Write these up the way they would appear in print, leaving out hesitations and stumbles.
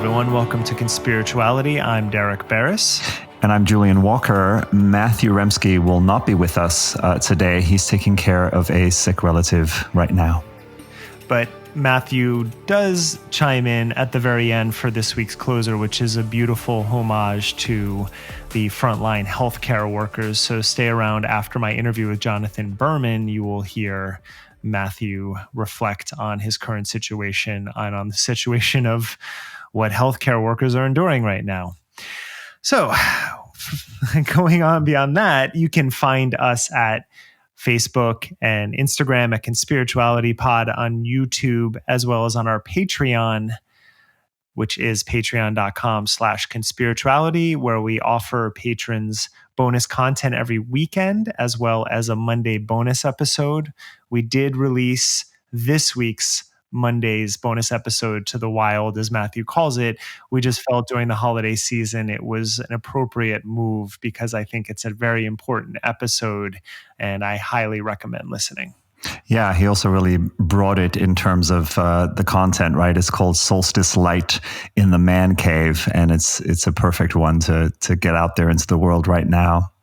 everyone. Welcome to Conspirituality. I'm Derek Barris. And I'm Julian Walker. Matthew Remski will not be with us today. He's taking care of a sick relative right now. But Matthew does chime in at the very end for this week's closer, which is a beautiful homage to the frontline healthcare workers. So stay around after my interview with Jonathan Berman. You will hear Matthew reflect on his current situation and on the situation of what healthcare workers are enduring right now. So going on beyond that, you can find us at Facebook and Instagram at Conspirituality Pod, on YouTube, as well as on our Patreon, which is patreon.com/conspirituality, where we offer patrons bonus content every weekend, as well as a Monday bonus episode. We did release this week's Monday's bonus episode to the wild, as Matthew calls it. We just felt during the holiday season it was an appropriate move because I think it's a very important episode and I highly recommend listening. Yeah, he also really brought it in terms of the content, right? It's called Solstice Light in the Man Cave, and it's a perfect one to get out there into the world right now.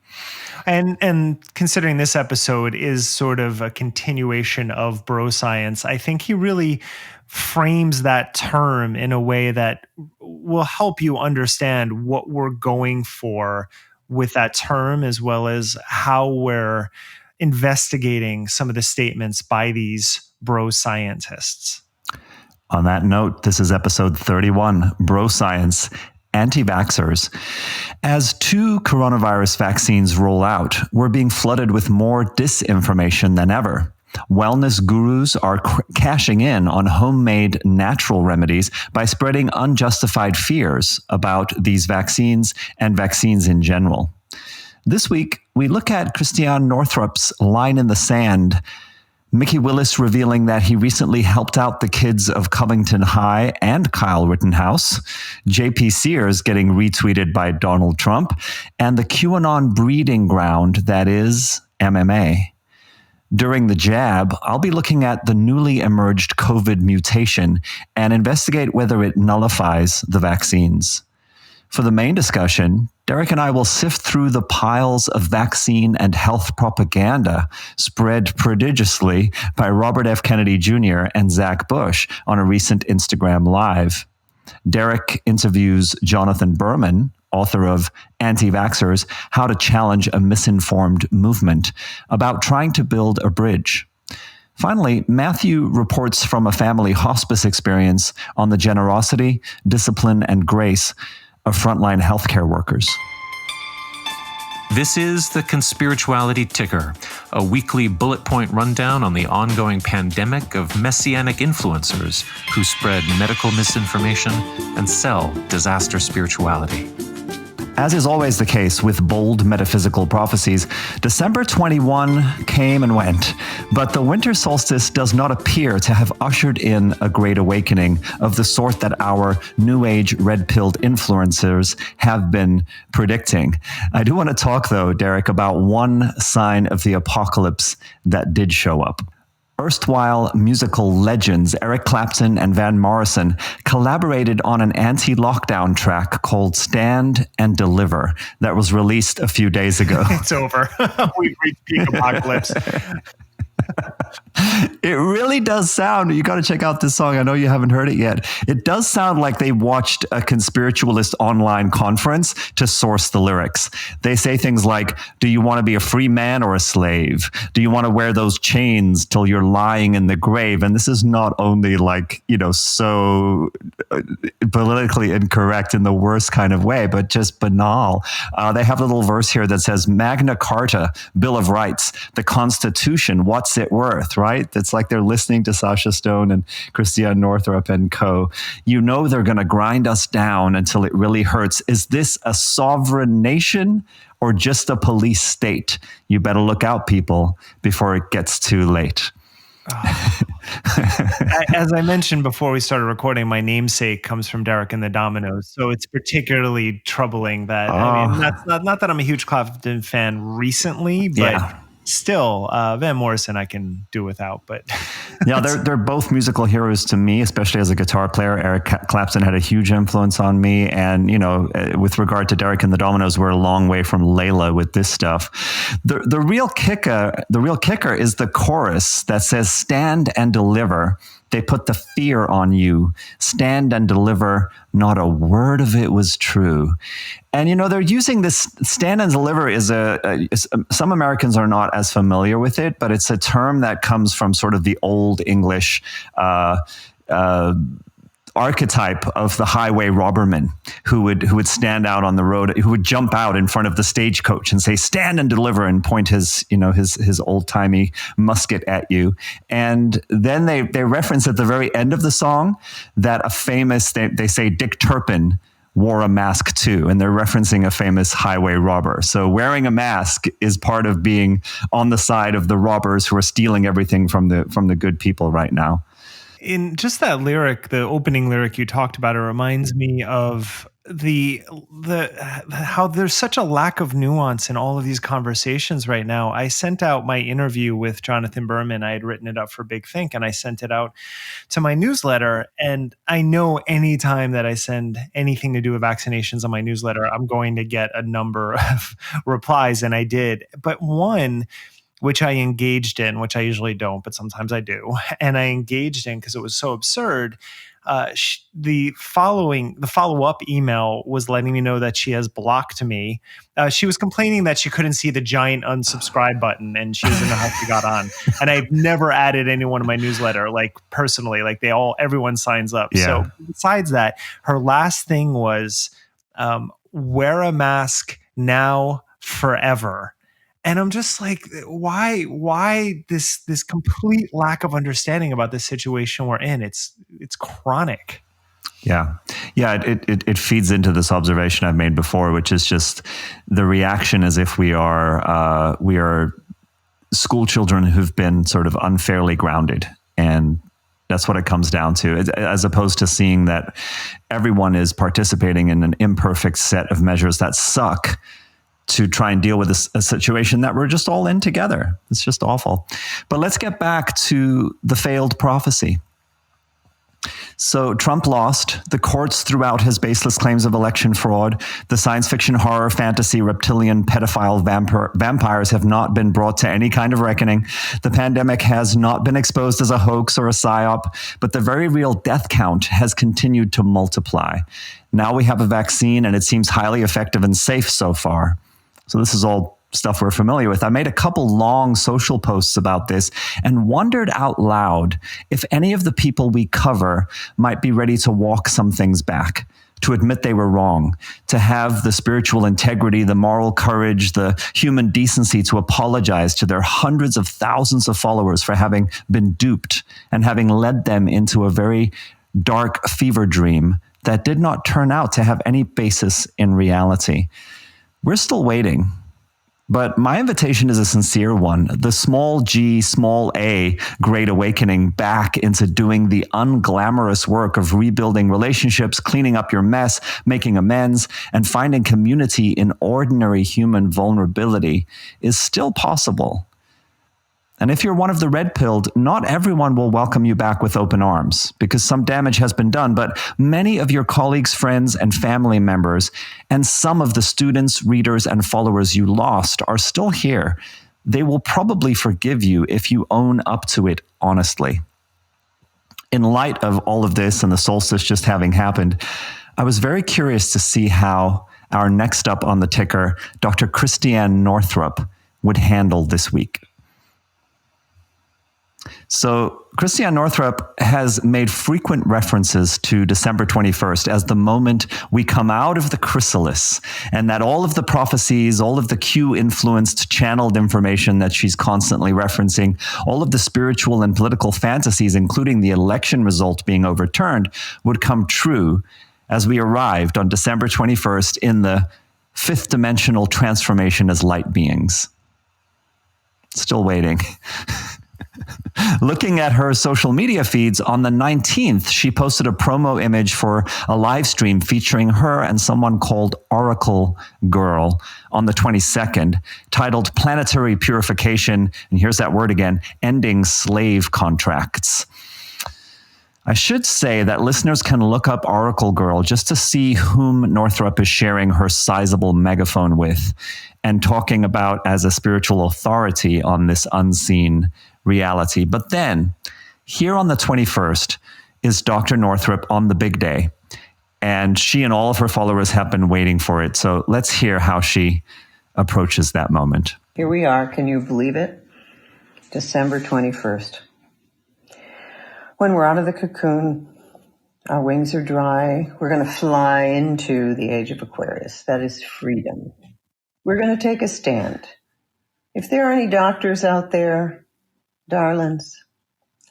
And considering this episode is sort of a continuation of bro science, I think he really frames that term in a way that will help you understand what we're going for with that term, as well as how we're investigating some of the statements by these bro scientists. On that note, this is episode 31, Bro Science, Anti-vaxxers. As 2 coronavirus vaccines roll out, we're being flooded with more disinformation than ever. Wellness gurus are cashing in on homemade natural remedies by spreading unjustified fears about these vaccines and vaccines in general. This week, we look at Christiane Northrup's line in the sand, Mikki Willis revealing that he recently helped out the kids of Covington High and Kyle Rittenhouse, JP Sears getting retweeted by Donald Trump, and the QAnon breeding ground that is MMA. During the jab, I'll be looking at the newly emerged COVID mutation and investigate whether it nullifies the vaccines. For the main discussion, Derek and I will sift through the piles of vaccine and health propaganda spread prodigiously by Robert F. Kennedy Jr. and Zach Bush on a recent Instagram Live. Derek interviews Jonathan Berman, author of Anti-vaxxers, How to Challenge a Misinformed Movement, about trying to build a bridge. Finally, Matthew reports from a family hospice experience on the generosity, discipline, and grace of frontline healthcare workers. This is the Conspirituality Ticker, a weekly bullet point rundown on the ongoing pandemic of messianic influencers who spread medical misinformation and sell disaster spirituality. As is always the case with bold metaphysical prophecies, December 21 came and went, but the winter solstice does not appear to have ushered in a great awakening of the sort that our New Age red-pilled influencers have been predicting. I do want to talk, though, Derek, about one sign of the apocalypse that did show up. Erstwhile musical legends Eric Clapton and Van Morrison collaborated on an anti-lockdown track called Stand and Deliver that was released a few days ago. It's over. We've reached peak apocalypse. It really does sound, you got to check out this song. I know you haven't heard it yet. It does sound like they watched a conspiritualist online conference to source the lyrics. They say things like, do you want to be a free man or a slave? Do you want to wear those chains till you're lying in the grave? And this is not only like, so politically incorrect in the worst kind of way, but just banal. They have a little verse here that says, Magna Carta, Bill of Rights, the Constitution, what's it worth, right? It's like they're listening to Sasha Stone and Christiane Northrup and co. They're going to grind us down until it really hurts. Is this a sovereign nation or just a police state? You better look out, people, before it gets too late. As I mentioned before we started recording, my namesake comes from Derek and the Dominoes, so it's particularly troubling that. I mean, that's not that I'm a huge Clapton fan recently, but still, Van Morrison I can do without, but yeah, they're both musical heroes to me, especially as a guitar player. Eric Clapton had a huge influence on me. And, with regard to Derek and the Dominoes, we're a long way from Layla with this stuff. The real kicker is the chorus that says, "Stand and deliver. They put the fear on you. Stand and deliver. Not a word of it was true." And, they're using this stand and deliver is some Americans are not as familiar with it, but it's a term that comes from sort of the old English, archetype of the highway robberman who would stand out on the road, who would jump out in front of the stagecoach and say, "Stand and deliver," and point his old timey musket at you. And then they reference at the very end of the song that they say Dick Turpin wore a mask too, and they're referencing a famous highway robber. So wearing a mask is part of being on the side of the robbers who are stealing everything from the good people right now. In just that lyric, the opening lyric you talked about, it reminds me of the how there's such a lack of nuance in all of these conversations right now. I sent out my interview with Jonathan Berman. I had written it up for Big Think, and I sent it out to my newsletter. And I know anytime that I send anything to do with vaccinations on my newsletter, I'm going to get a number of replies, and I did. But one, which I engaged in, which I usually don't, but sometimes I do. And I engaged in because it was so absurd. The follow-up email was letting me know that she has blocked me. She was complaining that she couldn't see the giant unsubscribe button, and she doesn't know how she got on. And I've never added anyone to my newsletter, like personally, like everyone signs up. Yeah. So besides that, her last thing was wear a mask now, forever. And I'm just like, why this complete lack of understanding about the situation we're in? It's chronic. Yeah. It feeds into this observation I've made before, which is just the reaction as if we are school children who've been sort of unfairly grounded. And that's what it comes down to, as opposed to seeing that everyone is participating in an imperfect set of measures that suck to try and deal with a situation that we're just all in together. It's just awful. But let's get back to the failed prophecy. So Trump lost. The courts threw out his baseless claims of election fraud. The science fiction, horror, fantasy, reptilian, pedophile vampires have not been brought to any kind of reckoning. The pandemic has not been exposed as a hoax or a psyop, but the very real death count has continued to multiply. Now we have a vaccine, and it seems highly effective and safe so far. So this is all stuff we're familiar with. I made a couple long social posts about this and wondered out loud if any of the people we cover might be ready to walk some things back, to admit they were wrong, to have the spiritual integrity, the moral courage, the human decency to apologize to their hundreds of thousands of followers for having been duped and having led them into a very dark fever dream that did not turn out to have any basis in reality. We're still waiting, but my invitation is a sincere one. The small g, small a great awakening back into doing the unglamorous work of rebuilding relationships, cleaning up your mess, making amends, and finding community in ordinary human vulnerability is still possible. And if you're one of the red-pilled, not everyone will welcome you back with open arms because some damage has been done, but many of your colleagues, friends, and family members, and some of the students, readers, and followers you lost are still here. They will probably forgive you if you own up to it honestly. In light of all of this and the solstice just having happened, I was very curious to see how our next up on the ticker, Dr. Christiane Northrup, would handle this week. So Christiane Northrup has made frequent references to December 21st as the moment we come out of the chrysalis, and that all of the prophecies, all of the Q-influenced channeled information that she's constantly referencing, all of the spiritual and political fantasies, including the election result being overturned, would come true as we arrived on December 21st in the fifth dimensional transformation as light beings. Still waiting. Looking at her social media feeds, on the 19th, she posted a promo image for a live stream featuring her and someone called Oracle Girl on the 22nd, titled Planetary Purification, and here's that word again, Ending Slave Contracts. I should say that listeners can look up Oracle Girl just to see whom Northrup is sharing her sizable megaphone with and talking about as a spiritual authority on this unseen reality. But then, here on the 21st is Dr. Northrup on the big day, and she and all of her followers have been waiting for it. So let's hear how she approaches that moment. Here we are. Can you believe it? December 21st. When we're out of the cocoon, our wings are dry, we're going to fly into the age of Aquarius. That is freedom. We're going to take a stand. If there are any doctors out there, darlings,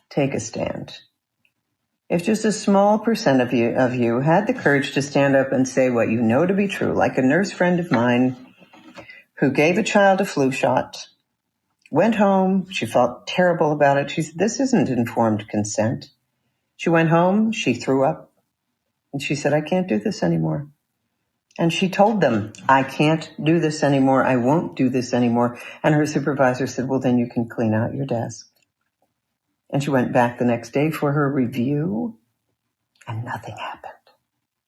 take a stand. If just a small percent of you had the courage to stand up and say what you know to be true, like a nurse friend of mine who gave a child a flu shot, went home, she felt terrible about it. She said, this isn't informed consent. She went home, she threw up, and she said, I can't do this anymore. And she told them, I can't do this anymore. I won't do this anymore. And her supervisor said, well, then you can clean out your desk. And she went back the next day for her review, and nothing happened.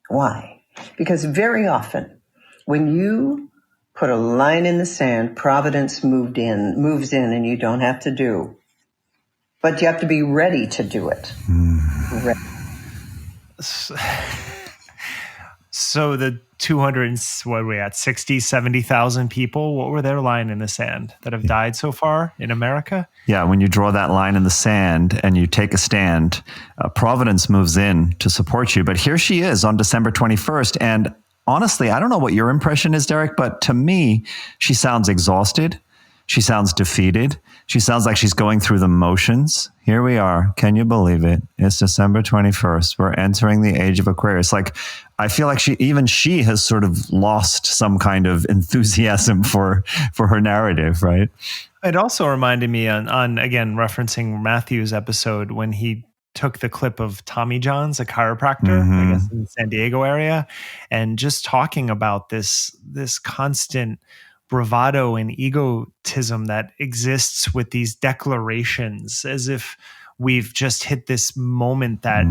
Why? Because very often, when you put a line in the sand, Providence moves in, and you don't have to do. But you have to be ready to do it. Ready. So the 200, what are we at, 60, 70,000 people, what were their line in the sand that have died so far in America? Yeah, when you draw that line in the sand and you take a stand, Providence moves in to support you. But here she is on December 21st, and honestly, I don't know what your impression is, Derek, but to me, she sounds exhausted. She sounds defeated. She sounds like she's going through the motions. Here we are. Can you believe it? It's December 21st. We're entering the age of Aquarius. Like, I feel like she has sort of lost some kind of enthusiasm for her narrative, right? It also reminded me on again, referencing Matthew's episode when he took the clip of Tommy John's, a chiropractor, I guess in the San Diego area, and just talking about this constant bravado and egotism that exists with these declarations, as if we've just hit this moment that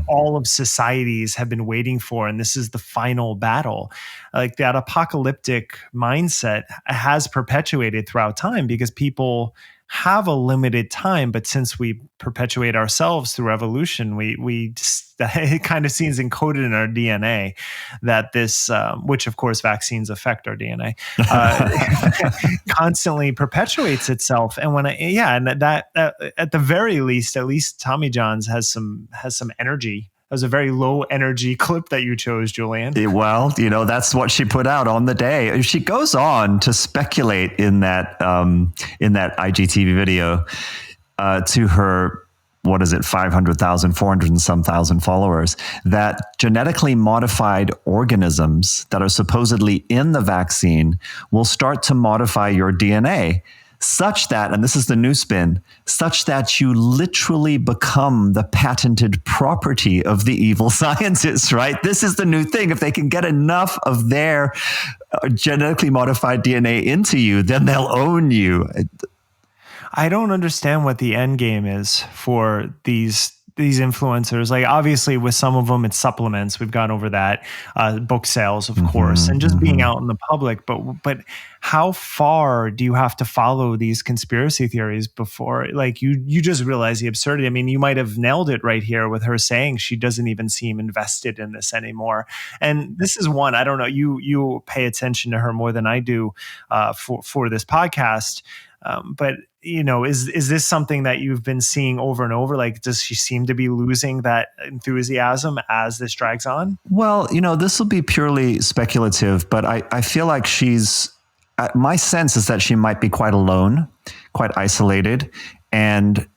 all of societies have been waiting for, and this is the final battle. Like, that apocalyptic mindset has perpetuated throughout time because people have a limited time, but since we perpetuate ourselves through evolution, we just, it kind of seems encoded in our DNA that this, which of course vaccines affect our DNA, constantly perpetuates itself. And and that at the very least, at least Tommy John's has some energy. That was a very low energy clip that you chose, Julian. Well, that's what she put out on the day. She goes on to speculate in that IGTV video to her, 500,000, 400 and some thousand followers, that genetically modified organisms that are supposedly in the vaccine will start to modify your DNA. Such that, and this is the new spin, such that you literally become the patented property of the evil scientists, right? This is the new thing. If they can get enough of their genetically modified DNA into you, then they'll own you. I don't understand what the end game is for these influencers. Like, obviously with some of them, it's supplements. We've gone over that, book sales, of course, and just being out in the public. But how far do you have to follow these conspiracy theories before, like, you just realize the absurdity? I mean, you might have nailed it right here with her saying she doesn't even seem invested in this anymore. And this is one, I don't know, you pay attention to her more than I do for this podcast. But is this something that you've been seeing over and over? Like, does she seem to be losing that enthusiasm as this drags on? Well, this will be purely speculative, but I feel like my sense is that she might be quite alone, quite isolated. And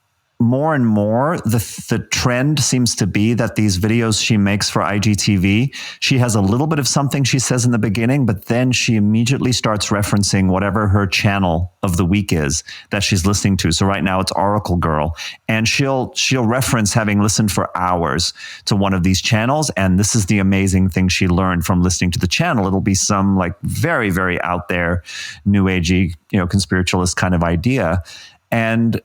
more and more, the trend seems to be that these videos she makes for IGTV, she has a little bit of something she says in the beginning, but then she immediately starts referencing whatever her channel of the week is that she's listening to. So right now it's Oracle Girl, and she'll reference having listened for hours to one of these channels, and this is the amazing thing she learned from listening to the channel. It'll be some like very, very out there, new agey, conspiritualist kind of idea, and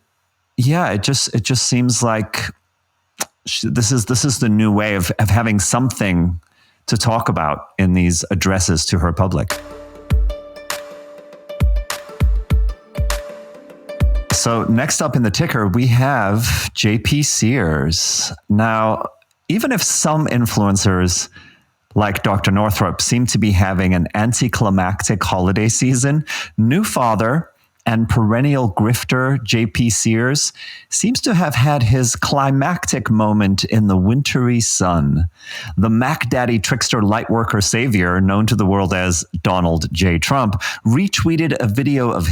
yeah, it just seems like this is the new way of having something to talk about in these addresses to her public. So next up in the ticker, we have JP Sears. Now, even if some influencers like Dr. Northrup seem to be having an anticlimactic holiday season, new father and perennial grifter JP Sears seems to have had his climactic moment in the wintry sun. The Mac Daddy trickster lightworker savior, known to the world as Donald J. Trump, retweeted a video of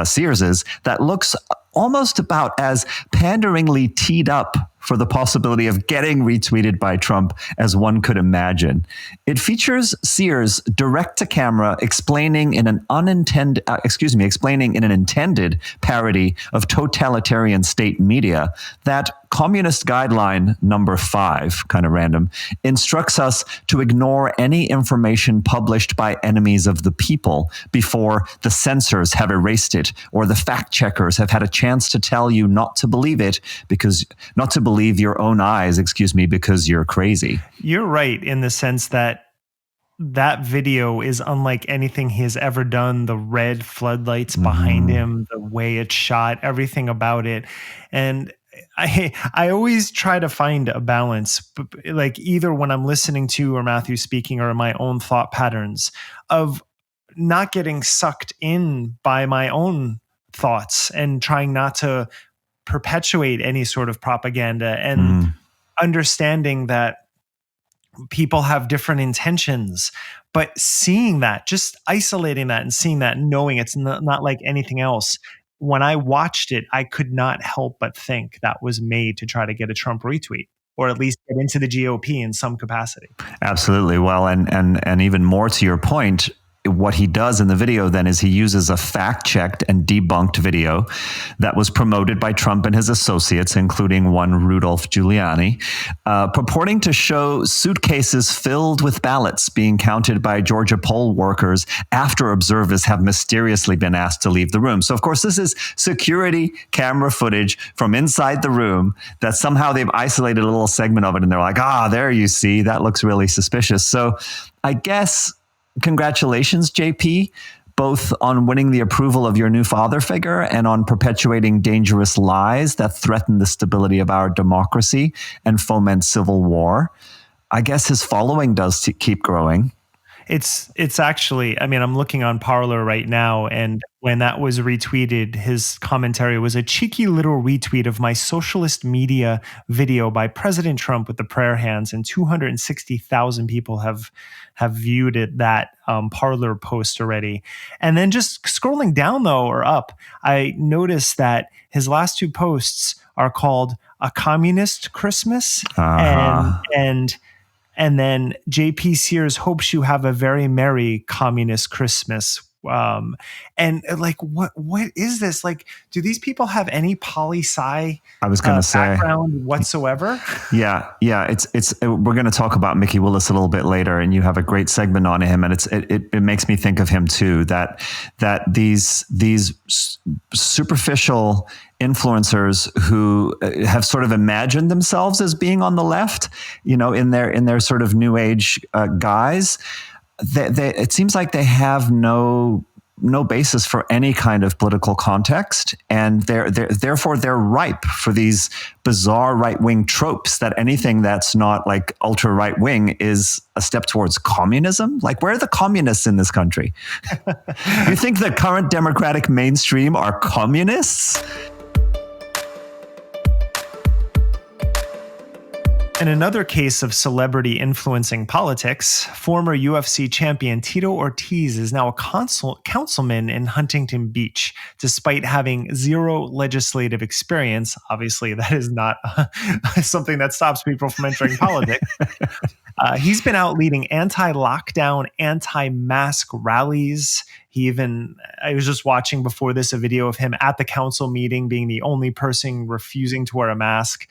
Sears's that looks almost about as panderingly teed up for the possibility of getting retweeted by Trump as one could imagine. It features Sears direct to camera explaining in an intended parody of totalitarian state media that Communist Guideline number 5, kind of random, instructs us to ignore any information published by enemies of the people before the censors have erased it or the fact checkers have had a chance to tell you not to believe your own eyes, because you're crazy. You're right in the sense that video is unlike anything he has ever done. The red floodlights behind him, the way it's shot, everything about it. And I always try to find a balance, like either when I'm listening to or Matthew speaking or my own thought patterns, of not getting sucked in by my own thoughts and trying not to perpetuate any sort of propaganda, and understanding that people have different intentions, but seeing that, just isolating that and seeing that, knowing it's not like anything else. When I watched it, I could not help but think that was made to try to get a Trump retweet, or at least get into the GOP in some capacity. Absolutely. Well, and even more to your point, what he does in the video then is he uses a fact-checked and debunked video that was promoted by Trump and his associates, including one Rudolph Giuliani, purporting to show suitcases filled with ballots being counted by Georgia poll workers after observers have mysteriously been asked to leave the room. So, of course, this is security camera footage from inside the room that somehow they've isolated a little segment of it, and they're like, there you see, that looks really suspicious. So I guess congratulations, JP, both on winning the approval of your new father figure and on perpetuating dangerous lies that threaten the stability of our democracy and foment civil war. I guess his following does keep growing. It's actually, I'm looking on Parler right now, and when that was retweeted, his commentary was a cheeky little retweet of my socialist media video by President Trump with the prayer hands, and 260,000 people have viewed that Parler post already. And then just scrolling down though, or up, I noticed that his last two posts are called A Communist Christmas and then JP Sears hopes you have a very merry communist Christmas. And like, what is this? Like, do these people have any poli-sci background whatsoever? Yeah. It's we're going to talk about Mikki Willis a little bit later, and you have a great segment on him, and it makes me think of him too. That these superficial influencers who have sort of imagined themselves as being on the left, in their sort of new age guise. It seems like they have no basis for any kind of political context, and therefore they're ripe for these bizarre right-wing tropes that anything that's not like ultra right-wing is a step towards communism. Like, where are the communists in this country? You think the current Democratic mainstream are communists? In another case of celebrity influencing politics, former UFC champion Tito Ortiz is now a councilman in Huntington Beach, despite having zero legislative experience. Obviously, that is not something that stops people from entering politics. He's been out leading anti-lockdown, anti-mask rallies. I was just watching before this a video of him at the council meeting being the only person refusing to wear a mask.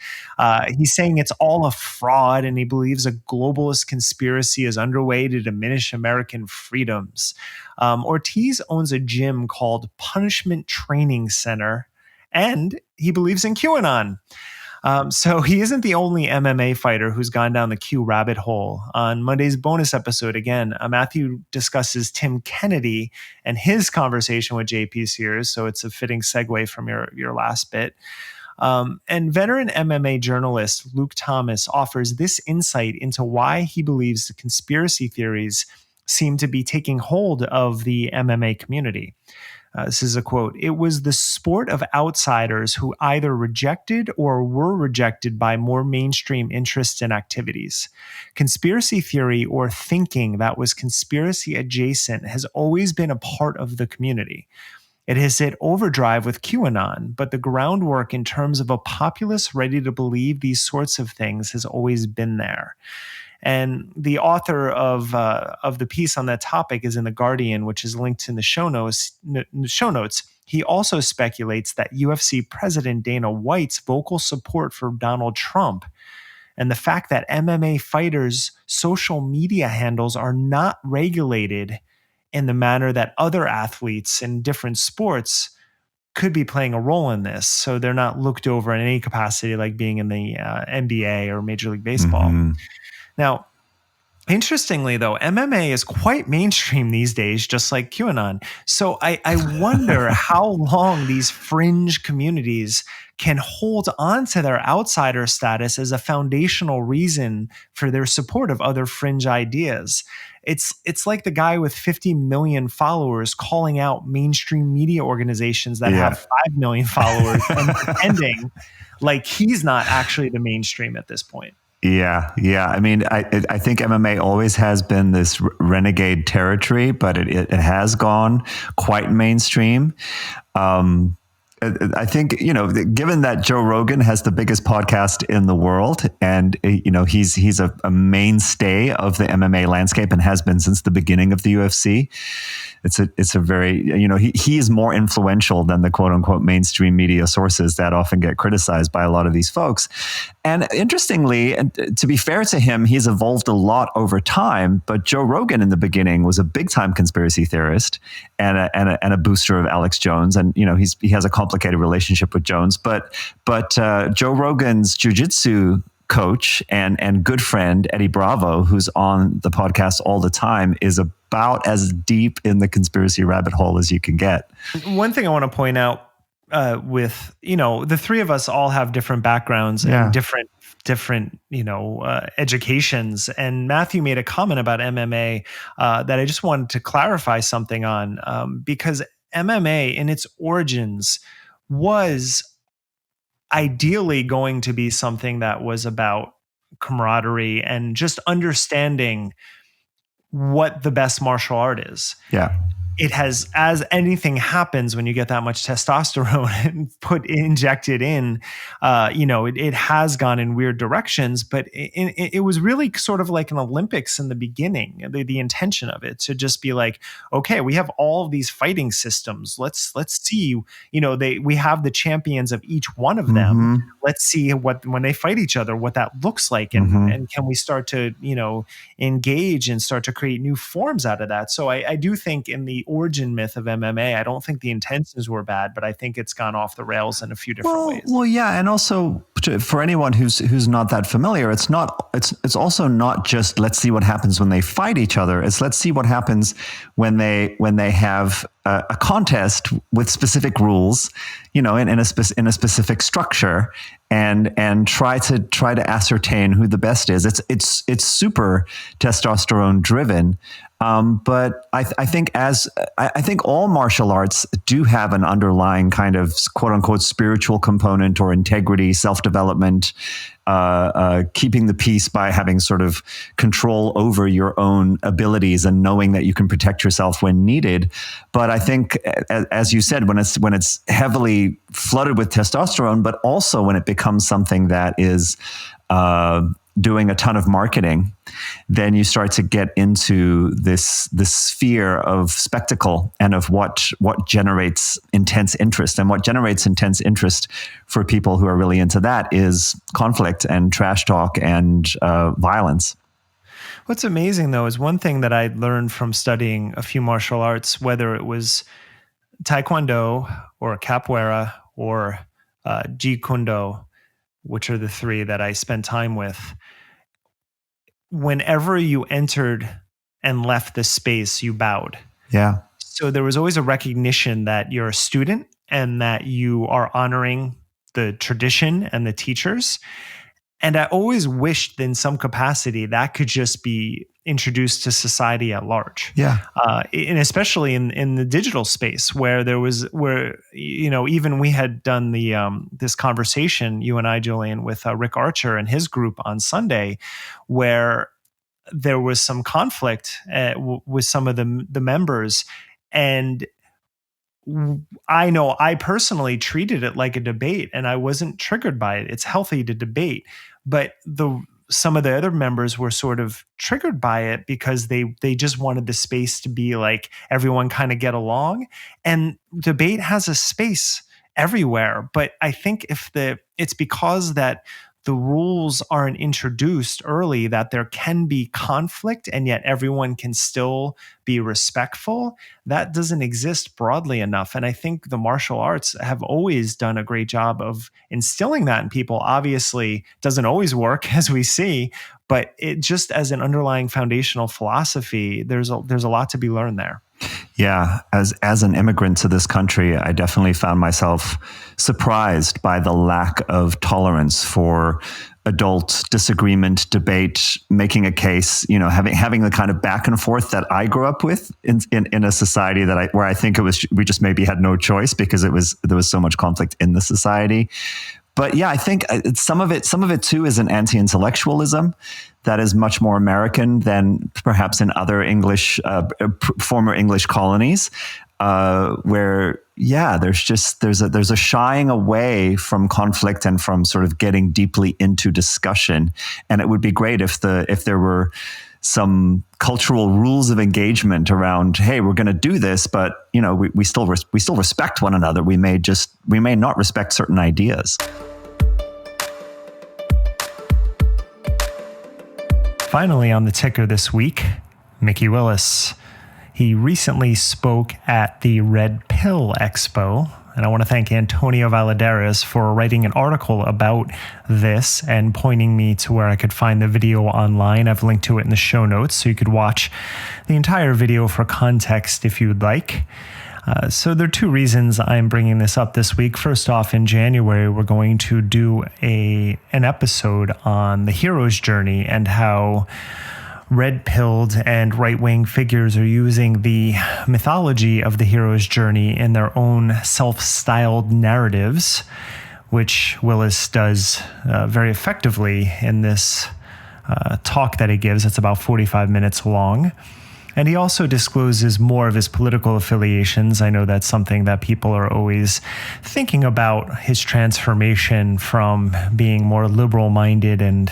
He's saying it's all a fraud, and he believes a globalist conspiracy is underway to diminish American freedoms. Ortiz owns a gym called Punishment Training Center, and he believes in QAnon. So he isn't the only MMA fighter who's gone down the Q rabbit hole. On Monday's bonus episode, again, Matthew discusses Tim Kennedy and his conversation with JP Sears. So it's a fitting segue from your last bit. And veteran MMA journalist Luke Thomas offers this insight into why he believes the conspiracy theories seem to be taking hold of the MMA community. This is a quote. "It was the sport of outsiders who either rejected or were rejected by more mainstream interests and activities. Conspiracy theory or thinking that was conspiracy adjacent has always been a part of the community. It has hit overdrive with QAnon, but the groundwork in terms of a populace ready to believe these sorts of things has always been there." And the author of the piece on that topic is in The Guardian, which is linked in the show notes. He also speculates that UFC President Dana White's vocal support for Donald Trump and the fact that MMA fighters' social media handles are not regulated in the manner that other athletes in different sports could be playing a role in this. So they're not looked over in any capacity like being in the NBA or Major League Baseball. Mm-hmm. Now, interestingly, though, MMA is quite mainstream these days, just like QAnon. So I wonder how long these fringe communities can hold on to their outsider status as a foundational reason for their support of other fringe ideas. It's like the guy with 50 million followers calling out mainstream media organizations that have 5 million followers and pretending like he's not actually the mainstream at this point. Yeah. I mean, I think MMA always has been this renegade territory, but it has gone quite mainstream. I think, given that Joe Rogan has the biggest podcast in the world, and he's a mainstay of the MMA landscape and has been since the beginning of the UFC. It's a very, he is more influential than the quote unquote mainstream media sources that often get criticized by a lot of these folks. And interestingly, and to be fair to him, he's evolved a lot over time. But Joe Rogan in the beginning was a big time conspiracy theorist and a booster of Alex Jones. And, he has a complicated relationship with Jones. But Joe Rogan's jiu-jitsu coach and good friend, Eddie Bravo, who's on the podcast all the time, is about as deep in the conspiracy rabbit hole as you can get. One thing I want to point out with, the three of us all have different backgrounds and different educations. And Matthew made a comment about MMA that I just wanted to clarify something on, because MMA in its origins was ideally going to be something that was about camaraderie and just understanding what the best martial art is. Yeah. It has, as anything happens when you get that much testosterone injected in, it has gone in weird directions, but it was really sort of like an Olympics in the beginning, the intention of it to just be like, okay, we have all of these fighting systems. Let's see, we have the champions of each one of them. Mm-hmm. Let's see when they fight each other, what that looks like. And can we start to, engage and start to create new forms out of that? So I do think in the origin myth of MMA, I don't think the intentions were bad, but I think it's gone off the rails in a few different ways. Well, yeah, and also for anyone who's not that familiar, it's also not just let's see what happens when they fight each other. It's let's see what happens when they have a contest with specific rules, in a specific structure, and try to ascertain who the best is. It's super testosterone driven. But I think I think all martial arts do have an underlying kind of quote unquote spiritual component or integrity, self-development, keeping the peace by having sort of control over your own abilities and knowing that you can protect yourself when needed. But I think, as you said, when it's heavily flooded with testosterone, but also when it becomes something that is doing a ton of marketing, then you start to get into this sphere of spectacle and of what generates intense interest. And what generates intense interest for people who are really into that is conflict and trash talk and violence. What's amazing, though, is one thing that I learned from studying a few martial arts, whether it was Taekwondo or Capoeira or Jeet Kune Do, which are the three that I spent time with. Whenever you entered and left the space, you bowed. Yeah. So there was always a recognition that you're a student and that you are honoring the tradition and the teachers. And I always wished in some capacity that could just be introduced to society at large. Yeah. And especially in the digital space where even we had done this conversation, you and I, Julian, with Rick Archer and his group on Sunday, where there was some conflict with some of the members. And I know I personally treated it like a debate and I wasn't triggered by it. It's healthy to debate, but some of the other members were sort of triggered by it because they just wanted the space to be like everyone kind of get along. And debate has a space everywhere. But I think it's because that the rules aren't introduced early that there can be conflict and yet everyone can still be respectful. That doesn't exist broadly enough. And I think the martial arts have always done a great job of instilling that in people. Obviously, doesn't always work, as we see, but it just as an underlying foundational philosophy, there's a lot to be learned there. Yeah, as an immigrant to this country, I definitely found myself surprised by the lack of tolerance for adult disagreement, debate, making a case, having the kind of back and forth that I grew up with in a society where I think we just maybe had no choice because there was so much conflict in the society. But yeah, I think some of it too is an anti-intellectualism that is much more American than perhaps in other former English colonies, where there's a shying away from conflict and from sort of getting deeply into discussion. And it would be great if there were some cultural rules of engagement around, hey, we're going to do this, but we still respect one another. We may not respect certain ideas. Finally, on the ticker this week, Mikki Willis. He recently spoke at the Red Pill Expo, and I want to thank Antonio Valadares for writing an article about this and pointing me to where I could find the video online. I've linked to it in the show notes, so you could watch the entire video for context if you would like. So there are two reasons I'm bringing this up this week. First off, in January, we're going to do an episode on the hero's journey and how red-pilled and right-wing figures are using the mythology of the hero's journey in their own self-styled narratives, which Willis does very effectively in this talk that he gives. It's about 45 minutes long. And he also discloses more of his political affiliations. I know that's something that people are always thinking about, his transformation from being more liberal-minded and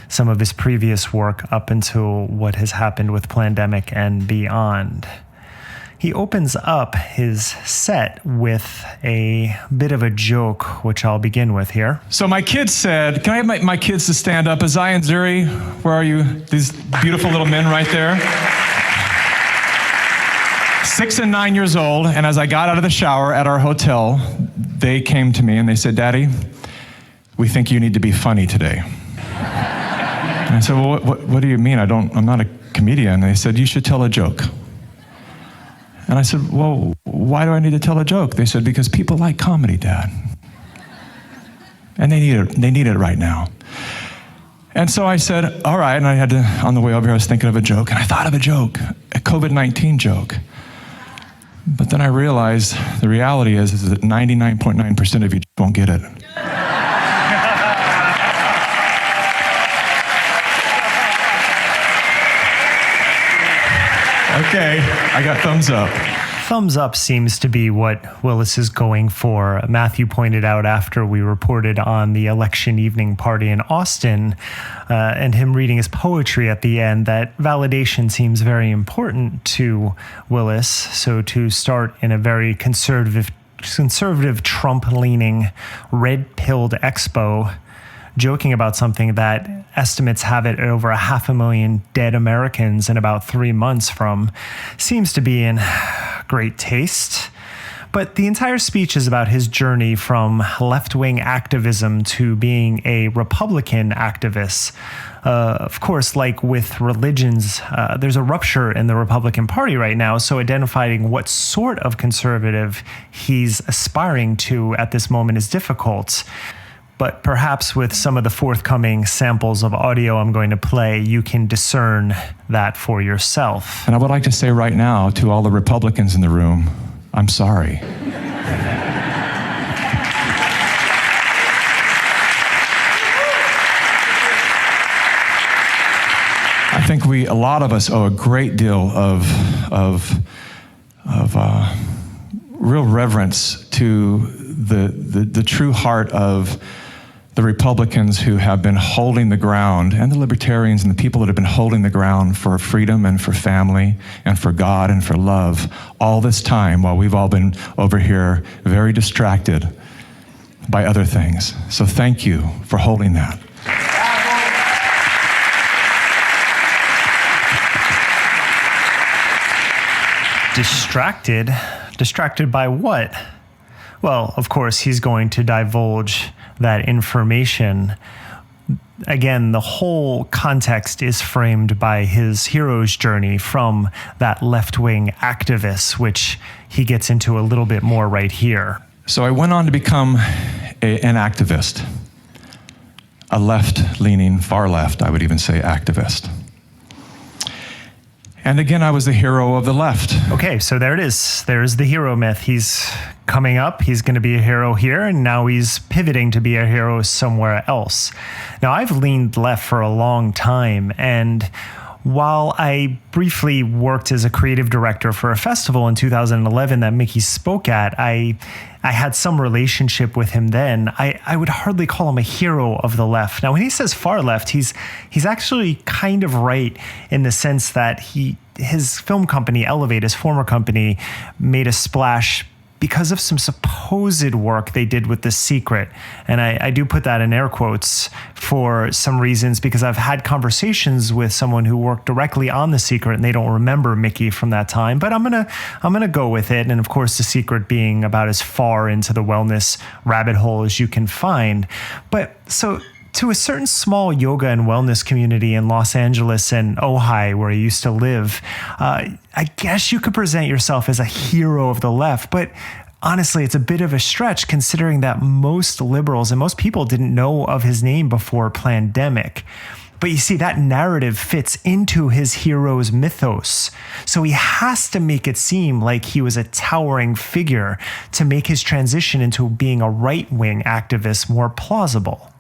some of his previous work up until what has happened with pandemic and beyond. He opens up his set with a bit of a joke, which I'll begin with here. So my kids said, can I have my kids to stand up? Azai and Zuri, where are you? These beautiful little men right there. 6 and 9 years old, and as I got out of the shower at our hotel, they came to me and they said, Daddy, we think you need to be funny today. And I said, well, what do you mean? I'm not a comedian. And they said, you should tell a joke. And I said, well, why do I need to tell a joke? They said, because people like comedy, Dad. And they need it right now. And so I said, all right. And on the way over here, I was thinking of a joke, and I thought of a joke, COVID-19 joke. But then I realized the reality is that 99.9% of you won't get it. Okay, I got thumbs up. Thumbs up seems to be what Willis is going for. Matthew pointed out after we reported on the election evening party in Austin and him reading his poetry at the end that validation seems very important to Willis. So to start in a very conservative Trump-leaning, red-pilled expo, joking about something that estimates have it at over 500,000 dead Americans in about 3 months from, seems to be in great taste. But the entire speech is about his journey from left-wing activism to being a Republican activist. Of course, like with religions, there's a rupture in the Republican Party right now, so identifying what sort of conservative he's aspiring to at this moment is difficult. But perhaps with some of the forthcoming samples of audio I'm going to play, you can discern that for yourself. And I would like to say right now to all the Republicans in the room, I'm sorry. I think a lot of us owe a great deal of real reverence to the true heart of the Republicans who have been holding the ground, and the libertarians and the people that have been holding the ground for freedom and for family and for God and for love all this time while we've all been over here very distracted by other things. So thank you for holding that. Distracted? Distracted by what? Well, of course, he's going to divulge that information. Again, the whole context is framed by his hero's journey from that left-wing activist, which he gets into a little bit more right here. So I went on to become an activist, a left-leaning, far left, I would even say, activist. And again, I was the hero of the left. Okay, so there it is. There's the hero myth. He's coming up. He's going to be a hero here, and now he's pivoting to be a hero somewhere else. Now, I've leaned left for a long time, and while I briefly worked as a creative director for a festival in 2011 that Mikki spoke at, I had some relationship with him then. I would hardly call him a hero of the left. Now, when he says far left, he's actually kind of right in the sense that his film company, Elevate, his former company, made a splash because of some supposed work they did with The Secret. And I do put that in air quotes for some reasons, because I've had conversations with someone who worked directly on The Secret and they don't remember Mikki from that time, but I'm gonna go with it. And of course, The Secret being about as far into the wellness rabbit hole as you can find. But so to a certain small yoga and wellness community in Los Angeles and Ojai, where I used to live, I guess you could present yourself as a hero of the left, but honestly, it's a bit of a stretch considering that most liberals and most people didn't know of his name before pandemic. But you see, that narrative fits into his hero's mythos. So he has to make it seem like he was a towering figure to make his transition into being a right-wing activist more plausible.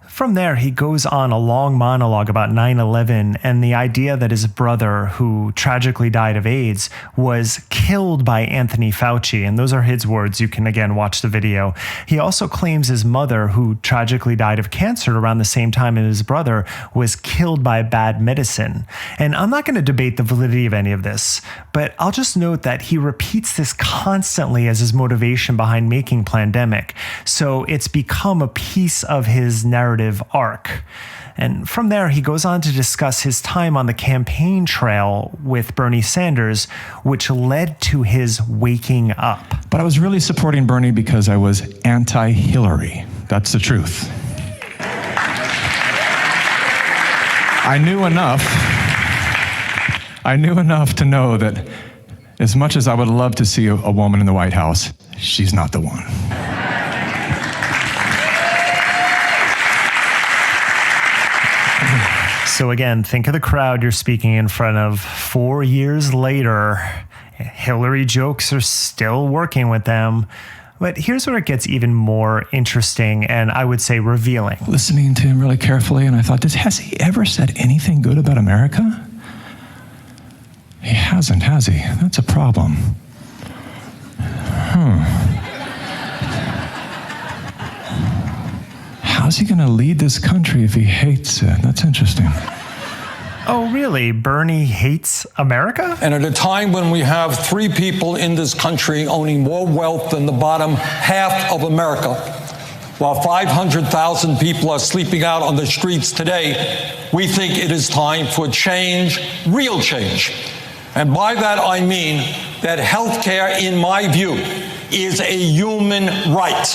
From there, he goes on a long monologue about 9/11 and the idea that his brother, who tragically died of AIDS, was killed by Anthony Fauci. And those are his words. You can, again, watch the video. He also claims his mother, who tragically died of cancer around the same time as his brother, was killed by bad medicine. And I'm not going to debate the validity of any of this, but I'll just note that he repeats this constantly as his motivation behind making Plandemic. So it's become a piece of his narrative arc. And from there, he goes on to discuss his time on the campaign trail with Bernie Sanders, which led to his waking up. But I was really supporting Bernie because I was anti-Hillary. That's the truth. I knew enough to know that as much as I would love to see a woman in the White House, she's not the one. So again, think of the crowd you're speaking in front of. 4 years later, Hillary jokes are still working with them. But here's where it gets even more interesting and I would say revealing. Listening to him really carefully, and I thought, has he ever said anything good about America? He hasn't, has he? That's a problem. How's he going to lead this country if he hates it? That's interesting. Oh, really? Bernie hates America? And at a time when we have 3 people in this country owning more wealth than the bottom half of America, while 500,000 people are sleeping out on the streets today, we think it is time for change, real change. And by that I mean that health care, in my view, is a human right.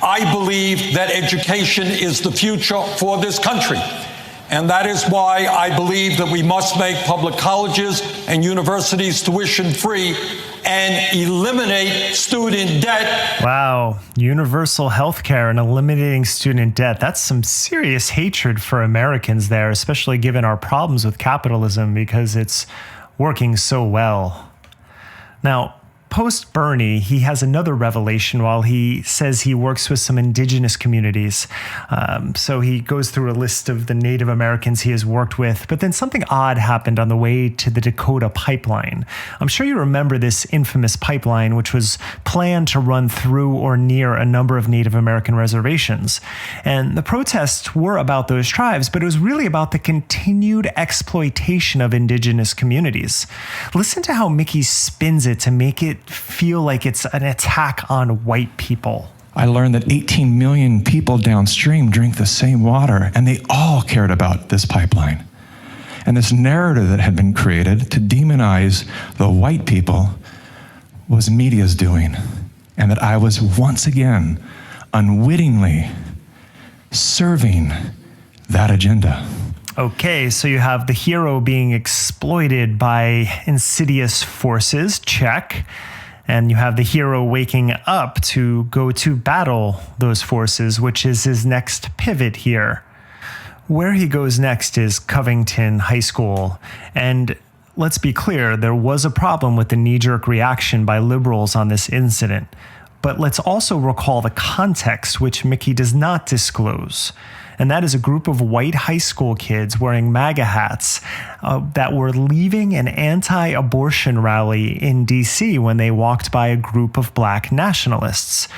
I believe that education is the future for this country. And that is why I believe that we must make public colleges and universities tuition free and eliminate student debt. Wow, universal health care and eliminating student debt. That's some serious hatred for Americans there, especially given our problems with capitalism because it's working so well. Now, post Bernie, he has another revelation while he says he works with some indigenous communities. So he goes through a list of the Native Americans he has worked with, but then something odd happened on the way to the Dakota pipeline. I'm sure you remember this infamous pipeline, which was planned to run through or near a number of Native American reservations. And the protests were about those tribes, but it was really about the continued exploitation of indigenous communities. Listen to how Mikki spins it to make it feel like it's an attack on white people. I learned that 18 million people downstream drink the same water, and they all cared about this pipeline. And this narrative that had been created to demonize the white people was media's doing, and that I was once again unwittingly serving that agenda. Okay, so you have the hero being exploited by insidious forces, check. And you have the hero waking up to go to battle those forces, which is his next pivot here. Where he goes next is Covington High School. And let's be clear, there was a problem with the knee-jerk reaction by liberals on this incident. But let's also recall the context, which Mikki does not disclose. And that is a group of white high school kids wearing MAGA hats that were leaving an anti-abortion rally in DC when they walked by a group of black nationalists.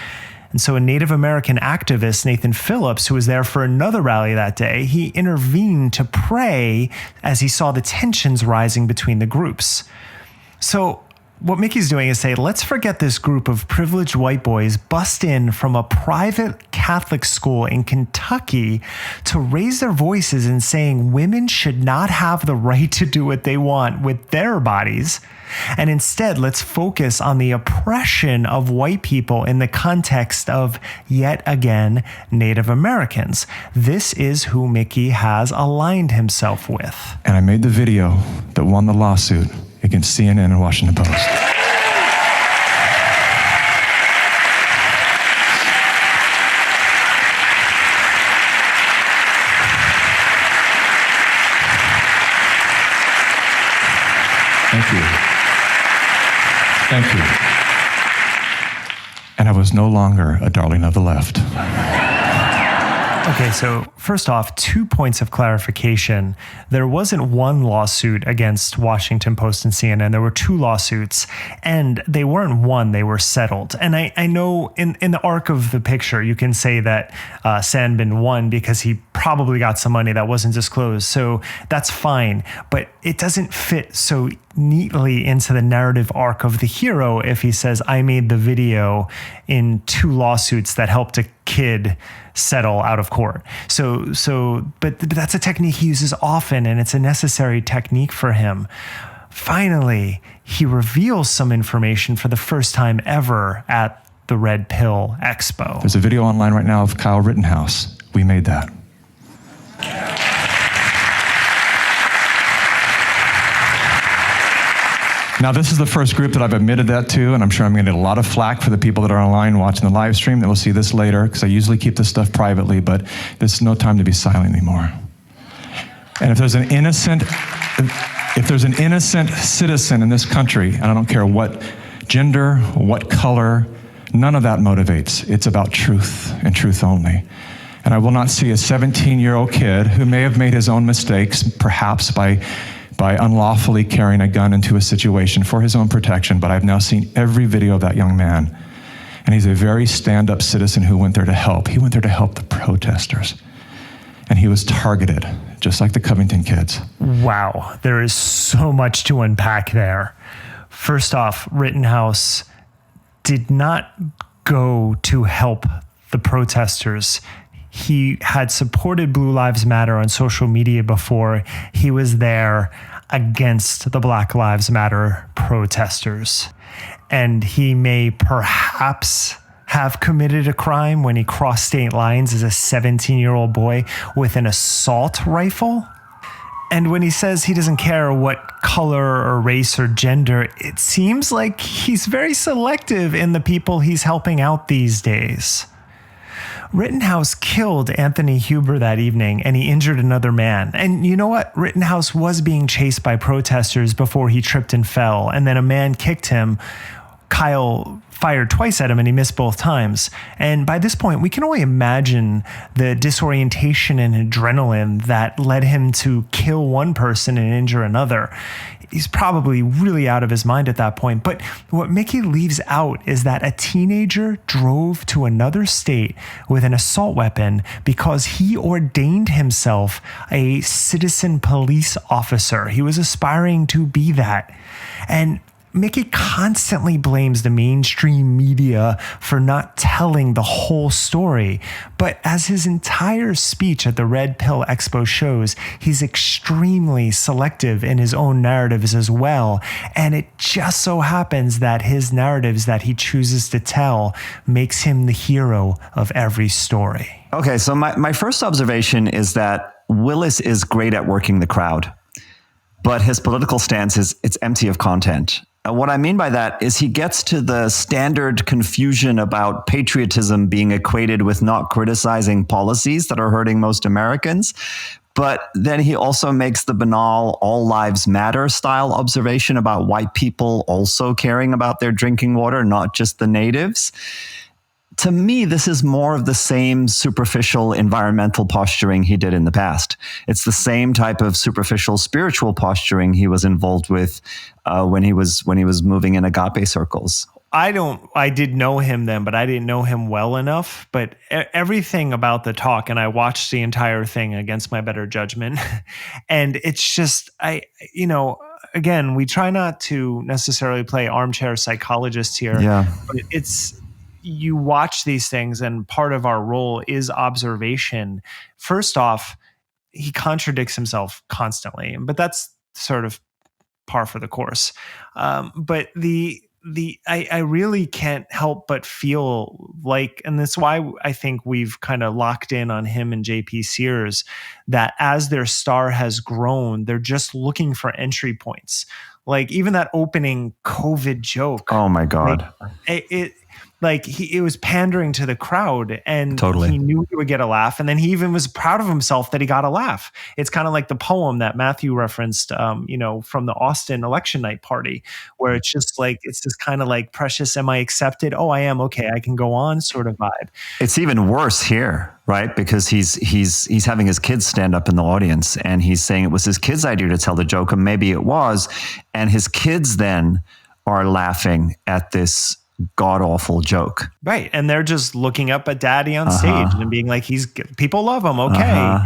And so a Native American activist, Nathan Phillips, who was there for another rally that day, he intervened to pray as he saw the tensions rising between the groups. So what Mikki's doing is say, let's forget this group of privileged white boys bust in from a private Catholic school in Kentucky to raise their voices in saying women should not have the right to do what they want with their bodies. And instead, let's focus on the oppression of white people in the context of, yet again, Native Americans. This is who Mikki has aligned himself with. And I made the video that won the lawsuit against CNN and Washington Post. Thank you. Thank you. And I was no longer a darling of the left. Okay, so first off, 2 points of clarification. There wasn't one lawsuit against Washington Post and CNN. There were 2 lawsuits, and they weren't won, they were settled. And I know in the arc of the picture, you can say that Sandman won because he probably got some money that wasn't disclosed. So that's fine, but it doesn't fit so neatly into the narrative arc of the hero if he says, I made the video in 2 lawsuits that helped a kid settle out of court. But that's a technique he uses often, and it's a necessary technique for him. Finally, he reveals some information for the first time ever at the Red Pill Expo. There's a video online right now of Kyle Rittenhouse. We made that. Now, this is the first group that I've admitted that to, and I'm sure I'm going to get a lot of flack for the people that are online watching the live stream that will see this later, because I usually keep this stuff privately, but this is no time to be silent anymore. And if there's an innocent citizen in this country, and I don't care what gender, what color, none of that motivates. It's about truth and truth only. And I will not see a 17-year-old kid who may have made his own mistakes, perhaps by unlawfully carrying a gun into a situation for his own protection, but I've now seen every video of that young man. And he's a very stand-up citizen who went there to help. He went there to help the protesters. And he was targeted, just like the Covington kids. Wow, there is so much to unpack there. First off, Rittenhouse did not go to help the protesters. He had supported Blue Lives Matter on social media before. He was there against the Black Lives Matter protesters. And he may perhaps have committed a crime when he crossed state lines as a 17-year-old boy with an assault rifle. And when he says he doesn't care what color or race or gender, it seems like he's very selective in the people he's helping out these days. Rittenhouse killed Anthony Huber that evening, and he injured another man. And you know what? Rittenhouse was being chased by protesters before he tripped and fell, and then a man kicked him. Kyle fired twice at him and he missed both times. And by this point, we can only imagine the disorientation and adrenaline that led him to kill one person and injure another. He's probably really out of his mind at that point. But what Mikki leaves out is that a teenager drove to another state with an assault weapon because he ordained himself a citizen police officer. He was aspiring to be that. And Mikki constantly blames the mainstream media for not telling the whole story. But as his entire speech at the Red Pill Expo shows, he's extremely selective in his own narratives as well. And it just so happens that his narratives that he chooses to tell makes him the hero of every story. Okay, so my first observation is that Willis is great at working the crowd, but his political stance it's empty of content. What I mean by that is he gets to the standard confusion about patriotism being equated with not criticizing policies that are hurting most Americans. But then he also makes the banal all lives matter style observation about white people also caring about their drinking water, not just the natives. To me, this is more of the same superficial environmental posturing he did in the past. It's the same type of superficial spiritual posturing he was involved with when he was moving in agape circles. I did know him then, but I didn't know him well enough. But everything about the talk, and I watched the entire thing against my better judgment. And it's just, again, we try not to necessarily play armchair psychologists here. Yeah. But you watch these things, and part of our role is observation. First off, he contradicts himself constantly, but that's sort of par for the course. But I really can't help but feel like, and that's why I think we've kind of locked in on him and JP Sears, that as their star has grown, they're just looking for entry points. Like even that opening COVID joke. Oh my God. It was pandering to the crowd, and Totally. He knew he would get a laugh. And then he even was proud of himself that he got a laugh. It's kind of like the poem that Matthew referenced, from the Austin election night party, where it's just like, it's this kind of like, precious, am I accepted? Oh, I am. Okay, I can go on sort of vibe. It's even worse here, right? Because he's having his kids stand up in the audience, and he's saying it was his kids' idea to tell the joke, and maybe it was. And his kids then are laughing at this god-awful joke. Right. And they're just looking up at daddy on stage and being like, people love him. Okay.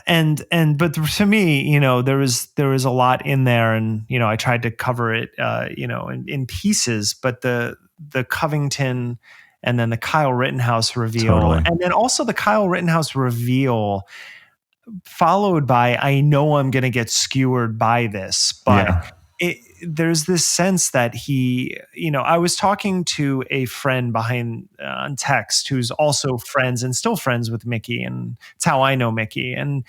But to me, there was a lot in there, and, I tried to cover it, in pieces, but the Covington and then the Kyle Rittenhouse reveal, Totally. and then also the Kyle Rittenhouse reveal followed by, I know I'm going to get skewered by this, but there's this sense that he, I was talking to a friend behind on text who's also friends and still friends with Mikki, and it's how I know Mikki. And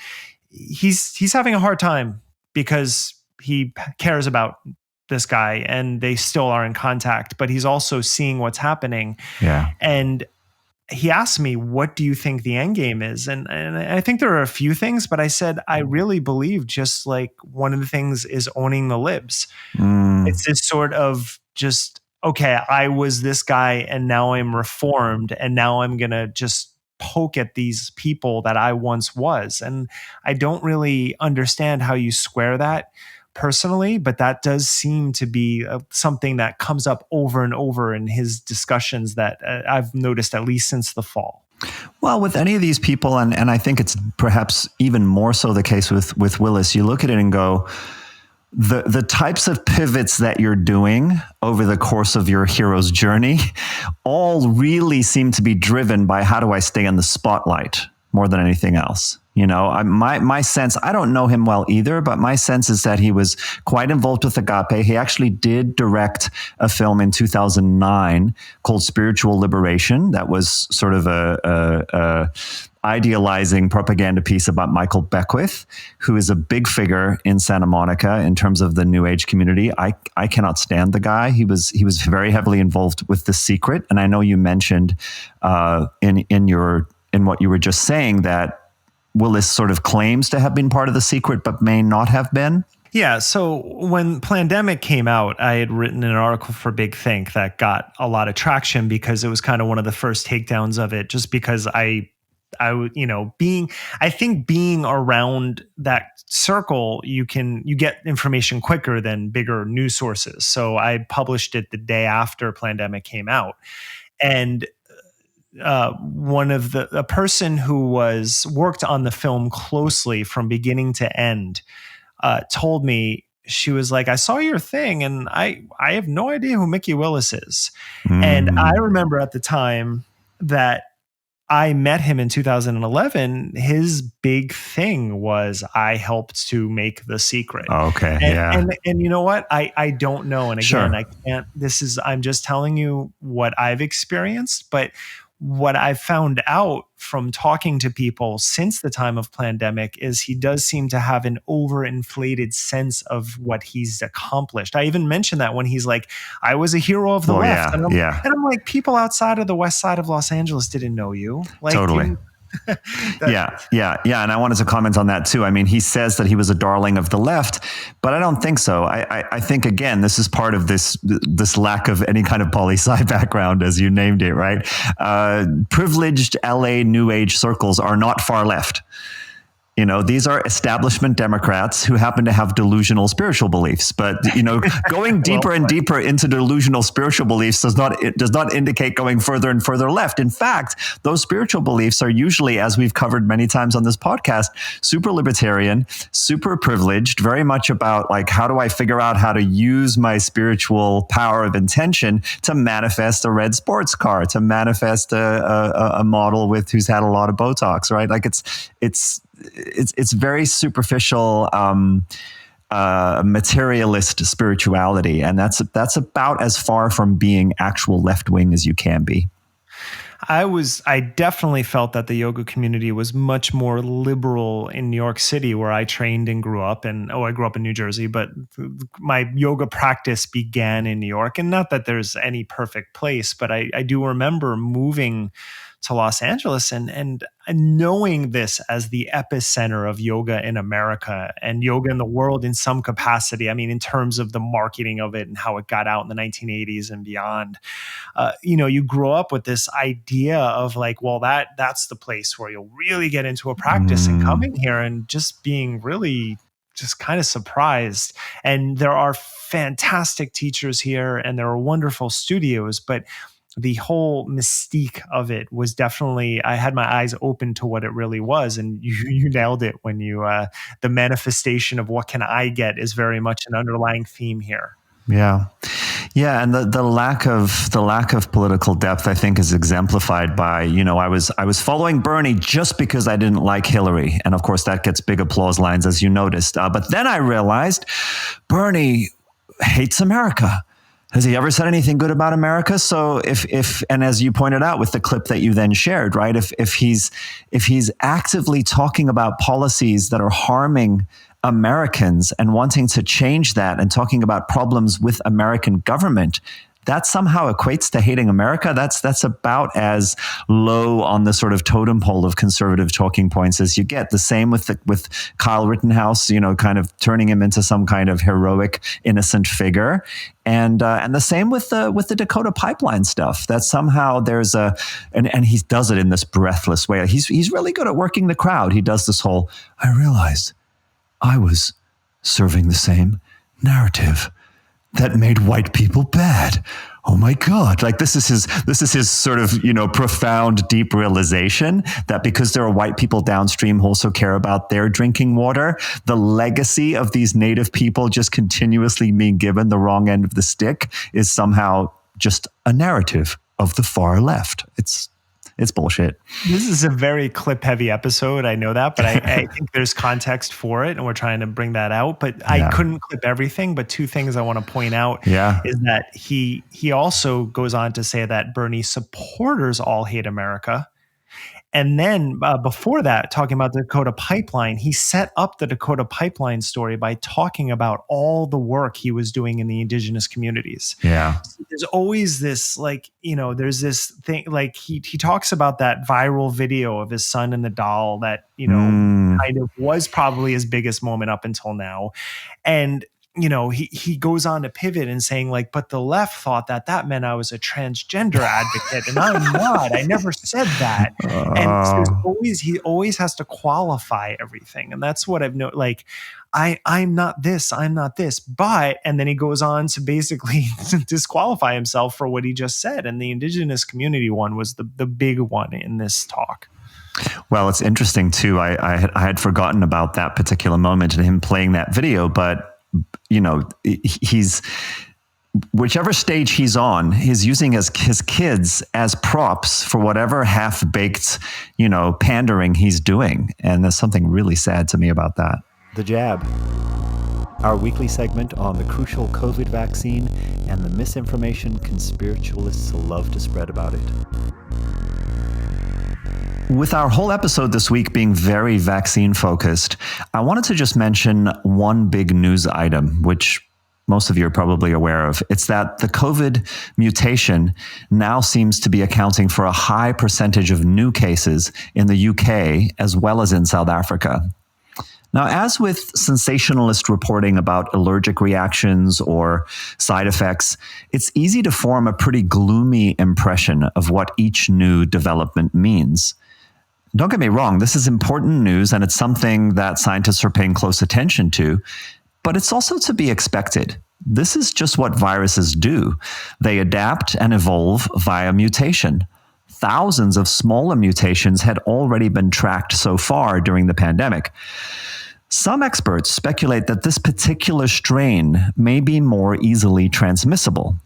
he's having a hard time because he cares about this guy and they still are in contact, but he's also seeing what's happening. Yeah. And he asked me, what do you think the end game is? And I think there are a few things, but I said, I really believe just like one of the things is owning the libs. It's this sort of just, okay, I was this guy and now I'm reformed and now I'm going to just poke at these people that I once was. And I don't really understand how you square that personally, but that does seem to be something that comes up over and over in his discussions that I've noticed at least since the fall. Well, with any of these people, and I think it's perhaps even more so the case with Willis, you look at it and go, the types of pivots that you're doing over the course of your hero's journey all really seem to be driven by how do I stay in the spotlight more than anything else. You know, my sense, I don't know him well either, but my sense is that he was quite involved with Agape. He actually did direct a film in 2009 called Spiritual Liberation. That was sort of a idealizing propaganda piece about Michael Beckwith, who is a big figure in Santa Monica in terms of the New Age community. I cannot stand the guy. He was very heavily involved with The Secret, and I know you mentioned in what you were just saying that Willis sort of claims to have been part of The Secret, but may not have been. Yeah. So when Plandemic came out, I had written an article for Big Think that got a lot of traction because it was kind of one of the first takedowns of it, just because I think being around that circle, you get information quicker than bigger news sources. So I published it the day after Plandemic came out. And a person who worked on the film closely from beginning to end, told me, she was like, I saw your thing and I have no idea who Mikki Willis is. And I remember at the time that I met him in 2011. His big thing was I helped to make The Secret. Okay. And you know what? I don't know. And again, Sure. I can't, I'm just telling you what I've experienced, but what I've found out from talking to people since the time of Plandemic is he does seem to have an overinflated sense of what he's accomplished. I even mentioned that when he's like, I was a hero of the left. Yeah, and I'm like, people outside of the west side of Los Angeles didn't know you. Like, totally. Yeah. And I wanted to comment on that too. I mean, he says that he was a darling of the left, but I don't think so. I think, again, this is part of this lack of any kind of poli-sci background, as you named it, right? Privileged LA New Age circles are not far left. You know, these are establishment Democrats who happen to have delusional spiritual beliefs. But, you know, going deeper and deeper into delusional spiritual beliefs does not indicate going further and further left. In fact, those spiritual beliefs are usually, as we've covered many times on this podcast, super libertarian, super privileged, very much about like, how do I figure out how to use my spiritual power of intention to manifest a red sports car, to manifest a model who's had a lot of Botox, right? Like it's very superficial, materialist spirituality, and that's about as far from being actual left wing as you can be. I definitely felt that the yoga community was much more liberal in New York City, where I trained and grew up. And I grew up in New Jersey, but my yoga practice began in New York. And not that there's any perfect place, but I do remember moving to Los Angeles and knowing this as the epicenter of yoga in America and yoga in the world in some capacity. I mean, in terms of the marketing of it and how it got out in the 1980s and beyond. You grow up with this idea of like, well, that's the place where you'll really get into a practice, and coming here and just being really just kind of surprised. And there are fantastic teachers here and there are wonderful studios, but the whole mystique of it was definitely, I had my eyes open to what it really was. And you nailed it when the manifestation of what can I get is very much an underlying theme here. Yeah. And the lack of political depth, I think, is exemplified by, I was following Bernie just because I didn't like Hillary. And of course that gets big applause lines, as you noticed. But then I realized Bernie hates America. Has he ever said anything good about America? So if and as you pointed out with the clip that you then shared, right? If he's actively talking about policies that are harming Americans and wanting to change that and talking about problems with American government, that somehow equates to hating America. That's about as low on the sort of totem pole of conservative talking points as you get. The same with Kyle Rittenhouse, kind of turning him into some kind of heroic, innocent figure. And the same with the Dakota pipeline stuff, that somehow there's and he does it in this breathless way. He's really good at working the crowd. He does this whole, I realized I was serving the same narrative that made white people bad. Oh my God. Like this is his sort of, profound, deep realization that because there are white people downstream who also care about their drinking water, the legacy of these native people just continuously being given the wrong end of the stick is somehow just a narrative of the far left. It's bullshit. This is a very clip-heavy episode. I know that, but I think there's context for it, and we're trying to bring that out. But I couldn't clip everything. But two things I want to point out is that he also goes on to say that Bernie supporters all hate America. And then before that, talking about the Dakota pipeline, he set up the Dakota pipeline story by talking about all the work he was doing in the indigenous communities. Yeah. So there's always this, there's this thing, he talks about that viral video of his son and the doll that, kind of was probably his biggest moment up until now. And he goes on to pivot and saying but the left thought that meant I was a transgender advocate, and I'm not. I never said that. And so he always has to qualify everything, and that's what I've noticed. I'm not this. But, and then he goes on to basically disqualify himself for what he just said. And the indigenous community one was the big one in this talk. Well, it's interesting too. I had forgotten about that particular moment and him playing that video, but he's whichever stage he's on, he's using his kids as props for whatever half-baked, pandering he's doing. And there's something really sad to me about that. The Jab, our weekly segment on the crucial COVID vaccine and the misinformation conspiritualists love to spread about it. With our whole episode this week being very vaccine focused, I wanted to just mention one big news item, which most of you are probably aware of. It's that the COVID mutation now seems to be accounting for a high percentage of new cases in the UK as well as in South Africa. Now, as with sensationalist reporting about allergic reactions or side effects, it's easy to form a pretty gloomy impression of what each new development means. Don't get me wrong, this is important news and it's something that scientists are paying close attention to, but it's also to be expected. This is just what viruses do. They adapt and evolve via mutation. Thousands of smaller mutations had already been tracked so far during the pandemic. Some experts speculate that this particular strain may be more easily transmissible.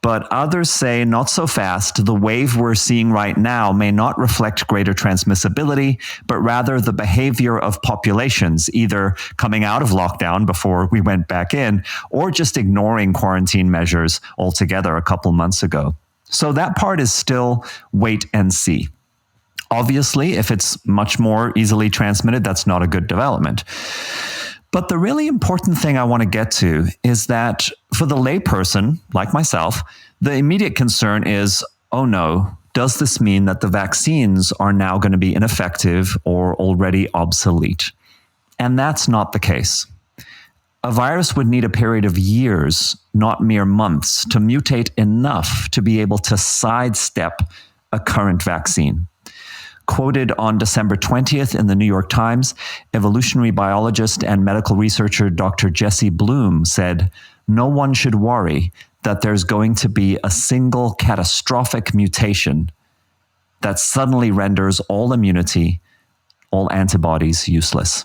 But others say not so fast. The wave we're seeing right now may not reflect greater transmissibility, but rather the behavior of populations, either coming out of lockdown before we went back in, or just ignoring quarantine measures altogether a couple months ago. So that part is still wait and see. Obviously, if it's much more easily transmitted, that's not a good development. But the really important thing I want to get to is that for the layperson, like myself, the immediate concern is, oh no, does this mean that the vaccines are now going to be ineffective or already obsolete? And that's not the case. A virus would need a period of years, not mere months, to mutate enough to be able to sidestep a current vaccine. Quoted on December 20th in the New York Times, evolutionary biologist and medical researcher Dr. Jesse Bloom said, "No one should worry that there's going to be a single catastrophic mutation that suddenly renders all immunity, all antibodies useless."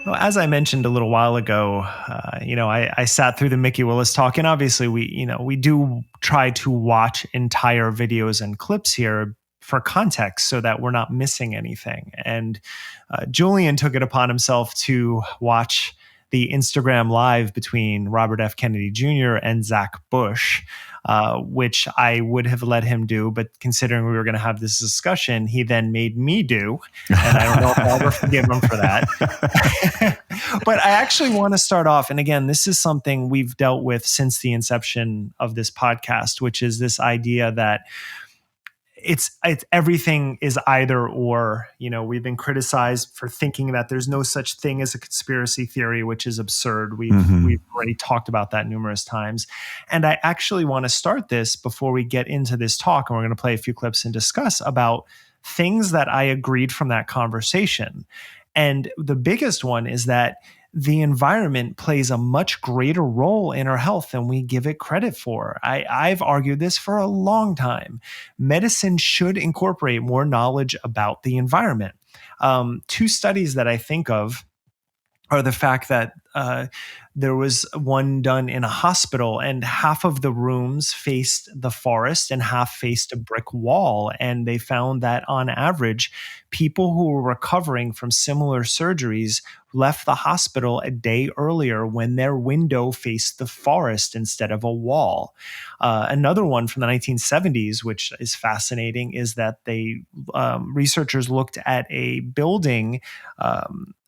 Well, as I mentioned a little while ago, I sat through the Mikki Willis talk, and obviously we do try to watch entire videos and clips here for context so that we're not missing anything. And Julian took it upon himself to watch the Instagram live between Robert F. Kennedy Jr. and Zach Bush, which I would have let him do. But considering we were going to have this discussion, he then made me do. And I don't know if I'll ever forgive him for that. But I actually want to start off. And again, this is something we've dealt with since the inception of this podcast, which is this idea that it's everything is either or. We've been criticized for thinking that there's no such thing as a conspiracy theory, which is absurd. We've already talked about that numerous times. And I actually want to start this before we get into this talk, and we're going to play a few clips and discuss about things that I agreed from that conversation. And the biggest one is that the environment plays a much greater role in our health than we give it credit for. I've argued this for a long time. Medicine should incorporate more knowledge about the environment. Two studies that I think of are the fact that there was one done in a hospital, and half of the rooms faced the forest and half faced a brick wall. And they found that on average, people who were recovering from similar surgeries left the hospital a day earlier when their window faced the forest instead of a wall. Another one from the 1970s, which is fascinating, is that researchers looked at a building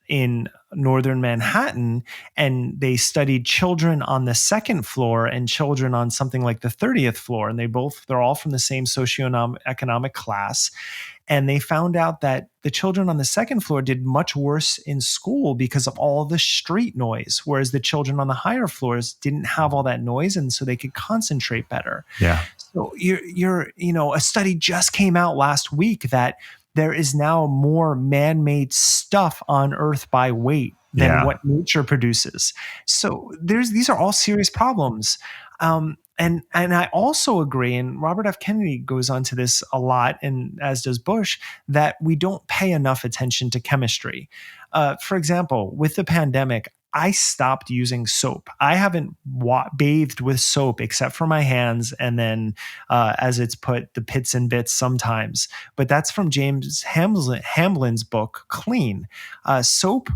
in northern Manhattan, and they studied children on the second floor and children on something like the 30th floor. And they're all from the same socioeconomic class. And they found out that the children on the second floor did much worse in school because of all the street noise, whereas the children on the higher floors didn't have all that noise, and so they could concentrate better. Yeah. So a study just came out last week that there is now more man-made stuff on Earth by weight than what nature produces. So these are all serious problems. And I also agree, and Robert F. Kennedy goes on to this a lot, and as does Bush, that we don't pay enough attention to chemistry. For example, with the pandemic, I stopped using soap. I haven't bathed with soap except for my hands, and then, as it's put, the pits and bits sometimes. But that's from James Hamlin's book, Clean. Soap,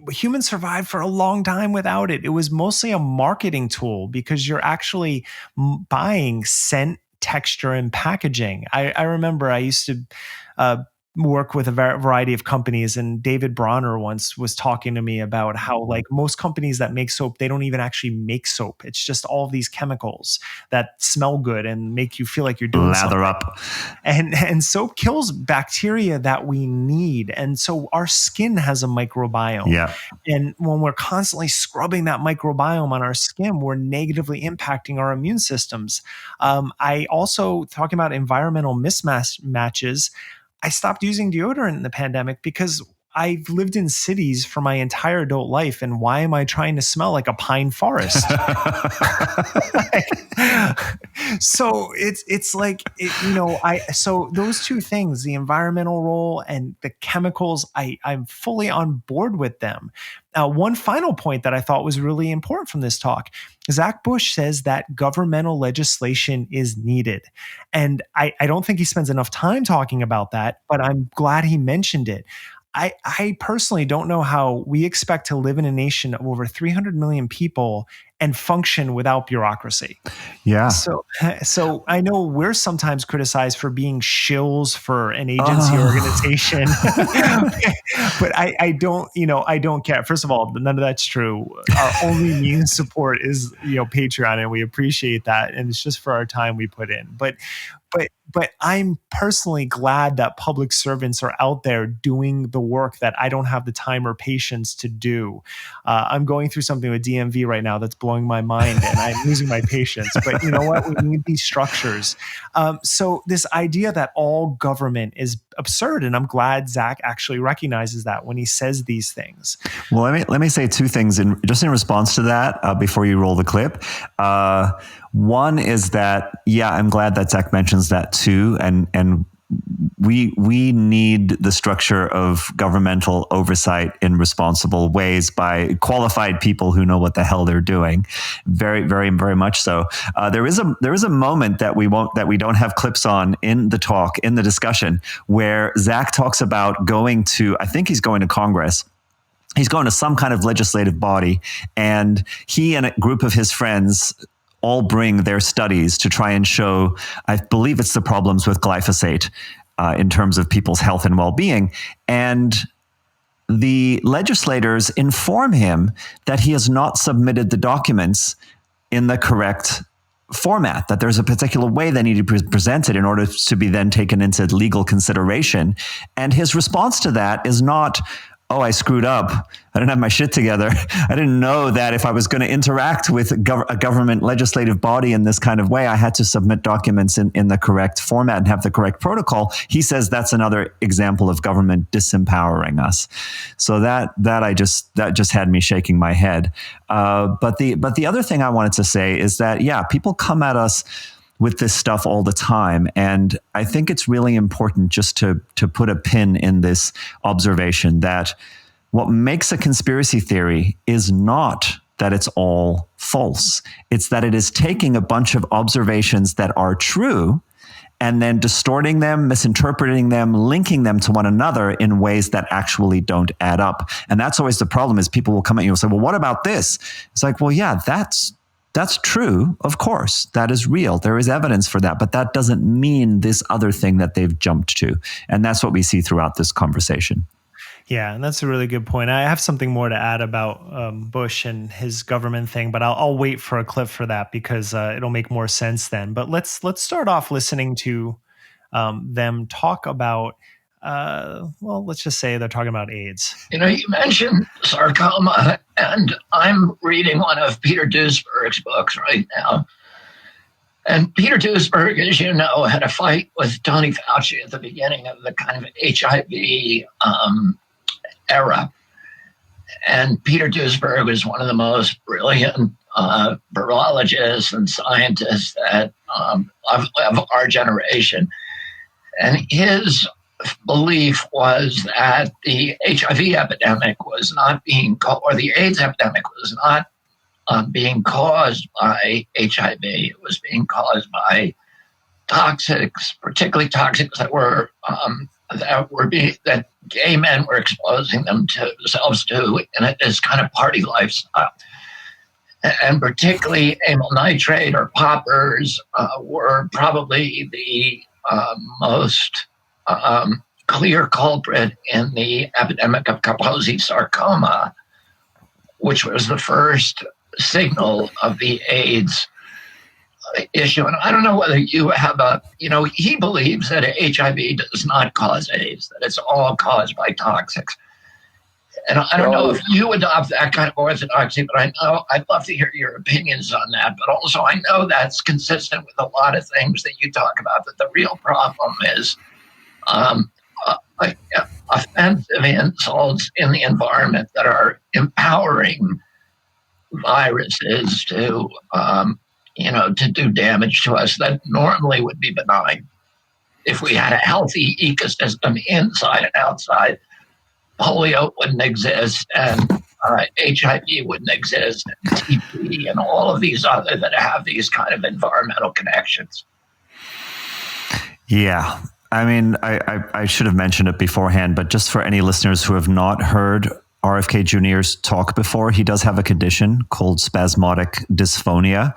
humans survived for a long time without it. It was mostly a marketing tool because you're actually buying scent, texture, and packaging. I remember I used to work with a variety of companies, and David Bronner once was talking to me about how, like, most companies that make soap, they don't even actually make soap. It's just all of these chemicals that smell good and make you feel like you're doing lather something. Up. And soap kills bacteria that we need. And so our skin has a microbiome. Yeah. And when we're constantly scrubbing that microbiome on our skin, we're negatively impacting our immune systems. I also, talking about environmental mismatches, I stopped using deodorant in the pandemic because I've lived in cities for my entire adult life, and why am I trying to smell like a pine forest? So it's like, so those two things, the environmental role and the chemicals, I'm fully on board with them. One final point that I thought was really important from this talk, Zach Bush says that governmental legislation is needed. And I don't think he spends enough time talking about that, but I'm glad he mentioned it. I personally don't know how we expect to live in a nation of over 300 million people and function without bureaucracy. Yeah. So I know we're sometimes criticized for being shills for an agency or organization, but I don't care. First of all, none of that's true. Our only means support is, Patreon, and we appreciate that. And it's just for our time we put in. But I'm personally glad that public servants are out there doing the work that I don't have the time or patience to do. I'm going through something with DMV right now that's blowing my mind, and I'm losing my patience. But you know what? We need these structures. So this idea that all government is absurd, and I'm glad Zach actually recognizes that when he says these things. Well, let me say two things in response to that before you roll the clip. One is that, I'm glad that Zach mentions that too. And we need the structure of governmental oversight in responsible ways by qualified people who know what the hell they're doing. Very, very, very much so. There is a moment that we don't have clips on in the talk, in the discussion, where Zach talks about I think he's going to Congress. he's going to some kind of legislative body, and he and a group of his friends all bring their studies to try and show, I believe it's the problems with glyphosate in terms of people's health and well-being. And the legislators inform him that he has not submitted the documents in the correct format, that there's a particular way they need to be presented in order to be then taken into legal consideration. And his response to that is not, oh, I screwed up. I didn't have my shit together. I didn't know that if I was going to interact with a government legislative body in this kind of way, I had to submit documents in the correct format and have the correct protocol. He says that's another example of government disempowering us. So that just had me shaking my head. But the other thing I wanted to say is that, yeah, people come at us with this stuff all the time. And I think it's really important just to put a pin in this observation that what makes a conspiracy theory is not that it's all false. It's that it is taking a bunch of observations that are true and then distorting them, misinterpreting them, linking them to one another in ways that actually don't add up. And that's always the problem, is people will come at you and say, well, what about this? It's like, well, yeah, that's true. Of course, that is real. There is evidence for that, but that doesn't mean this other thing that they've jumped to. And that's what we see throughout this conversation. Yeah, and that's a really good point. I have something more to add about Bush and his government thing, but I'll wait for a clip for that because it'll make more sense then. But let's start off listening to them talk about, let's just say they're talking about AIDS. You mentioned sarcoma, and I'm reading one of Peter Duesberg's books right now. And Peter Duesberg, as you know, had a fight with Tony Fauci at the beginning of the kind of HIV era. And Peter Duesberg was one of the most brilliant virologists and scientists that of our generation. And his belief was that the HIV epidemic was not being, or the AIDS epidemic was not being caused by HIV. It was being caused by toxics, particularly toxics that gay men were exposing themselves to in this kind of party lifestyle. And particularly amyl nitrate or poppers were probably the most clear culprit in the epidemic of Kaposi sarcoma, which was the first signal of the AIDS issue. And I don't know whether you have he believes that HIV does not cause AIDS, that it's all caused by toxics. And I don't know if you adopt that kind of orthodoxy, but I'd love to hear your opinions on that. But also I know that's consistent with a lot of things that you talk about, that the real problem is offensive insults in the environment that are empowering viruses to do damage to us that normally would be benign. If we had a healthy ecosystem inside and outside, polio wouldn't exist, and HIV wouldn't exist, and TB, and all of these other that have these kind of environmental connections. Yeah. I mean, I should have mentioned it beforehand, but just for any listeners who have not heard RFK Jr.'s talk before, he does have a condition called spasmodic dysphonia.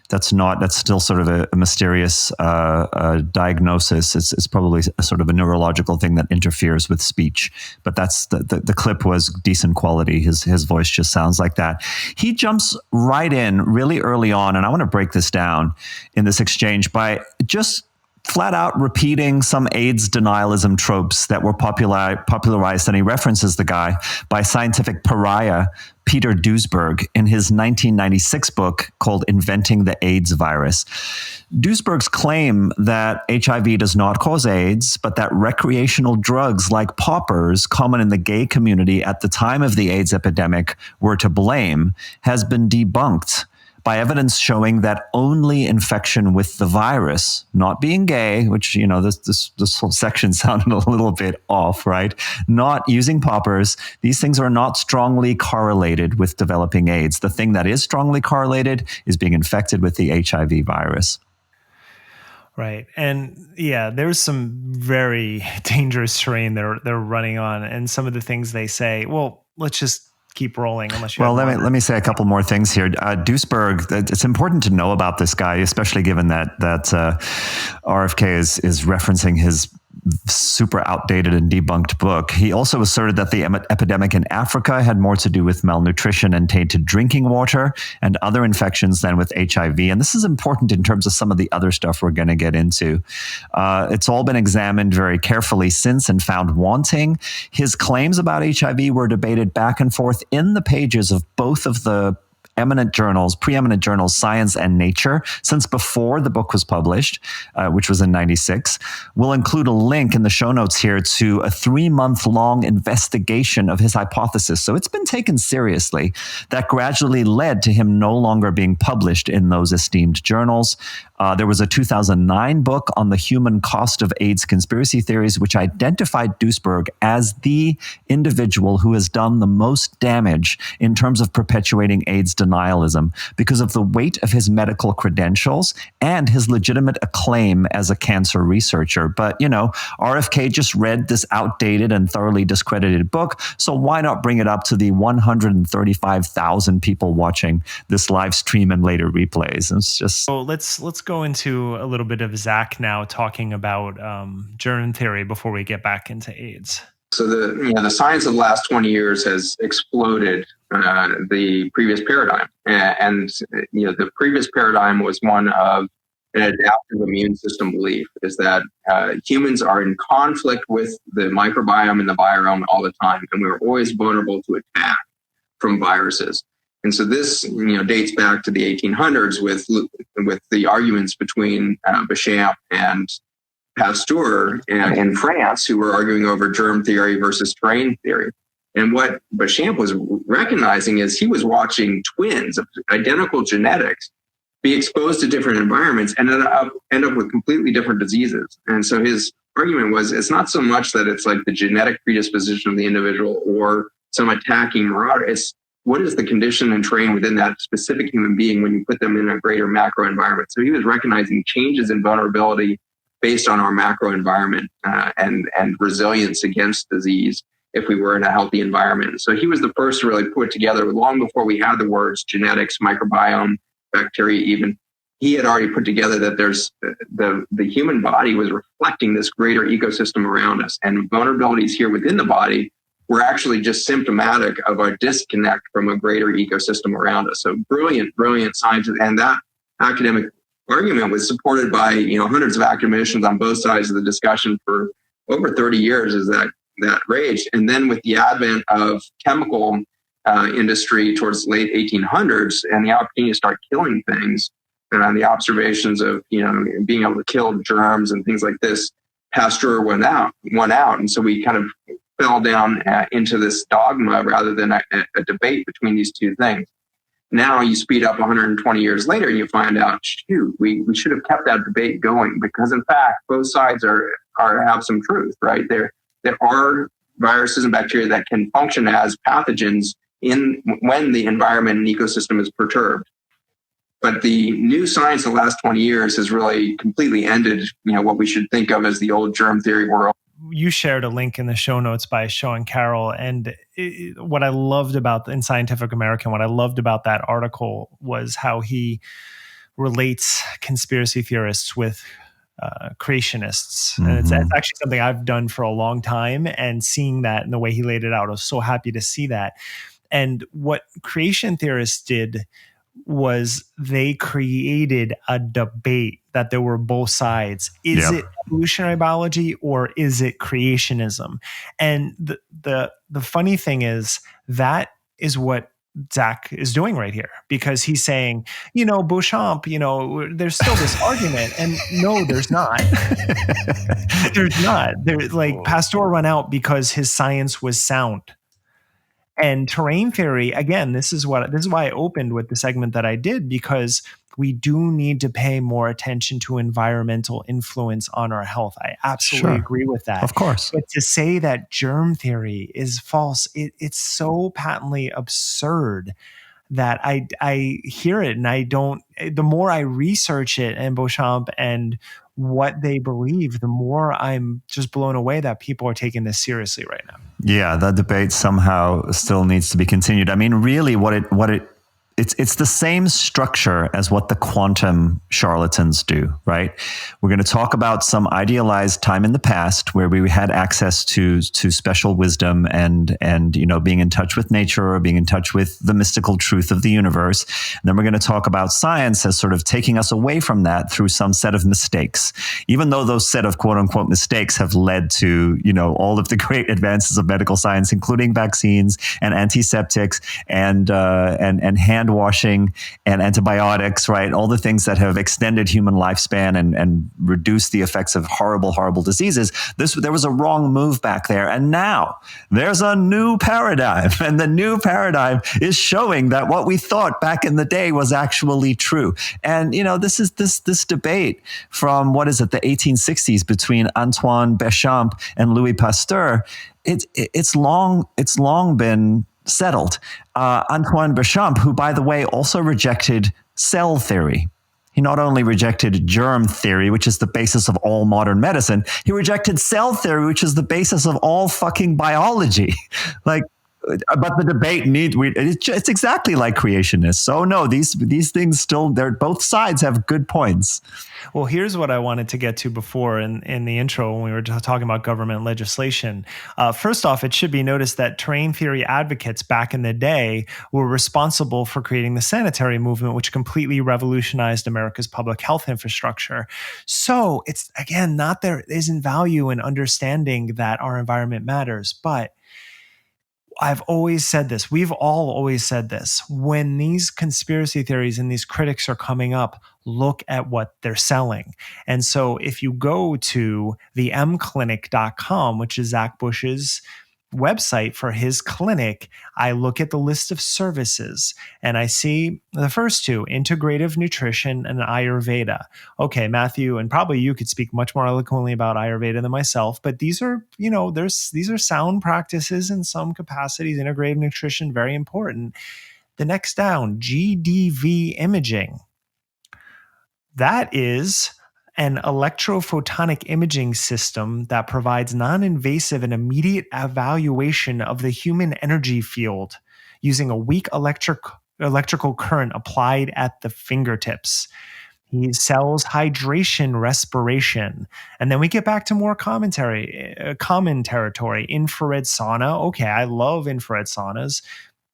That's still sort of a mysterious diagnosis. It's probably a sort of a neurological thing that interferes with speech. But that's the clip was decent quality. His voice just sounds like that. He jumps right in really early on, and I want to break this down in this exchange by just flat out repeating some AIDS denialism tropes that were popularized, and he references the guy by scientific pariah Peter Duesberg in his 1996 book called Inventing the AIDS Virus. Duesberg's claim that HIV does not cause AIDS, but that recreational drugs like poppers, common in the gay community at the time of the AIDS epidemic, were to blame, has been debunked by evidence showing that only infection with the virus, not being gay, which, this whole section sounded a little bit off, right? Not using poppers. These things are not strongly correlated with developing AIDS. The thing that is strongly correlated is being infected with the HIV virus. Right. And yeah, there's some very dangerous terrain they're running on. And some of the things they say, well, let's just keep rolling unless you well, let me say a couple more things here. Duisberg, it's important to know about this guy, especially given that RFK is referencing his super outdated and debunked book. He also asserted that the epidemic in Africa had more to do with malnutrition and tainted drinking water and other infections than with HIV. And this is important in terms of some of the other stuff we're going to get into. It's all been examined very carefully since and found wanting. His claims about HIV were debated back and forth in the pages of both of the preeminent journals, Science and Nature, since before the book was published, which was in 96. We'll include a link in the show notes here to a 3-month-long investigation of his hypothesis. So it's been taken seriously. That gradually led to him no longer being published in those esteemed journals. There was a 2009 book on the human cost of AIDS conspiracy theories, which identified Duisberg as the individual who has done the most damage in terms of perpetuating AIDS denialism because of the weight of his medical credentials and his legitimate acclaim as a cancer researcher. But, RFK just read this outdated and thoroughly discredited book, so why not bring it up to the 135,000 people watching this live stream and later replays? It's just... So let's go into a little bit of Zach now talking about germ theory before we get back into AIDS. So the science of the last 20 years has exploded the previous paradigm. And the previous paradigm was one of an adaptive immune system belief, is that humans are in conflict with the microbiome and the virome all the time, and we're always vulnerable to attack from viruses. And so this, dates back to the 1800s with the arguments between Béchamp and Pasteur in France, who were arguing over germ theory versus strain theory. And what Béchamp was recognizing is he was watching twins of identical genetics be exposed to different environments and end up with completely different diseases. And so his argument was, it's not so much that it's like the genetic predisposition of the individual or some attacking marauder. It's what is the condition and terrain within that specific human being when you put them in a greater macro environment. So he was recognizing changes in vulnerability based on our macro environment and resilience against disease if we were in a healthy environment. So he was the first to really put together, long before we had the words genetics, microbiome, bacteria even, he had already put together that there's the human body was reflecting this greater ecosystem around us, and vulnerabilities here within the body were actually just symptomatic of our disconnect from a greater ecosystem around us. So brilliant science. And that academic argument was supported by, hundreds of academicians on both sides of the discussion for over 30 years as that raged. And then with the advent of chemical industry towards the late 1800s and the opportunity to start killing things and the observations of, being able to kill germs and things like this, Pasteur won out. And so we kind of fell down into this dogma rather than a debate between these two things. Now you speed up 120 years later and you find out, shoot, we should have kept that debate going, because in fact, both sides have some truth, right? There are viruses and bacteria that can function as pathogens when the environment and ecosystem is perturbed. But the new science of the last 20 years has really completely ended, what we should think of as the old germ theory world. You shared a link in the show notes by Sean Carroll. And what I loved in Scientific American, what I loved about that article was how he relates conspiracy theorists with creationists. Mm-hmm. And it's actually something I've done for a long time, and seeing that and the way he laid it out, I was so happy to see that. And what creation theorists did was they created a debate that there were both sides. Is it evolutionary biology or is it creationism? And the funny thing is that is what Zach is doing right here, because he's saying, Beauchamp, there's still this argument. And no, there's not. There's not. Pasteur run out because his science was sound. And terrain theory, again, this is why I opened with the segment that I did, because we do need to pay more attention to environmental influence on our health. I absolutely agree with that. Of course. But to say that germ theory is false, it's so patently absurd that I hear it and I don't. The more I research it and Beauchamp and what they believe, the more I'm just blown away that people are taking this seriously right now. Yeah, that debate somehow still needs to be continued. I mean, really, it's the same structure as what the quantum charlatans do, right? We're going to talk about some idealized time in the past where we had access to special wisdom and being in touch with nature or being in touch with the mystical truth of the universe. And then we're going to talk about science as sort of taking us away from that through some set of mistakes, even though those set of quote unquote mistakes have led to, all of the great advances of medical science, including vaccines and antiseptics and hand washing and antibiotics, right? All the things that have extended human lifespan and reduced the effects of horrible, horrible diseases. There was a wrong move back there. And now there's a new paradigm. And the new paradigm is showing that what we thought back in the day was actually true. And, this is this debate from, the 1860s between Antoine Béchamp and Louis Pasteur. It's long been settled. Antoine Béchamp, who, by the way, also rejected cell theory. He not only rejected germ theory, which is the basis of all modern medicine, he rejected cell theory, which is the basis of all fucking biology. But the debate it's exactly like creationists. So no, these things still, both sides have good points. Well, here's what I wanted to get to before in the intro when we were talking about government legislation. First off, it should be noticed that terrain theory advocates back in the day were responsible for creating the sanitary movement, which completely revolutionized America's public health infrastructure. So it's, again, there isn't value in understanding that our environment matters, but I've always said this. We've all always said this. When these conspiracy theories and these critics are coming up, look at what they're selling. And so if you go to the mclinic.com, which is Zach Bush's website for his clinic, I look at the list of services and I see the first two, integrative nutrition and Ayurveda. Okay, Matthew, and probably you could speak much more eloquently about Ayurveda than myself, but these are, these are sound practices in some capacities. Integrative nutrition, very important. The next down, GDV imaging. That is an electrophotonic imaging system that provides non-invasive and immediate evaluation of the human energy field using a weak electrical current applied at the fingertips. He sells hydration respiration. And then we get back to more common territory, infrared sauna. Okay, I love infrared saunas.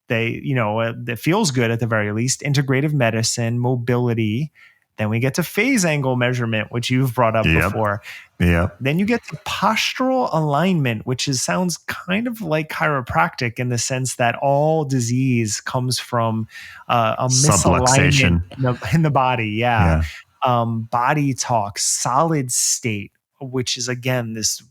It feels good at the very least. Integrative medicine, mobility. Then we get to phase angle measurement, which you've brought up before. Yeah. Then you get to postural alignment, which sounds kind of like chiropractic in the sense that all disease comes from a misalignment in the body. Yeah. Body talk, solid state, which is, again, this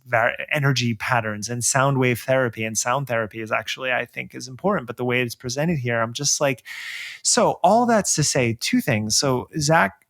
energy patterns, and sound wave therapy. And sound therapy is actually, I think, is important. But the way it's presented here, I'm just like, so all that's to say two things. So Zach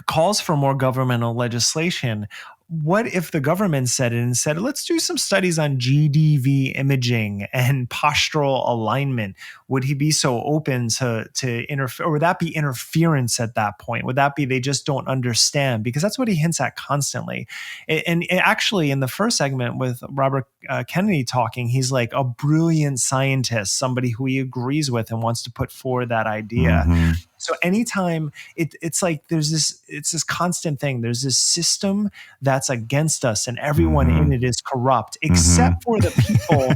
calls for more governmental legislation. What if the government said it and said, let's do some studies on GDV imaging and postural alignment? Would he be so open to interfere? Or would that be interference at that point? Would that be they just don't understand? Because that's what he hints at constantly. And actually, in the first segment with Robert Kennedy talking, he's like a brilliant scientist, somebody who he agrees with and wants to put forward that idea. Mm-hmm. So anytime it's like it's this constant thing. There's this system that's against us, and everyone in it is corrupt, except for the people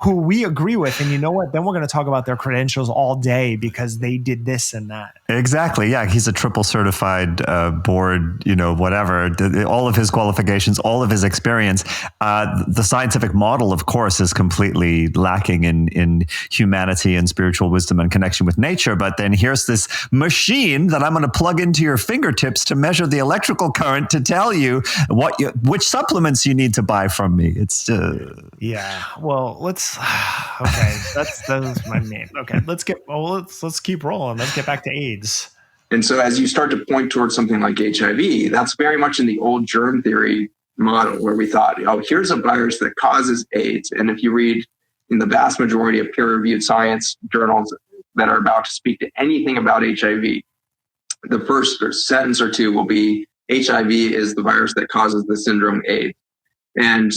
who we agree with. And you know what? Then we're going to talk about their credentials all day because they did this and that. Exactly. Yeah, he's a triple certified board. Whatever. All of his qualifications, all of his experience. The scientific model, of course, is completely lacking in humanity and spiritual wisdom and connection with nature. But then here's this machine that I'm going to plug into your fingertips to measure the electrical current to tell you which supplements you need to buy from me. It's yeah. Well, let's. Okay, that's my main. Okay, let's keep rolling. Let's get back to AIDS. And so, as you start to point towards something like HIV, that's very much in the old germ theory model where we thought, here's a virus that causes AIDS, and if you read in the vast majority of peer-reviewed science journals that are about to speak to anything about HIV, the first sentence or two will be, HIV is the virus that causes the syndrome AIDS. And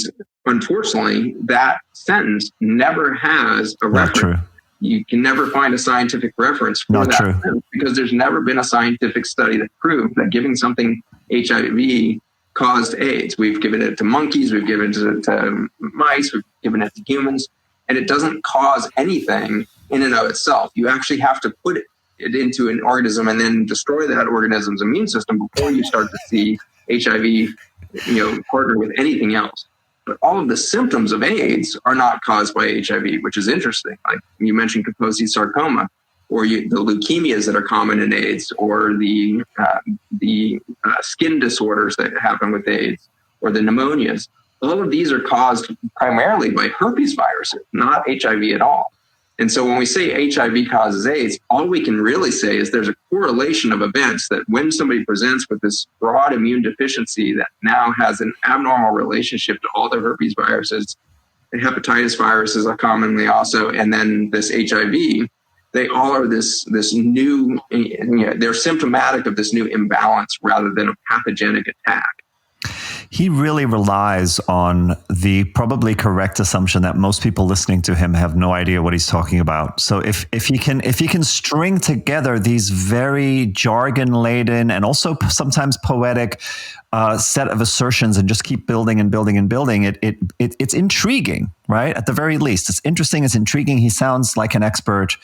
unfortunately, that sentence never has a Not reference. true. You can never find a scientific reference for Not that true. sentence, because there's never been a scientific study that proved that giving something HIV caused AIDS. We've given it to monkeys, we've given it to mice, we've given it to humans, and it doesn't cause anything in and of itself. You actually have to put it into an organism and then destroy that organism's immune system before you start to see HIV, partner with anything else. But all of the symptoms of AIDS are not caused by HIV, which is interesting. Like you mentioned Kaposi sarcoma, or the leukemias that are common in AIDS, or the skin disorders that happen with AIDS, or the pneumonias. All of these are caused primarily by herpes viruses, not HIV at all. And so when we say HIV causes AIDS, all we can really say is there's a correlation of events that when somebody presents with this broad immune deficiency that now has an abnormal relationship to all the herpes viruses, the hepatitis viruses are commonly also, and then this HIV, they all are this new, they're symptomatic of this new imbalance rather than a pathogenic attack. He really relies on the probably correct assumption that most people listening to him have no idea what he's talking about. So if he can string together these very jargon-laden and also sometimes poetic set of assertions and just keep building and building and building, it's intriguing, right? At the very least, it's interesting, it's intriguing. He sounds like an expert.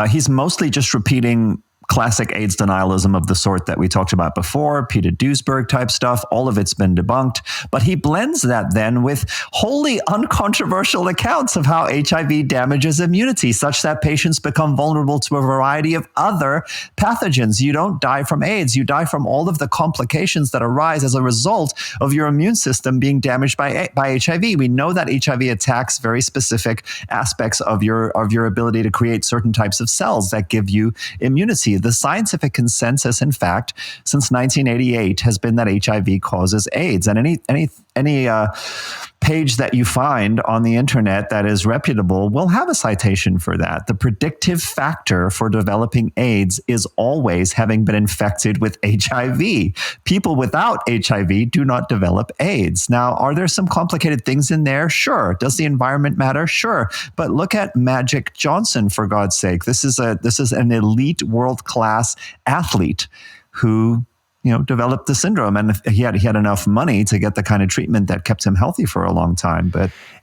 He's mostly just repeating classic AIDS denialism of the sort that we talked about before, Peter Duesberg type stuff. All of it's been debunked, but he blends that then with wholly uncontroversial accounts of how HIV damages immunity, such that patients become vulnerable to a variety of other pathogens. You don't die from AIDS. You die from all of the complications that arise as a result of your immune system being damaged by HIV. We know that HIV attacks very specific aspects of your ability to create certain types of cells that give you immunity. The scientific consensus, in fact, since 1988 has been that HIV causes AIDS. And any page that you find on the internet that is reputable will have a citation for that. The predictive factor for developing AIDS is always having been infected with HIV. People without HIV do not develop AIDS. Now, are there some complicated things in there? Sure. Does the environment matter? Sure. But look at Magic Johnson, for God's sake. This is an elite world-class athlete who developed the syndrome, and he had enough money to get the kind of treatment that kept him healthy for a long time.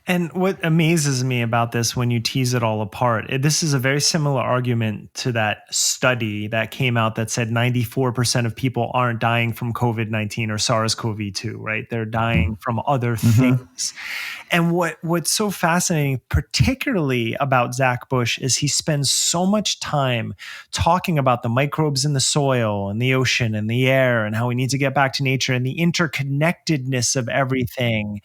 And what amazes me about this, when you tease it all apart, this is a very similar argument to that study that came out that said 94% of people aren't dying from COVID-19 or SARS-CoV-2, right? They're dying from other things. And what's so fascinating, particularly about Zach Bush, is he spends so much time talking about the microbes in the soil and the ocean and the air and how we need to get back to nature and the interconnectedness of everything.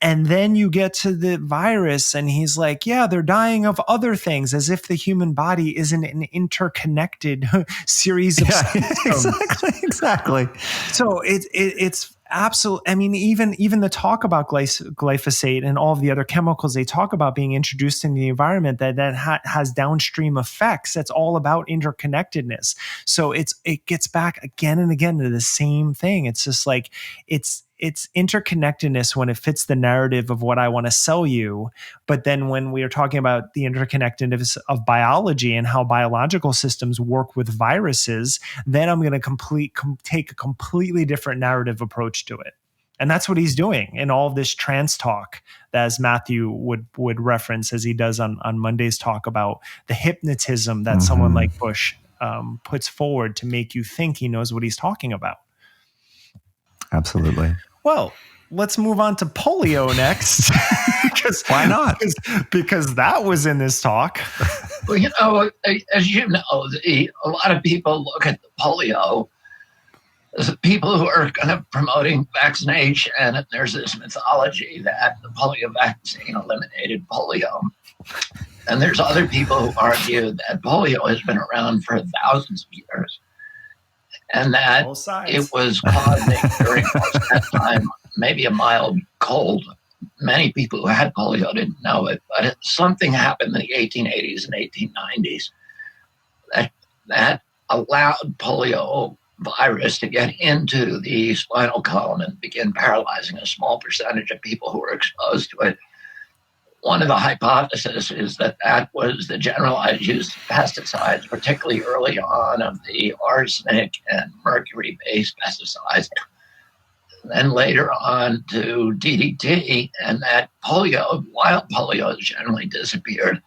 And then you get to the virus and he's like, yeah, they're dying of other things, as if the human body isn't an interconnected series of systems. Exactly. So it's absolute. I mean, even the talk about glyphosate and all of the other chemicals they talk about being introduced in the environment that has downstream effects. That's all about interconnectedness. So it gets back again and again to the same thing. It's just like it's interconnectedness when it fits the narrative of what I want to sell you. But then when we are talking about the interconnectedness of biology and how biological systems work with viruses, then I'm going to take a completely different narrative approach to it. And that's what he's doing in all of this trans talk, as Matthew would reference, as he does on Monday's talk about the hypnotism that someone like Bush puts forward to make you think he knows what he's talking about. Absolutely. Well, let's move on to polio next. Why not? Because that was in this talk. Well, as you know, a lot of people look at the polio as people who are kind of promoting vaccination, and there's this mythology that the polio vaccine eliminated polio. And there's other people who argue that polio has been around for thousands of years, and that it was causing during that time maybe a mild cold. Many people who had polio didn't know it, but something happened in the 1880s and 1890s that allowed polio virus to get into the spinal column and begin paralyzing a small percentage of people who were exposed to it. One of the hypotheses is that that was the generalized use of pesticides, particularly early on, of the arsenic and mercury-based pesticides, then later on to DDT, and that polio, wild polio, has generally disappeared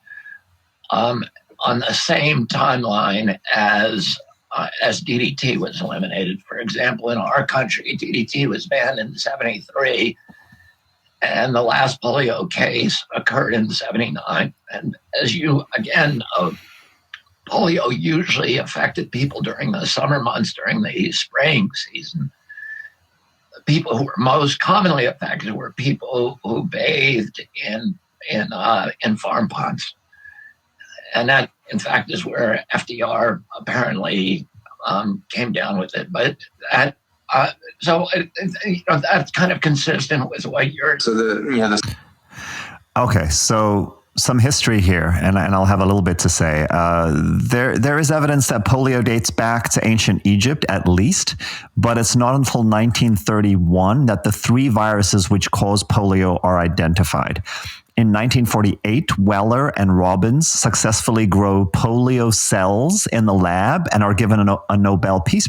on the same timeline as DDT was eliminated. For example, in our country, DDT was banned in 1973, and the last polio case occurred in 1979. And as you, again, know, polio usually affected people during the summer months, during the spraying season. The people who were most commonly affected were people who bathed in farm ponds. And that, in fact, is where FDR apparently came down with it. But that, that's kind of consistent with what you're. Okay, so some history here, and I'll have a little bit to say. There is evidence that polio dates back to ancient Egypt, at least, but it's not until 1931 that the 3 viruses which cause polio are identified. In 1948, Weller and Robbins successfully grow polio cells in the lab and are given a Nobel Prize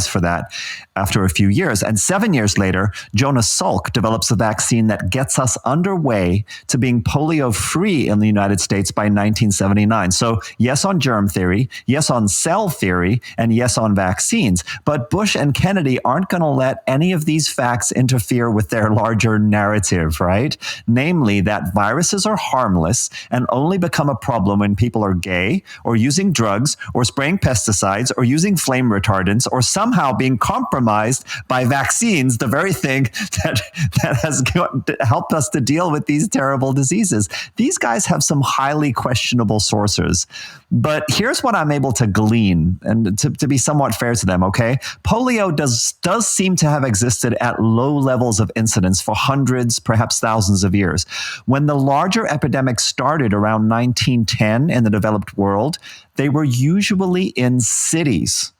for that after a few years. And 7 years later, Jonas Salk develops a vaccine that gets us underway to being polio-free in the United States by 1979. So yes on germ theory, yes on cell theory, and yes on vaccines. But Bush and Kennedy aren't going to let any of these facts interfere with their larger narrative, right? Namely, that viruses are harmless and only become a problem when people are gay or using drugs or spraying pesticides or using flame retardants or somehow being compromised by vaccines, the very thing that has helped us to deal with these terrible diseases. These guys have some highly questionable sources. But here's what I'm able to glean, and to be somewhat fair to them, okay? Polio does seem to have existed at low levels of incidence for hundreds, perhaps thousands of years. When the larger epidemics started around 1910 in the developed world, they were usually in cities.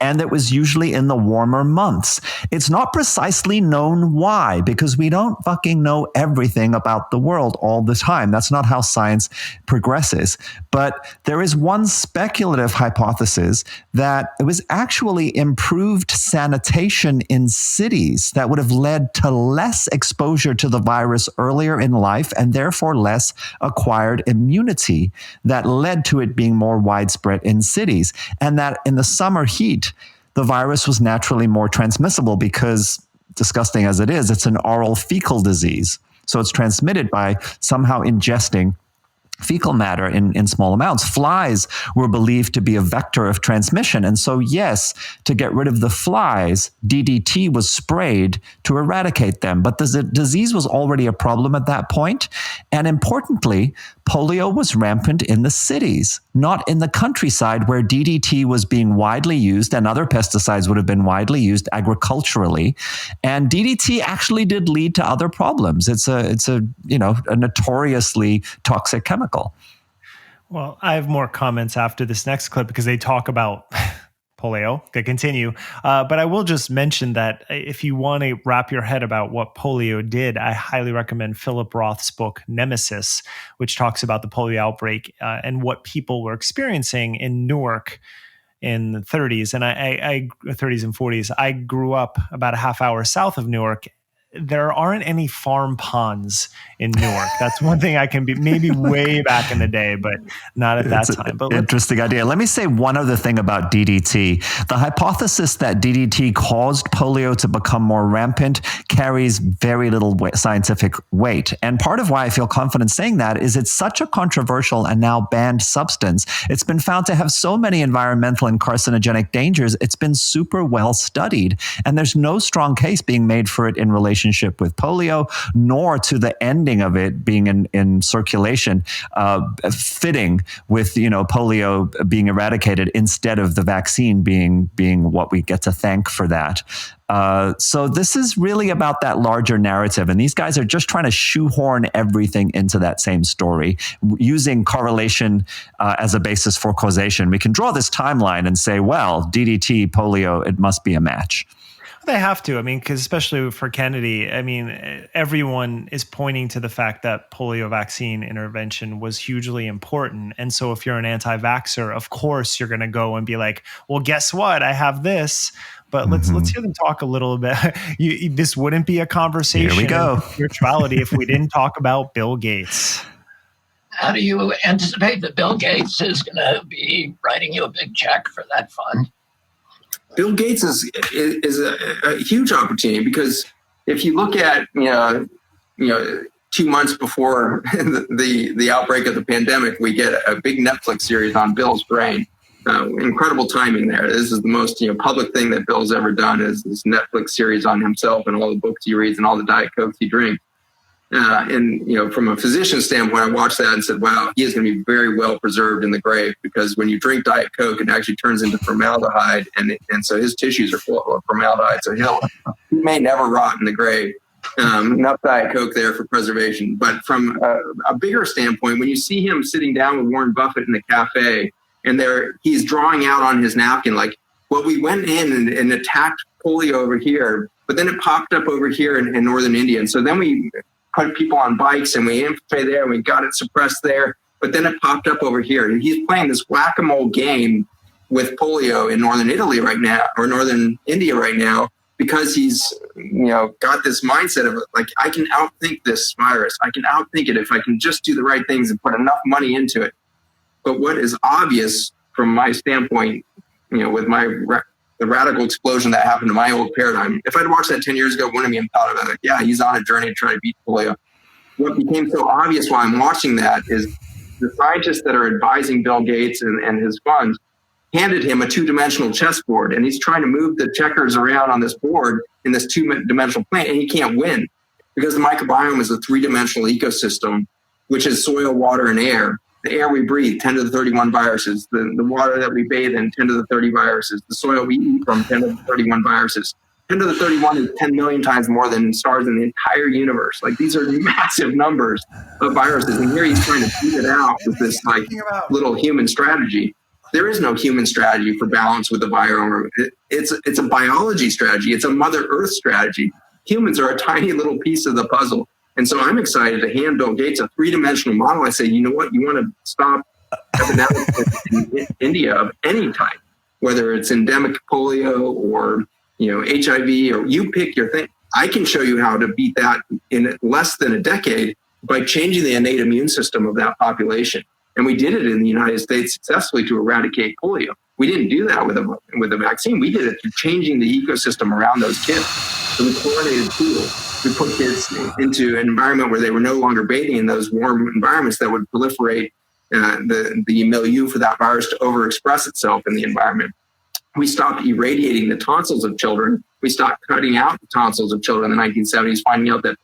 And it was usually in the warmer months. It's not precisely known why, because we don't fucking know everything about the world all the time. That's not how science progresses. But there is one speculative hypothesis that it was actually improved sanitation in cities that would have led to less exposure to the virus earlier in life and therefore less acquired immunity that led to it being more widespread in cities. And that in the summer heat, the virus was naturally more transmissible because, disgusting as it is, it's an oral fecal disease. So it's transmitted by somehow ingesting fecal matter in small amounts. Flies were believed to be a vector of transmission. And so, yes, to get rid of the flies, DDT was sprayed to eradicate them. But the disease was already a problem at that point. And importantly, polio was rampant in the cities, not in the countryside where DDT was being widely used and other pesticides would have been widely used agriculturally. And DDT actually did lead to other problems. It's a notoriously toxic chemical. Well, I have more comments after this next clip because they talk about polio. They continue. But I will just mention that if you want to wrap your head about what polio did, I highly recommend Philip Roth's book, Nemesis, which talks about the polio outbreak and what people were experiencing in Newark in the 30s. And I 30s and 40s. I grew up about a half hour south of Newark. There aren't any farm ponds in Newark. That's one thing I can be maybe way back in the day, but not at that time. But interesting idea. Let me say one other thing about DDT. The hypothesis that DDT caused polio to become more rampant carries very little scientific weight. And part of why I feel confident saying that is it's such a controversial and now banned substance. It's been found to have so many environmental and carcinogenic dangers. It's been super well studied. And there's no strong case being made for it in relation relationship with polio, nor to the ending of it being in circulation, fitting with, polio being eradicated instead of the vaccine being what we get to thank for that. So this is really about that larger narrative. And these guys are just trying to shoehorn everything into that same story, using correlation as a basis for causation. We can draw this timeline and say, well, DDT, polio, it must be a match. They have to. I mean, because especially for Kennedy, I mean, everyone is pointing to the fact that polio vaccine intervention was hugely important. And so if you're an anti-vaxxer, of course, you're going to go and be like, well, guess what? I have this. But let's hear them talk a little bit. This wouldn't be a conversation. Here we go. Spirituality if we didn't talk about Bill Gates. How do you anticipate that Bill Gates is going to be writing you a big check for that fund? Bill Gates is a huge opportunity, because if you look at 2 months before the outbreak of the pandemic, we get a big Netflix series on Bill's brain. Incredible timing there. This is the most public thing that Bill's ever done, is this Netflix series on himself and all the books he reads and all the Diet Cokes he drinks. And from a physician standpoint, I watched that and said, wow, he is going to be very well preserved in the grave, because when you drink Diet Coke, it actually turns into formaldehyde. And so his tissues are full of formaldehyde. So he may never rot in the grave. Enough Diet Coke there for preservation. But from a bigger standpoint, when you see him sitting down with Warren Buffett in the cafe, and he's drawing out on his napkin, like, well, we went in and attacked polio over here, but then it popped up over here in northern India. And so then we put people on bikes and we infiltrated there and we got it suppressed there, but then it popped up over here. And he's playing this whack-a-mole game with polio in northern Italy right now, or northern India right now, because he's got this mindset of like, I can outthink this virus. I can outthink it if I can just do the right things and put enough money into it. But what is obvious from my standpoint, with the radical explosion that happened to my old paradigm, if I'd watched that 10 years ago, wouldn't have even thought about it. Yeah, he's on a journey to try to beat polio. What became so obvious while I'm watching that is the scientists that are advising Bill Gates and his funds handed him a two-dimensional chessboard, and he's trying to move the checkers around on this board in this two-dimensional plane, and he can't win, because the microbiome is a three-dimensional ecosystem, which is soil, water, and air. The air we breathe, 10 to the 31 viruses. The water that we bathe in, 10 to the 30 viruses. The soil we eat from, 10 to the 31 viruses. 10 to the 31 is 10 million times more than stars in the entire universe. Like, these are massive numbers of viruses. And here he's trying to beat it out with this little human strategy. There is no human strategy for balance with the virome. It's a biology strategy. It's a Mother Earth strategy. Humans are a tiny little piece of the puzzle. And so I'm excited to hand Bill Gates a three-dimensional model. I say, you know what? You want to stop epidemics in India of any type, whether it's endemic polio or HIV, or you pick your thing. I can show you how to beat that in less than a decade by changing the innate immune system of that population. And we did it in the United States successfully to eradicate polio. We didn't do that with a vaccine. We did it through changing the ecosystem around those kids. So we chlorinated pools. We put kids into an environment where they were no longer bathing in those warm environments that would proliferate the milieu for that virus to overexpress itself in the environment. We stopped irradiating the tonsils of children. We stopped cutting out the tonsils of children in the 1970s, finding out that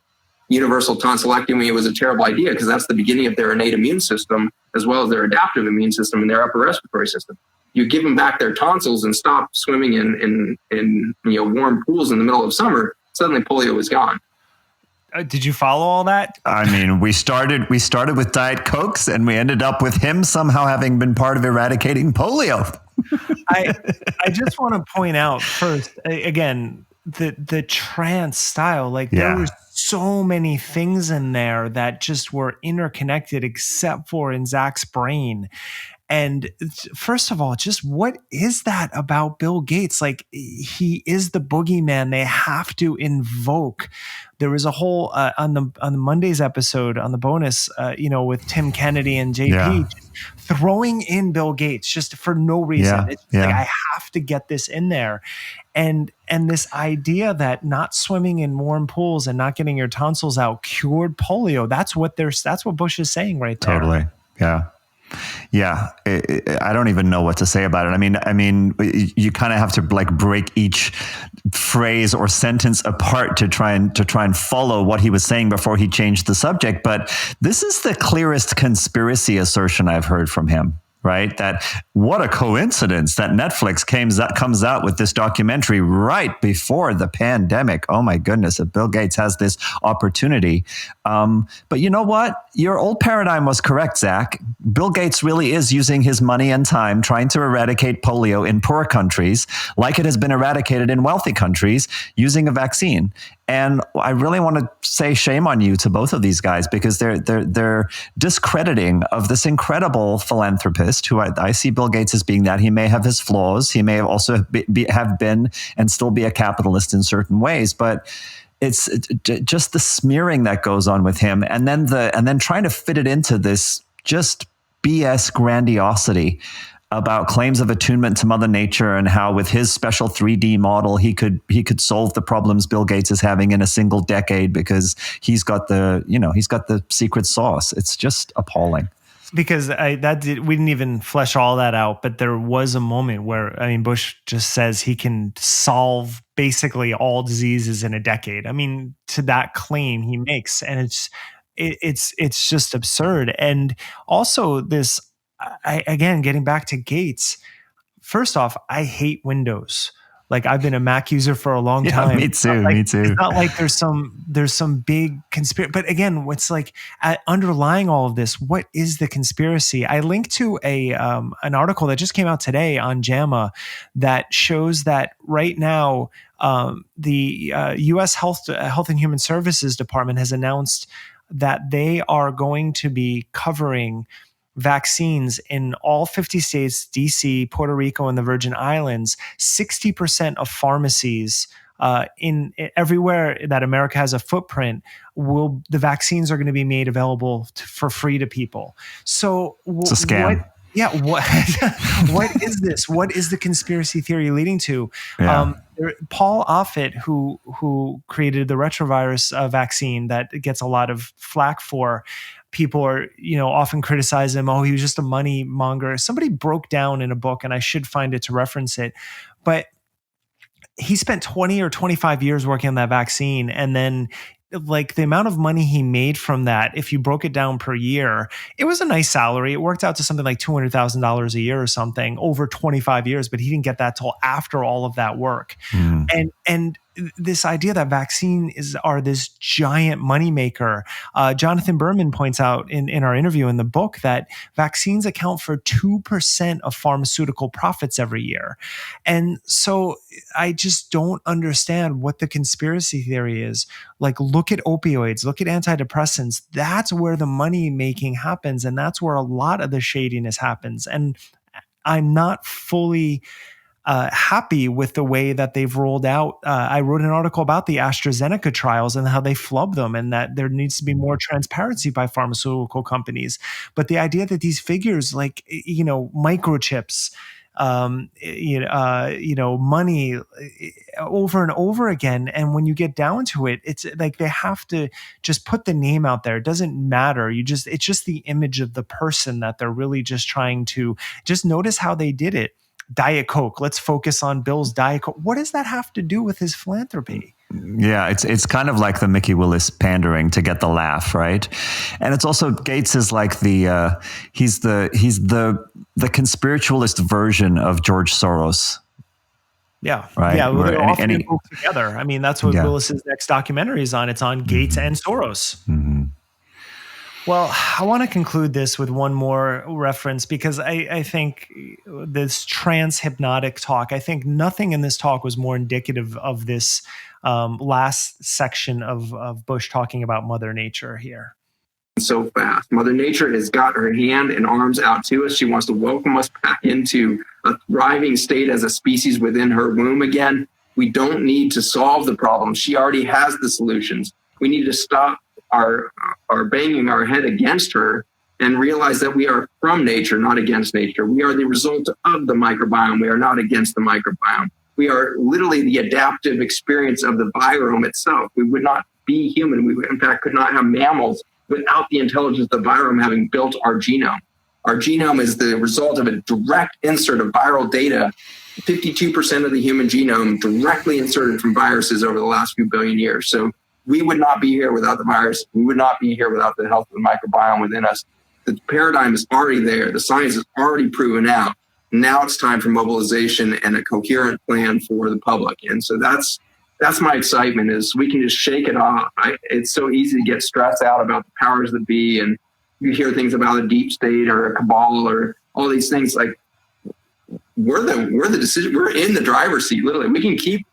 universal tonsillectomy was a terrible idea, because that's the beginning of their innate immune system as well as their adaptive immune system and their upper respiratory system. You give them back their tonsils and stop swimming in warm pools in the middle of summer, suddenly polio was gone. Did you follow all that? I mean, we started with Diet Cokes, and we ended up with him somehow having been part of eradicating polio. I just want to point out first, again, the trance style, like there were so many things in there that just were interconnected, except for in Zach's brain. And first of all, just what is that about Bill Gates? Like, he is the boogeyman they have to invoke. There was a whole on the Monday's episode on the bonus, with Tim Kennedy and JP, just throwing in Bill Gates just for no reason. It's like, I have to get this in there. And this idea that not swimming in warm pools and not getting your tonsils out cured polio. That's what Bush is saying right there. Totally. Yeah. Yeah, I don't even know what to say about it. I mean, you kind of have to like break each phrase or sentence apart to try and follow what he was saying before he changed the subject. But this is the clearest conspiracy assertion I've heard from him. Right? That what a coincidence that Netflix comes out with this documentary right before the pandemic. Oh my goodness, that Bill Gates has this opportunity. But you know what? Your old paradigm was correct, Zach. Bill Gates really is using his money and time trying to eradicate polio in poor countries like it has been eradicated in wealthy countries using a vaccine. And I really want to say shame on you to both of these guys, because they're discrediting of this incredible philanthropist who I see Bill Gates as being that. He may have his flaws. He may have also have been and still be a capitalist in certain ways, but it's just the smearing that goes on with him, and then trying to fit it into this just BS grandiosity about claims of attunement to Mother Nature and how with his special 3D model he could solve the problems Bill Gates is having in a single decade because he's got the secret sauce. It's just appalling. Because we didn't even flesh all that out, but there was a moment where, Bush just says he can solve basically all diseases in a decade. To that claim he makes, and it's just absurd. And also this, again, getting back to Gates, first off, I hate Windows. Like, I've been a Mac user for a long time. Me too. Me too. It's not like there's some big conspiracy. But again, what's like underlying all of this? What is the conspiracy? I linked to an article that just came out today on JAMA that shows that right now the U.S. Health and Human Services Department has announced that they are going to be covering vaccines in all 50 states, DC, Puerto Rico, and the Virgin Islands. 60% of pharmacies in everywhere that America has a footprint, the vaccines are going to be made available for free to people. So it's a scam. What is this? What is the conspiracy theory leading to? Yeah. Paul Offit, who created the retrovirus vaccine that gets a lot of flack for, people are, often criticize him. Oh, he was just a money monger. Somebody broke down in a book, and I should find it to reference it, but he spent 20 or 25 years working on that vaccine. And then like the amount of money he made from that, if you broke it down per year, it was a nice salary. It worked out to something like $200,000 a year or something over 25 years, but he didn't get that till after all of that work. And this idea that vaccines are this giant moneymaker. Jonathan Berman points out in our interview in the book that vaccines account for 2% of pharmaceutical profits every year. And so I just don't understand what the conspiracy theory is. Like, look at opioids, look at antidepressants. That's where the money making happens. And that's where a lot of the shadiness happens. And I'm not fully happy with the way that they've rolled out. I wrote an article about the AstraZeneca trials and how they flub them, and that there needs to be more transparency by pharmaceutical companies. But the idea that these figures, like, microchips, money over and over again. And when you get down to it, it's like they have to just put the name out there. It doesn't matter. It's just the image of the person that they're really just trying to just notice how they did it. Diet Coke. Let's focus on Bill's Diet Coke. What does that have to do with his philanthropy? Yeah, it's kind of like the Mikki Willis pandering to get the laugh, right? And it's also, Gates is like he's the conspiritualist version of George Soros. Yeah, right. Yeah, well, they're often grouped together. That's what Willis's next documentary is on. It's on Gates and Soros. Mm-hmm. Well, I want to conclude this with one more reference, because I think this trans-hypnotic talk, I think nothing in this talk was more indicative of this last section of Bush talking about Mother Nature here. So fast. Mother Nature has got her hand and arms out to us. She wants to welcome us back into a thriving state as a species within her womb again. We don't need to solve the problem. She already has the solutions. We need to stop our banging our head against her and realize that we are from nature, not against nature. We are the result of the microbiome. We are not against the microbiome. We are literally the adaptive experience of the virome itself. We would not be human. We, in fact, could not have mammals without the intelligence of the virome having built our genome. Our genome is the result of a direct insert of viral data. 52% of the human genome directly inserted from viruses over the last few billion years. So we would not be here without the virus. We would not be here without the health of the microbiome within us. The paradigm is already there. The science is already proven out. Now it's time for mobilization and a coherent plan for the public. And so that's my excitement, is we can just shake it off. It's so easy to get stressed out about the powers that be, and you hear things about a deep state or a cabal or all these things. Like, we're the decision. We're in the driver's seat, literally. We can keep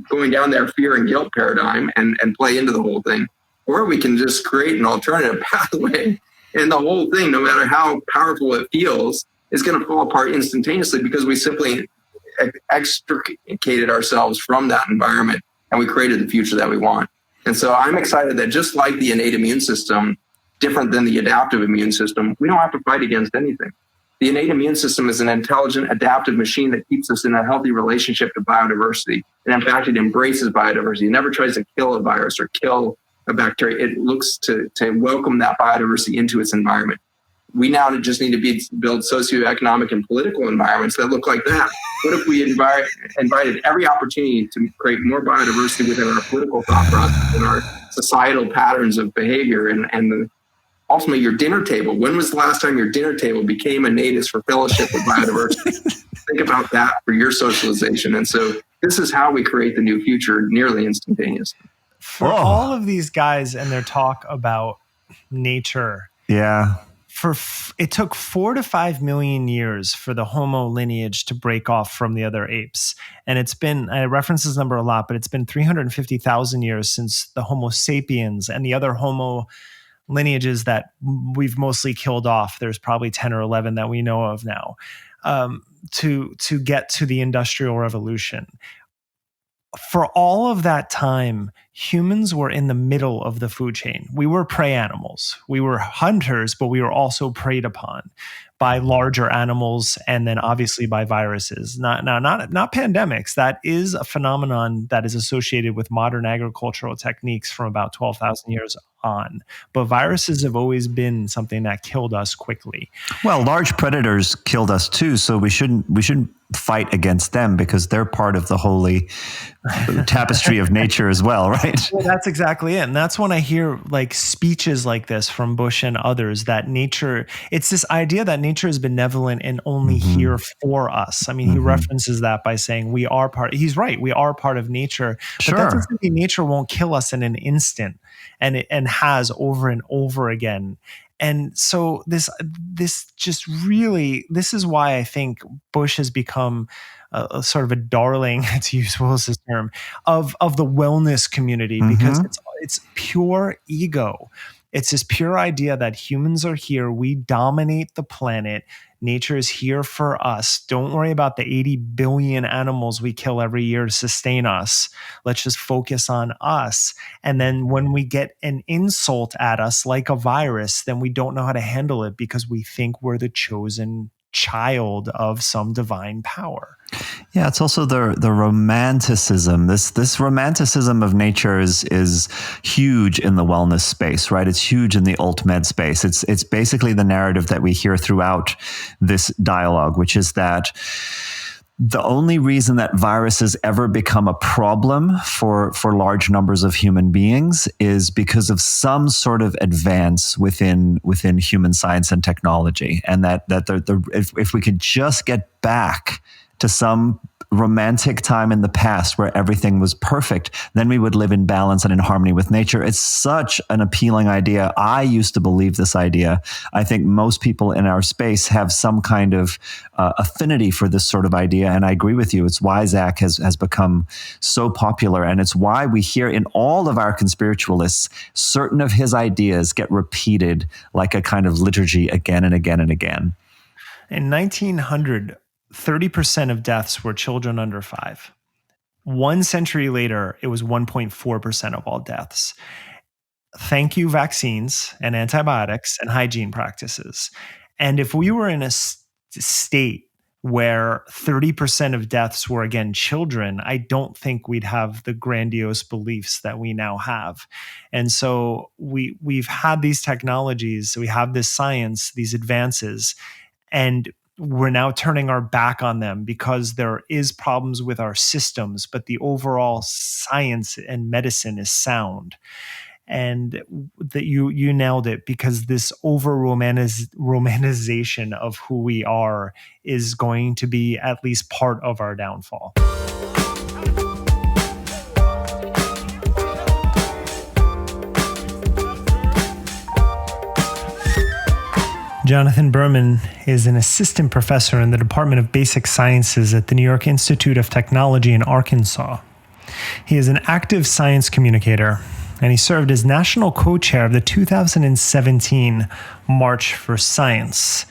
going down their fear and guilt paradigm and play into the whole thing, or we can just create an alternative pathway, and the whole thing, no matter how powerful it feels, is going to fall apart instantaneously because we simply extricated ourselves from that environment and we created the future that we want. And so I'm excited that just like the innate immune system, different than the adaptive immune system, we don't have to fight against anything. The innate immune system is an intelligent, adaptive machine that keeps us in a healthy relationship to biodiversity. And in fact, it embraces biodiversity. It never tries to kill a virus or kill a bacteria. It looks to welcome that biodiversity into its environment. We now just need to build socioeconomic and political environments that look like that. What if we invited every opportunity to create more biodiversity within our political thought process and our societal patterns of behavior and ultimately your dinner table? When was the last time your dinner table became a natives for fellowship with biodiversity? Think about that for your socialization. And so this is how we create the new future nearly instantaneously. For all of these guys and their talk about nature. Yeah. It took 4 to 5 million years for the Homo lineage to break off from the other apes. And it's been, I reference this number a lot, but it's been 350,000 years since the Homo sapiens and the other Homo lineages that we've mostly killed off. There's probably 10 or 11 that we know of now, to get to the Industrial Revolution. For all of that time, humans were in the middle of the food chain. We were prey animals. We were hunters, but we were also preyed upon by larger animals and then obviously by viruses. Not pandemics. That is a phenomenon that is associated with modern agricultural techniques from about 12,000 years on. But viruses have always been something that killed us quickly. Well, large predators killed us too, so we shouldn't fight against them because they're part of the holy tapestry of nature as well, right? Well, that's exactly it. And that's when I hear like speeches like this from Bush and others, that nature, it's this idea that nature is benevolent and only here for us. I mean, he references that by saying we are he's right, we are part of nature. But that doesn't mean nature won't kill us in an instant, and has over and over again. And so this is why I think Bush has become a sort of a darling, to use Willis's term, of the wellness community, because it's pure ego. It's this pure idea that humans are here. We dominate the planet. Nature is here for us. Don't worry about the 80 billion animals we kill every year to sustain us. Let's just focus on us. And then when we get an insult at us like a virus, then we don't know how to handle it because we think we're the chosen child of some divine power. Yeah, it's also the romanticism. This romanticism of nature is huge in the wellness space, right? It's huge in the alt med space. It's basically the narrative that we hear throughout this dialogue, which is that the only reason that viruses ever become a problem for large numbers of human beings is because of some sort of advance within human science and technology, and that if we could just get back to some romantic time in the past where everything was perfect, then we would live in balance and in harmony with nature. It's such an appealing idea. I used to believe this idea. I think most people in our space have some kind of affinity for this sort of idea. And I agree with you. It's why Zach has become so popular. And it's why we hear in all of our conspiritualists, certain of his ideas get repeated like a kind of liturgy again and again and again. In 1900, 30% of deaths were children under 5. 1 century later, it was 1.4% of all deaths. Thank you, vaccines and antibiotics and hygiene practices. And if we were in a state where 30% of deaths were, again, children, I don't think we'd have the grandiose beliefs that we now have. And so we've had these technologies, we have this science, these advances, and we're now turning our back on them because there is problems with our systems, but the overall science and medicine is sound. And that you nailed it, because this romanization of who we are is going to be at least part of our downfall. Jonathan Berman is an assistant professor in the Department of Basic Sciences at the New York Institute of Technology in Arkansas. He is an active science communicator, and he served as national co-chair of the 2017 March for Science.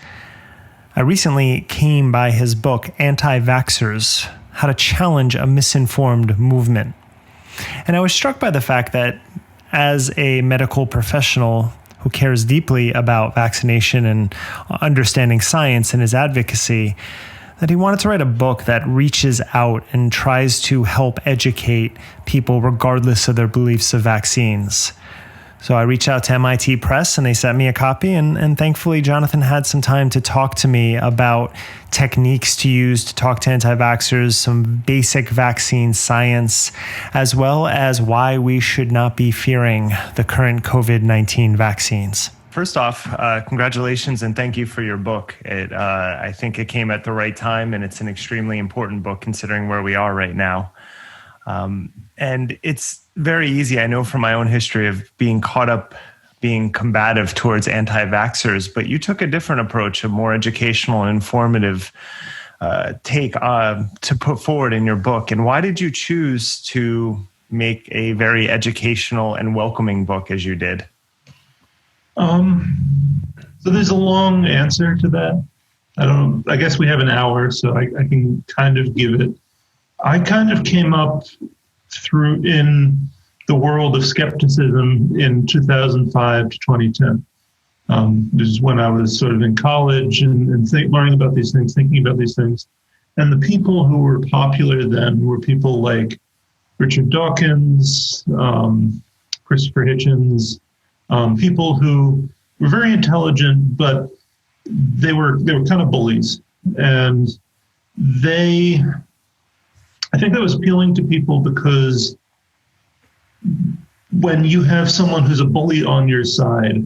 I recently came by his book, Anti-vaxxers: How to Challenge a Misinformed Movement. And I was struck by the fact that as a medical professional who cares deeply about vaccination and understanding science and his advocacy, that he wanted to write a book that reaches out and tries to help educate people regardless of their beliefs of vaccines. So I reached out to MIT Press and they sent me a copy, and thankfully Jonathan had some time to talk to me about techniques to use to talk to anti-vaxxers, some basic vaccine science, as well as why we should not be fearing the current COVID-19 vaccines. First off, congratulations and thank you for your book. I think it came at the right time, and it's an extremely important book considering where we are right now. And it's very easy, I know from my own history, of being caught up being combative towards anti-vaxxers, but you took a different approach, a more educational and informative take to put forward in your book. And why did you choose to make a very educational and welcoming book as you did? So there's a long answer to that. I guess we have an hour, so I can kind of give it. I kind of came up through in the world of skepticism in 2005 to 2010. This is when I was sort of in college and learning about these things, thinking about these things. And the people who were popular then were people like Richard Dawkins, Christopher Hitchens, people who were very intelligent, but they were kind of bullies. And I think that was appealing to people because when you have someone who's a bully on your side,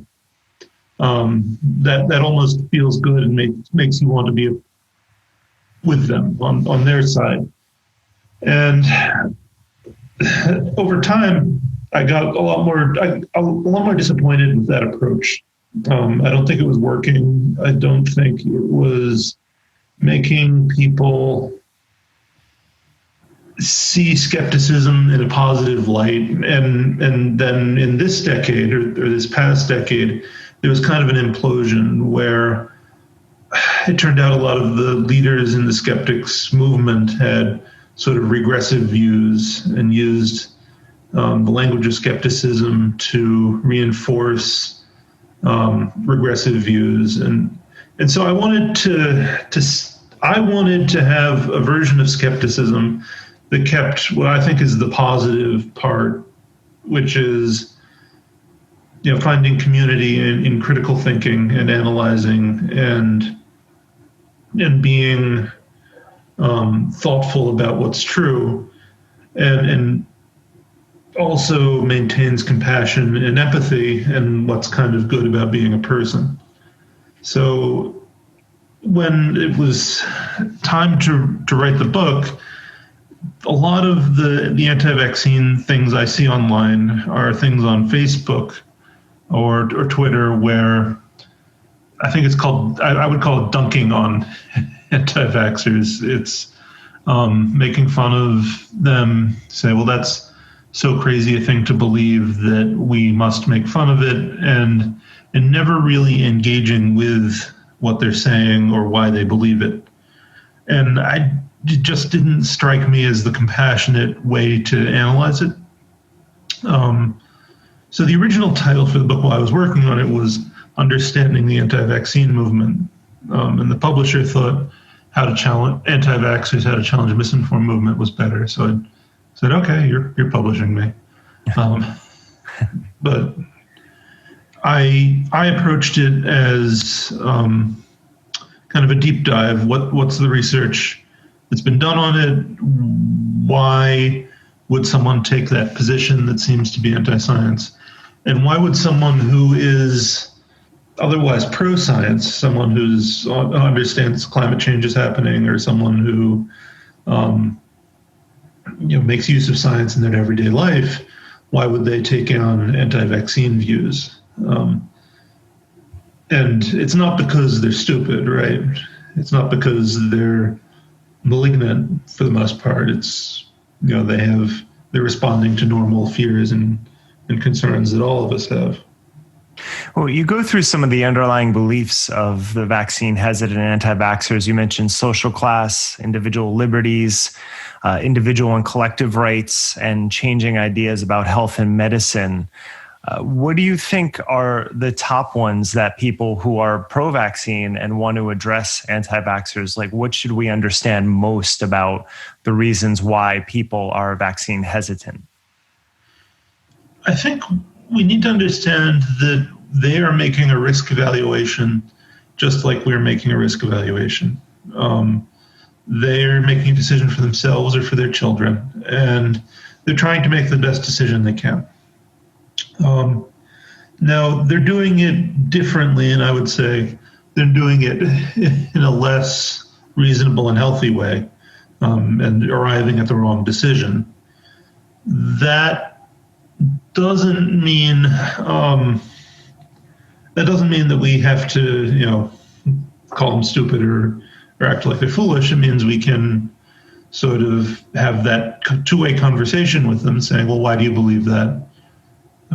that almost feels good and makes you want to be with them on their side. And over time, I got a lot more disappointed with that approach. I don't think it was working. I don't think it was making people see skepticism in a positive light. And then in this decade or this past decade, there was kind of an implosion where it turned out a lot of the leaders in the skeptics movement had sort of regressive views and used the language of skepticism to reinforce regressive views. And so I wanted to have a version of skepticism that kept what I think is the positive part, which is, finding community in critical thinking and analyzing and being thoughtful about what's true, and also maintains compassion and empathy and what's kind of good about being a person. So when it was time to write the book, a lot of the anti-vaccine things I see online are things on Facebook or Twitter where I think it's called, I would call it dunking on anti-vaxxers. It's making fun of them, say, well, that's so crazy a thing to believe that we must make fun of it, and never really engaging with what they're saying or why they believe it. And it just didn't strike me as the compassionate way to analyze it. So the original title for the book while I was working on it was Understanding the Anti-Vaccine Movement. And the publisher thought how to challenge anti-vaxxers, how to challenge the misinformed movement was better. So I said, okay, you're publishing me. But I approached it as kind of a deep dive. What's the research that's been done on it? Why would someone take that position that seems to be anti-science? And why would someone who is otherwise pro-science, someone who understands climate change is happening, or someone who makes use of science in their everyday life, why would they take on anti-vaccine views? And it's not because they're stupid, right? It's not because they're malignant for the most part. It's, they're responding to normal fears and concerns that all of us have. Well, you go through some of the underlying beliefs of the vaccine hesitant anti-vaxxers. You mentioned social class, individual liberties, individual and collective rights, and changing ideas about health and medicine. What do you think are the top ones that people who are pro-vaccine and want to address anti-vaxxers, like what should we understand most about the reasons why people are vaccine hesitant? I think we need to understand that they are making a risk evaluation just like we're making a risk evaluation. They're making a decision for themselves or for their children, and they're trying to make the best decision they can. Now, they're doing it differently, and I would say they're doing it in a less reasonable and healthy way, and arriving at the wrong decision. That doesn't mean that we have to, call them stupid or act like they're foolish. It means we can sort of have that two-way conversation with them, saying, well, why do you believe that?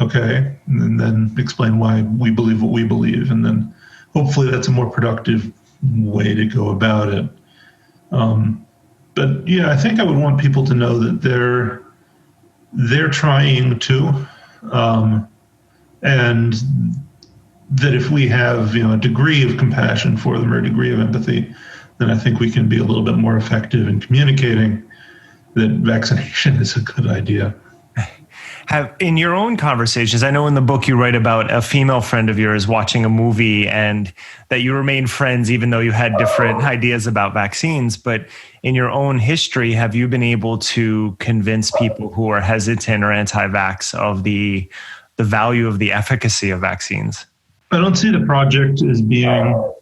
Okay, and then explain why we believe what we believe, and then hopefully that's a more productive way to go about it. But yeah, I think I would want people to know that they're trying to, and that if we have a degree of compassion for them or a degree of empathy, then I think we can be a little bit more effective in communicating that vaccination is a good idea. In your own conversations, I know in the book you write about a female friend of yours watching a movie and that you remained friends even though you had different ideas about vaccines. But in your own history, have you been able to convince people who are hesitant or anti-vax of the value of the efficacy of vaccines? I don't see the project as being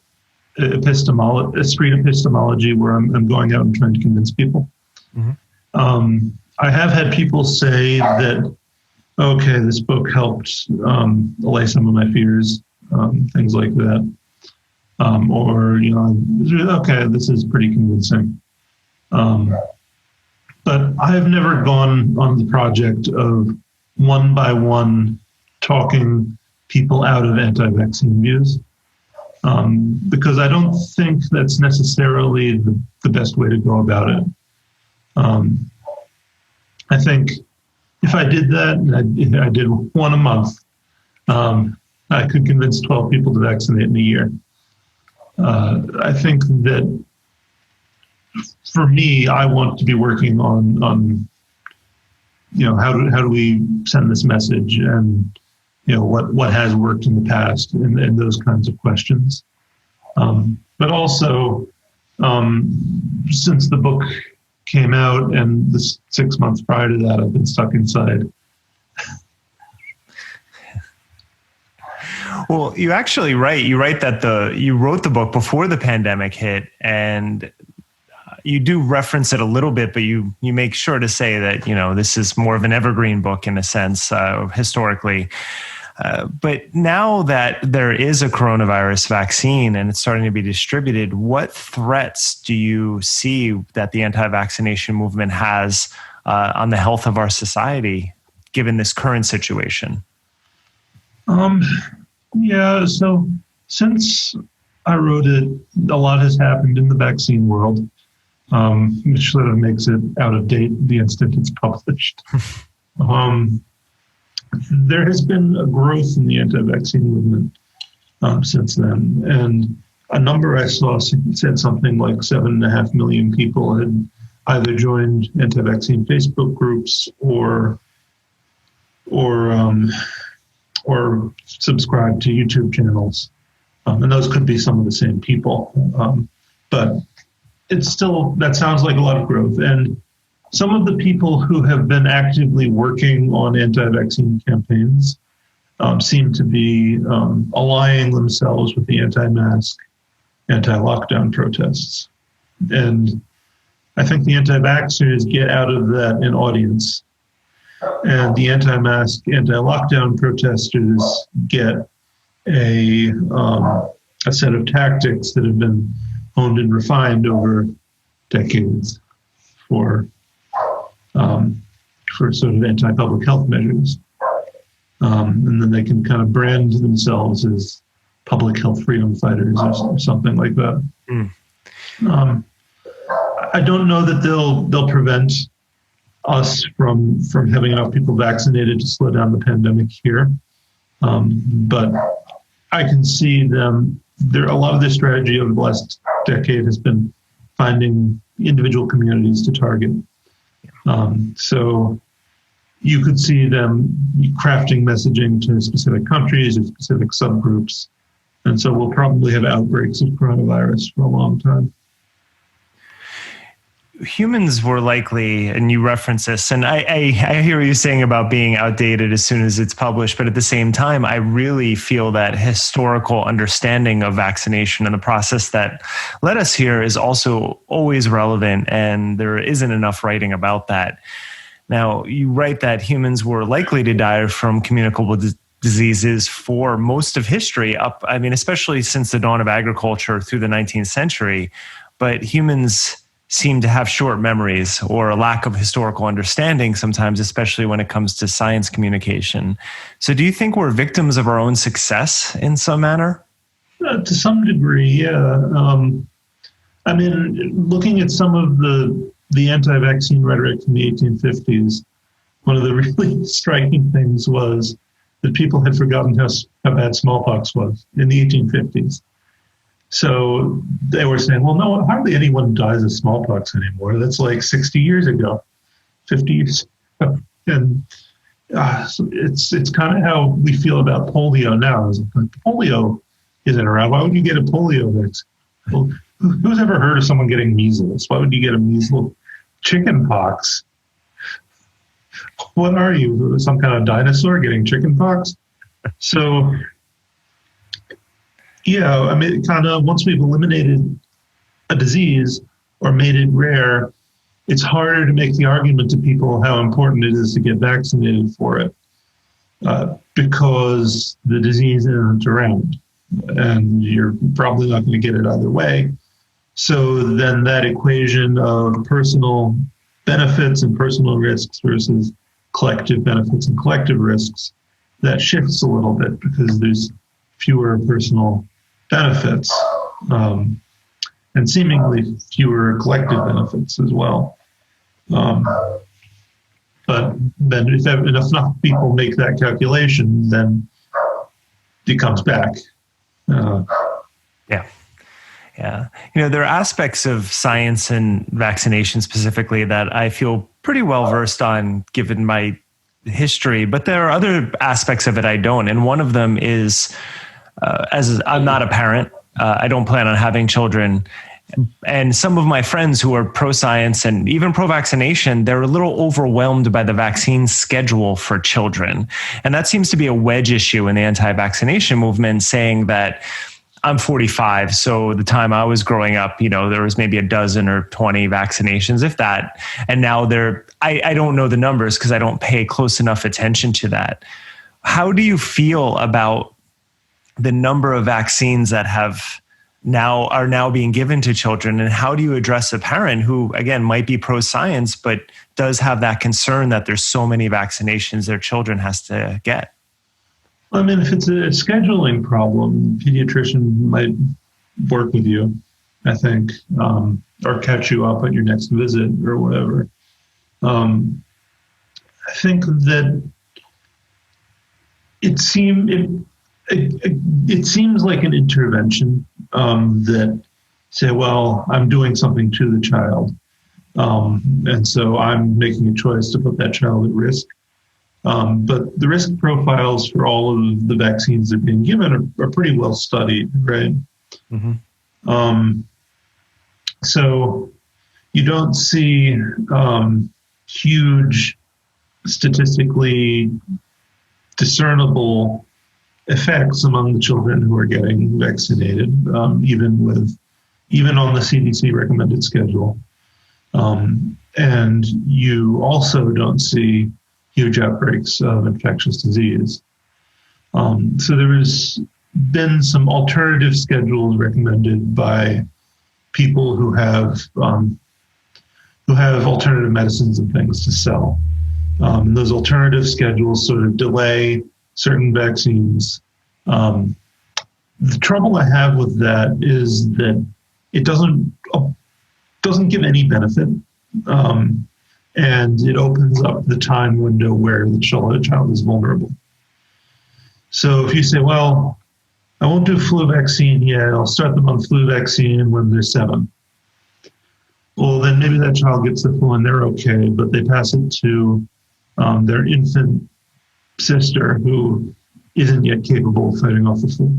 a street epistemology where I'm going out and trying to convince people. Mm-hmm. I have had people say that, okay, this book helped allay some of my fears, things like that. Or, okay, this is pretty convincing. But I've never gone on the project of one by one talking people out of anti-vaccine views, because I don't think that's necessarily the best way to go about it. I think if I did that, and I did one a month, I could convince 12 people to vaccinate in a year. I think that for me, I want to be working on how do we send this message, and what has worked in the past, and those kinds of questions. But also, since the book came out and the 6 months prior to that, I've been stuck inside. Well, you actually write. You write that you wrote the book before the pandemic hit, and you do reference it a little bit, but you make sure to say that this is more of an evergreen book in a sense, historically. But now that there is a coronavirus vaccine and it's starting to be distributed, what threats do you see that the anti-vaccination movement has on the health of our society, given this current situation? Yeah, so since I wrote it, a lot has happened in the vaccine world, which sort of makes it out of date the instant it's published. There has been a growth in the anti-vaccine movement since then, and a number I saw said something like 7.5 million people had either joined anti-vaccine Facebook groups or subscribed to YouTube channels. And those could be some of the same people. But it's still, that sounds like a lot of growth. And some of the people who have been actively working on anti-vaccine campaigns seem to be allying themselves with the anti-mask, anti-lockdown protests. And I think the anti-vaxxers get out of that an audience. And the anti-mask, anti-lockdown protesters get a set of tactics that have been honed and refined over decades for sort of anti-public health measures. And then they can kind of brand themselves as public health freedom fighters or something like that. I don't know that they'll prevent us from having enough people vaccinated to slow down the pandemic here. But I can see them, a lot of their strategy over the last decade has been finding individual communities to target. So you could see them crafting messaging to specific countries or specific subgroups. And so we'll probably have outbreaks of coronavirus for a long time. Humans were likely, and you reference this, and I hear you saying about being outdated as soon as it's published, but at the same time, I really feel that historical understanding of vaccination and the process that led us here is also always relevant, and there isn't enough writing about that. Now, you write that humans were likely to die from communicable diseases for most of history, especially since the dawn of agriculture through the 19th century, but humans seem to have short memories or a lack of historical understanding sometimes, especially when it comes to science communication. So do you think we're victims of our own success in some manner? To some degree, yeah. Looking at some of the anti-vaccine rhetoric from the 1850s, one of the really striking things was that people had forgotten how bad smallpox was in the 1850s. So they were saying, well, no, hardly anyone dies of smallpox anymore. That's like 60 years ago, 50 years ago. And so it's kind of how we feel about polio now. It's like, polio isn't around. Why would you get a polio vaccine? Well, who's ever heard of someone getting measles? Why would you get a measles? Chicken pox? What are you, some kind of dinosaur getting chicken pox? So... yeah, kind of once we've eliminated a disease or made it rare, it's harder to make the argument to people how important it is to get vaccinated for it because the disease isn't around and you're probably not going to get it either way. So then that equation of personal benefits and personal risks versus collective benefits and collective risks, that shifts a little bit because there's fewer personal benefits and seemingly fewer collective benefits as well. But then if enough people make that calculation, then it comes back. Yeah. There are aspects of science and vaccination specifically that I feel pretty well versed on given my history, but there are other aspects of it I don't. And one of them is, as I'm not a parent, I don't plan on having children. And some of my friends who are pro-science and even pro-vaccination, they're a little overwhelmed by the vaccine schedule for children. And that seems to be a wedge issue in the anti-vaccination movement, saying that I'm 45, so the time I was growing up, there was maybe a dozen or 20 vaccinations, if that. And now I don't know the numbers because I don't pay close enough attention to that. How do you feel about the number of vaccines that are now being given to children, and how do you address a parent who, again, might be pro-science but does have that concern that there's so many vaccinations their children has to get? If it's a scheduling problem, a pediatrician might work with you, I think, or catch you up at your next visit or whatever. I think that it seems like an intervention that say, well, I'm doing something to the child. And so I'm making a choice to put that child at risk. But the risk profiles for all of the vaccines that are being given are pretty well studied, right? Mm-hmm. So you don't see huge, statistically discernible effects among the children who are getting vaccinated, even on the CDC recommended schedule. And you also don't see huge outbreaks of infectious disease. So there has been some alternative schedules recommended by people who have alternative medicines and things to sell. And those alternative schedules sort of delay certain vaccines. The trouble I have with that is that it doesn't give any benefit, and it opens up the time window where the child is vulnerable. So if you say, well, I won't do flu vaccine yet, I'll start them on flu vaccine when they're 7. Well, then maybe that child gets the flu and they're okay, but they pass it to their infant sister who isn't yet capable of fighting off the flu,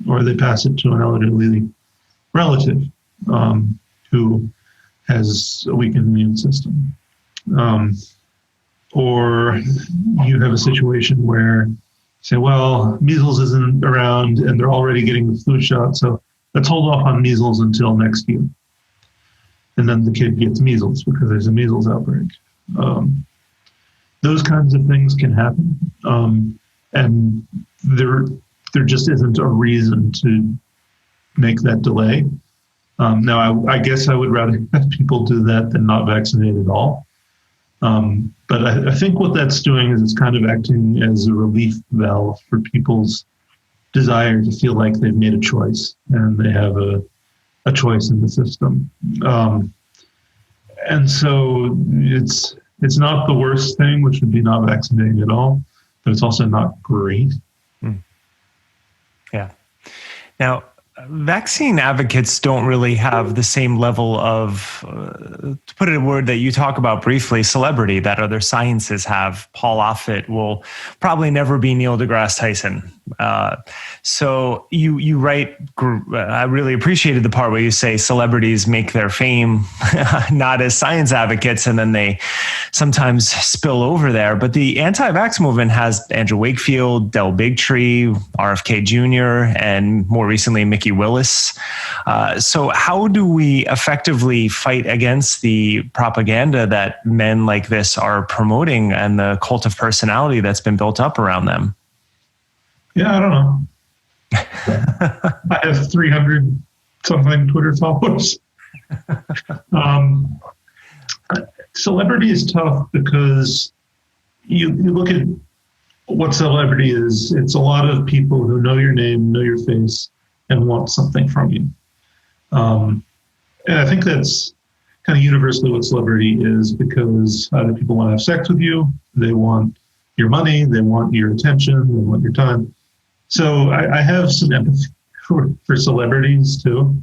or they pass it to an elderly relative who has a weakened immune system. Or you have a situation where you say, well, measles isn't around and they're already getting the flu shot, so let's hold off on measles until next year. And then the kid gets measles because there's a measles outbreak. Those kinds of things can happen. And there just isn't a reason to make that delay. Now, I guess I would rather have people do that than not vaccinate at all. But I think what that's doing is it's kind of acting as a relief valve for people's desire to feel like they've made a choice and they have a choice in the system. And so it's not the worst thing, which would be not vaccinating at all, but it's also not great. Yeah. Now, vaccine advocates don't really have the same level of, to put it in a word that you talk about briefly, celebrity that other sciences have. Paul Offit will probably never be Neil deGrasse Tyson. So you write, I really appreciated the part where you say celebrities make their fame not as science advocates, and then they sometimes spill over there. But the anti-vax movement has Andrew Wakefield, Del Bigtree, RFK Jr., and more recently, Mikki Willis. So how do we effectively fight against the propaganda that men like this are promoting and the cult of personality that's been built up around them? Yeah, I don't know. I have 300 something Twitter followers. Celebrity is tough because you look at what celebrity is. It's a lot of people who know your name, know your face, and want something from you. And I think that's kind of universally what celebrity is, because either people want to have sex with you, they want your money, they want your attention, they want your time. So I have some empathy for celebrities too.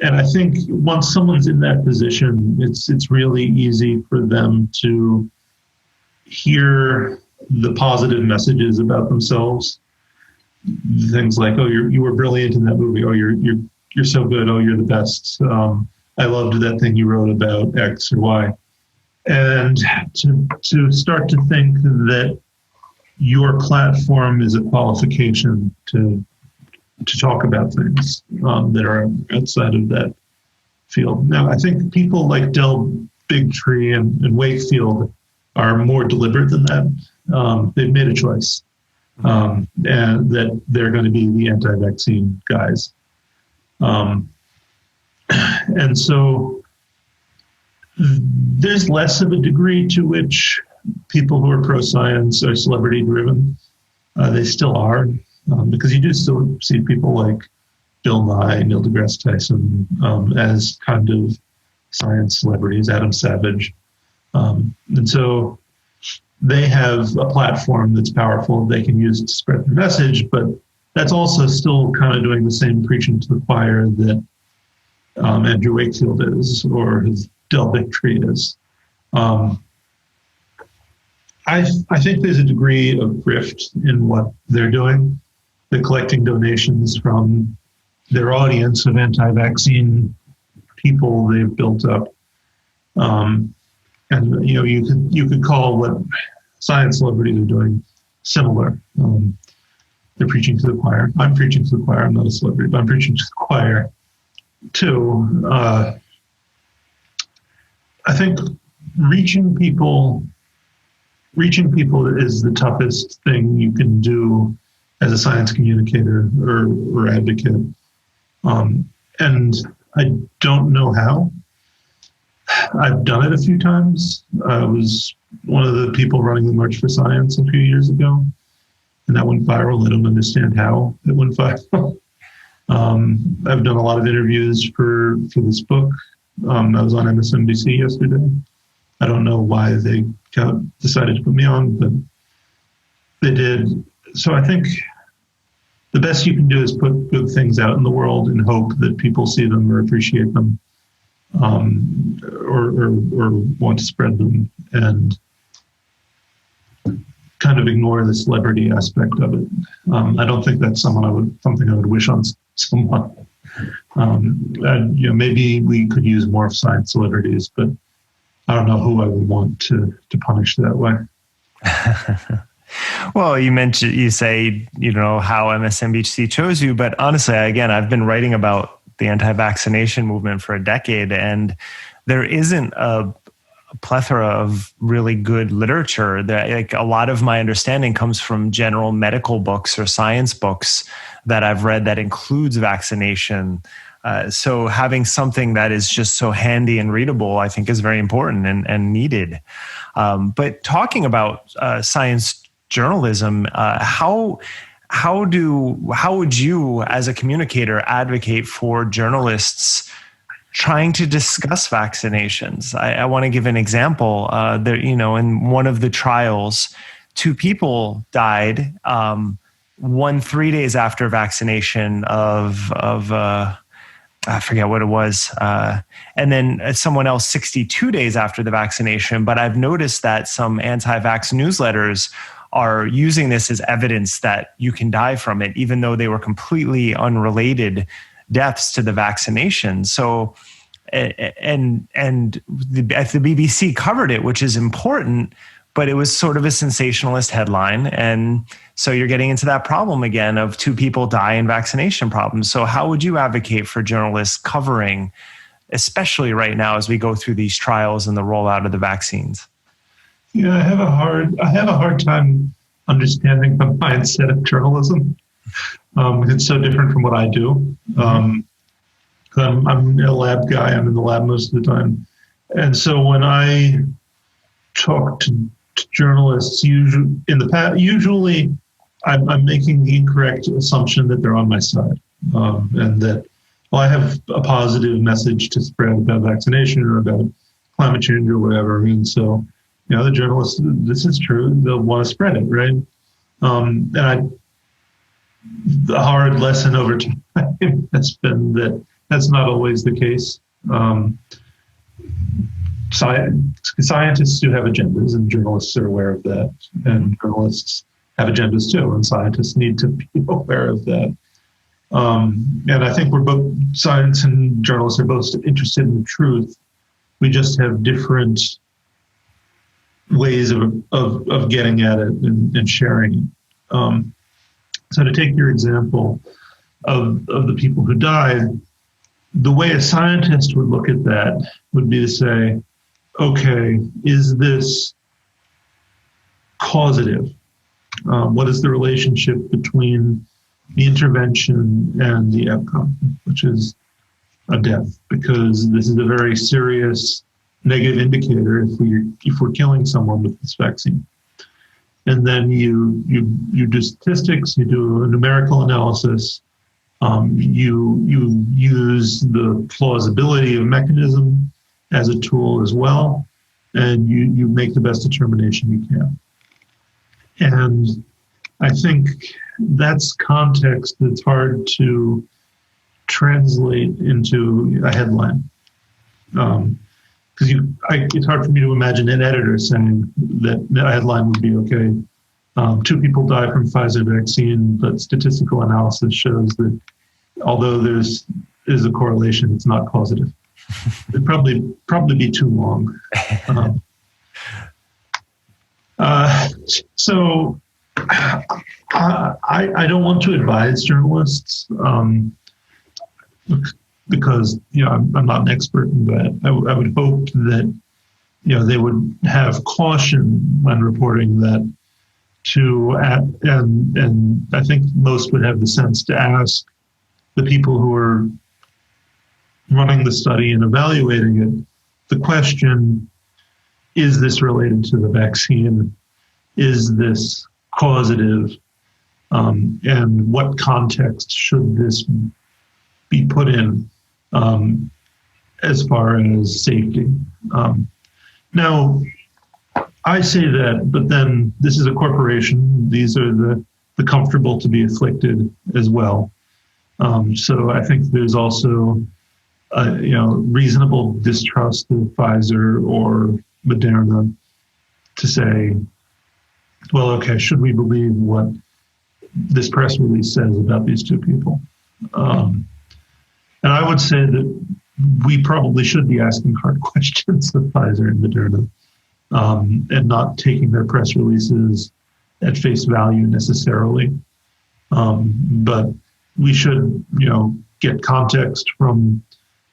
And I think once someone's in that position, it's really easy for them to hear the positive messages about themselves. Things like, oh, you were brilliant in that movie. Oh, you're so good. Oh, you're the best. I loved that thing you wrote about X or Y. And to start to think that your platform is a qualification to talk about things that are outside of that field. Now, I think people like Del Bigtree and Wakefield are more deliberate than that. They've made a choice, and that they're going to be the anti-vaccine guys. And so there's less of a degree to which people who are pro-science are celebrity-driven. They still are, because you do still see people like Bill Nye, Neil deGrasse Tyson as kind of science celebrities, Adam Savage. And so they have a platform that's powerful they can use to spread their message, but that's also still kind of doing the same preaching to the choir that Andrew Wakefield is, or his Del Victory is. I think there's a degree of grift in what they're doing. They're collecting donations from their audience of anti-vaccine people they've built up. And you could call what science celebrities are doing similar. They're preaching to the choir. I'm preaching to the choir. I'm not a celebrity, but I'm preaching to the choir too. I think reaching people is the toughest thing you can do as a science communicator or advocate. And I don't know how. I've done it a few times. I was one of the people running the March for Science a few years ago, and that went viral. I don't understand how it went viral. I've done a lot of interviews for this book. I was on MSNBC yesterday. I don't know why they decided to put me on, but they did. So I think the best you can do is put good things out in the world and hope that people see them or appreciate them, or want to spread them, and kind of ignore the celebrity aspect of it. I don't think that's something I would wish on someone. Maybe we could use more science celebrities, but I don't know who I would want to punish that way. Well, you say, how MSNBC chose you, but honestly, again, I've been writing about the anti-vaccination movement for a decade, and there isn't a plethora of really good literature. That, a lot of my understanding comes from general medical books or science books that I've read that includes vaccination. So having something that is just so handy and readable, I think, is very important and needed. But talking about science journalism, how would you, as a communicator, advocate for journalists trying to discuss vaccinations? I want to give an example. In one of the trials, 2 people died. One 3 days after vaccination of I forget what it was, and then someone else 62 days after the vaccination. But I've noticed that some anti-vax newsletters are using this as evidence that you can die from it, even though they were completely unrelated deaths to the vaccination. So, and the BBC covered it, which is important, but it was sort of a sensationalist headline. And so you're getting into that problem again of 2 people die in vaccination problems. So how would you advocate for journalists covering, especially right now as we go through these trials and the rollout of the vaccines? Yeah, I have a hard time understanding the mindset of journalism. It's so different from what I do. I'm a lab guy. I'm in the lab most of the time. And so when I talk to journalists, usually I'm making the incorrect assumption that they're on my side, and that I have a positive message to spread about vaccination or about climate change or whatever. And so, the journalists, this is true, they'll want to spread it, right? The hard lesson over time has been that that's not always the case. Scientists do have agendas, and journalists are aware of that. And journalists have agendas too, and scientists need to be aware of that. And I think science and journalists are both interested in the truth. We just have different ways of getting at it and sharing it. So to take your example of the people who died, the way a scientist would look at that would be to say, okay, is this causative? What is the relationship between the intervention and the outcome, which is a death? Because this is a very serious negative indicator if we're killing someone with this vaccine. And then you do statistics, you do a numerical analysis, you use the plausibility of mechanism as a tool as well, and you make the best determination you can. And I think that's context that's hard to translate into a headline. Because it's hard for me to imagine an editor saying that a headline would be, okay, 2 people die from Pfizer vaccine, but statistical analysis shows that although there's a correlation, it's not causative. It'd probably be too long. So I don't want to advise journalists because I'm not an expert in that. I would hope that they would have caution when reporting that. And I think most would have the sense to ask the people who are running the study and evaluating it the question: is this related to the vaccine? Is this causative? And what context should this be put in as far as safety? Now, I say that, but then this is a corporation. These are the comfortable to be afflicted as well. So I think there's also reasonable distrust of Pfizer or Moderna to say, well, okay, should we believe what this press release says about these 2 people? And I would say that we probably should be asking hard questions of Pfizer and Moderna, and not taking their press releases at face value necessarily. But we should, get context from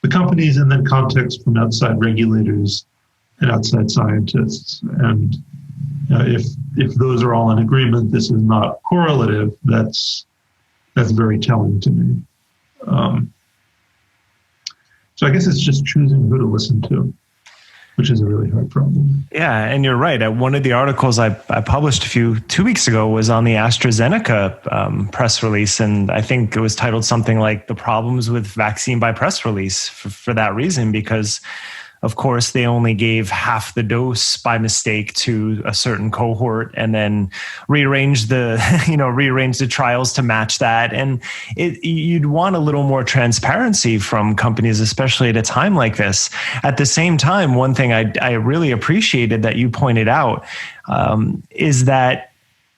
the companies and then context from outside regulators and outside scientists. And if those are all in agreement, this is not correlative, that's very telling to me. So I guess it's just choosing who to listen to, which is a really hard problem. Yeah, and you're right. One of the articles I published 2 weeks ago was on the AstraZeneca press release, and I think it was titled something like "The Problems with Vaccine by Press Release" for that reason, because of course they only gave half the dose by mistake to a certain cohort, and then rearranged the trials to match that. And you'd want a little more transparency from companies, especially at a time like this. At the same time, one thing I really appreciated that you pointed out is that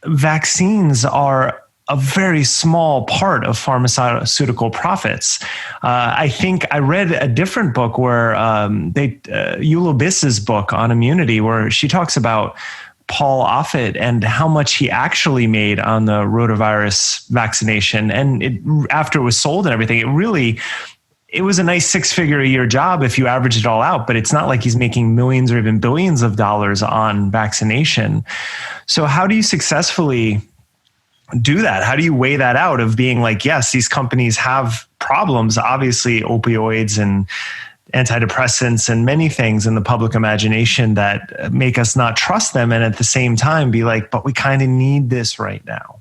vaccines are a very small part of pharmaceutical profits. I think I read a different book where Eula Biss's book on immunity, where she talks about Paul Offit and how much he actually made on the rotavirus vaccination. And after it was sold and everything, it was a nice 6-figure a year job if you average it all out, but it's not like he's making millions or even billions of dollars on vaccination. So how do you successfully do that? How do you weigh that out of being like, yes, these companies have problems, obviously opioids and antidepressants and many things in the public imagination that make us not trust them, and at the same time be like, but we kind of need this right now.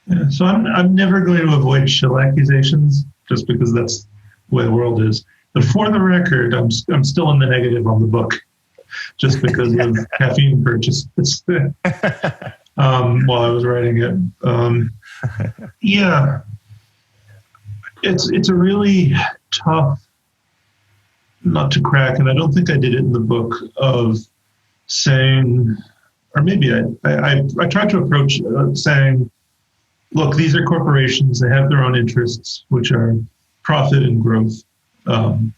Yeah, so I'm never going to avoid shill accusations just because that's the way the world is. But for the record, I'm still in the negative on the book just because of caffeine purchases. While I was writing it. Yeah, it's a really tough nut to crack, and I don't think I did it in the book, of saying, or maybe I tried to approach saying, look, these are corporations, they have their own interests, which are profit and growth, and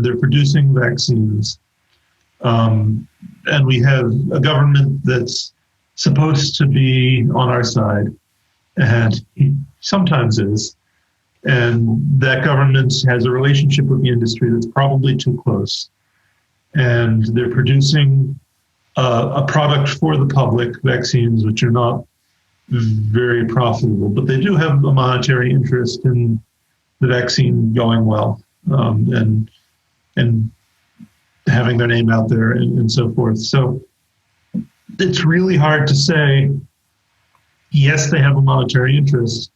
they're producing vaccines, and we have a government that's supposed to be on our side, and he sometimes is. And that government has a relationship with the industry that's probably too close. And they're producing a product for the public, vaccines, which are not very profitable, but they do have a monetary interest in the vaccine going well, and having their name out there and so forth. So it's really hard to say, yes, they have a monetary interest,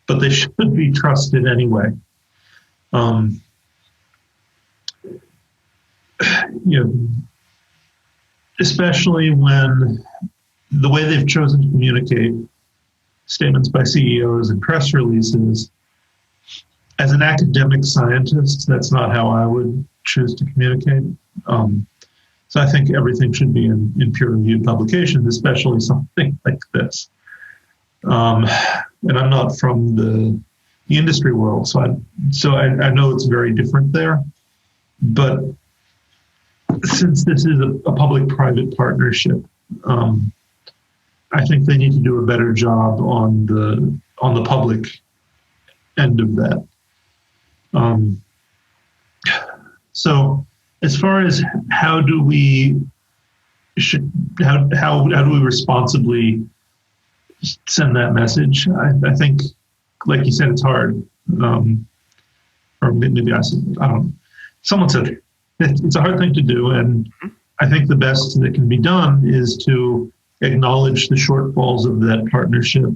but they should be trusted anyway. Especially when the way they've chosen to communicate statements by CEOs and press releases. As an academic scientist, that's not how I would choose to communicate. So I think everything should be in peer-reviewed publications, especially something like this. And I'm not from the industry world, so I know it's very different there. But since this is a public-private partnership, I think they need to do a better job on the public end of that. So as far as how do we responsibly send that message, I think, like you said, it's hard. Or maybe I don't know. Someone said it's a hard thing to do, and I think the best that can be done is to acknowledge the shortfalls of that partnership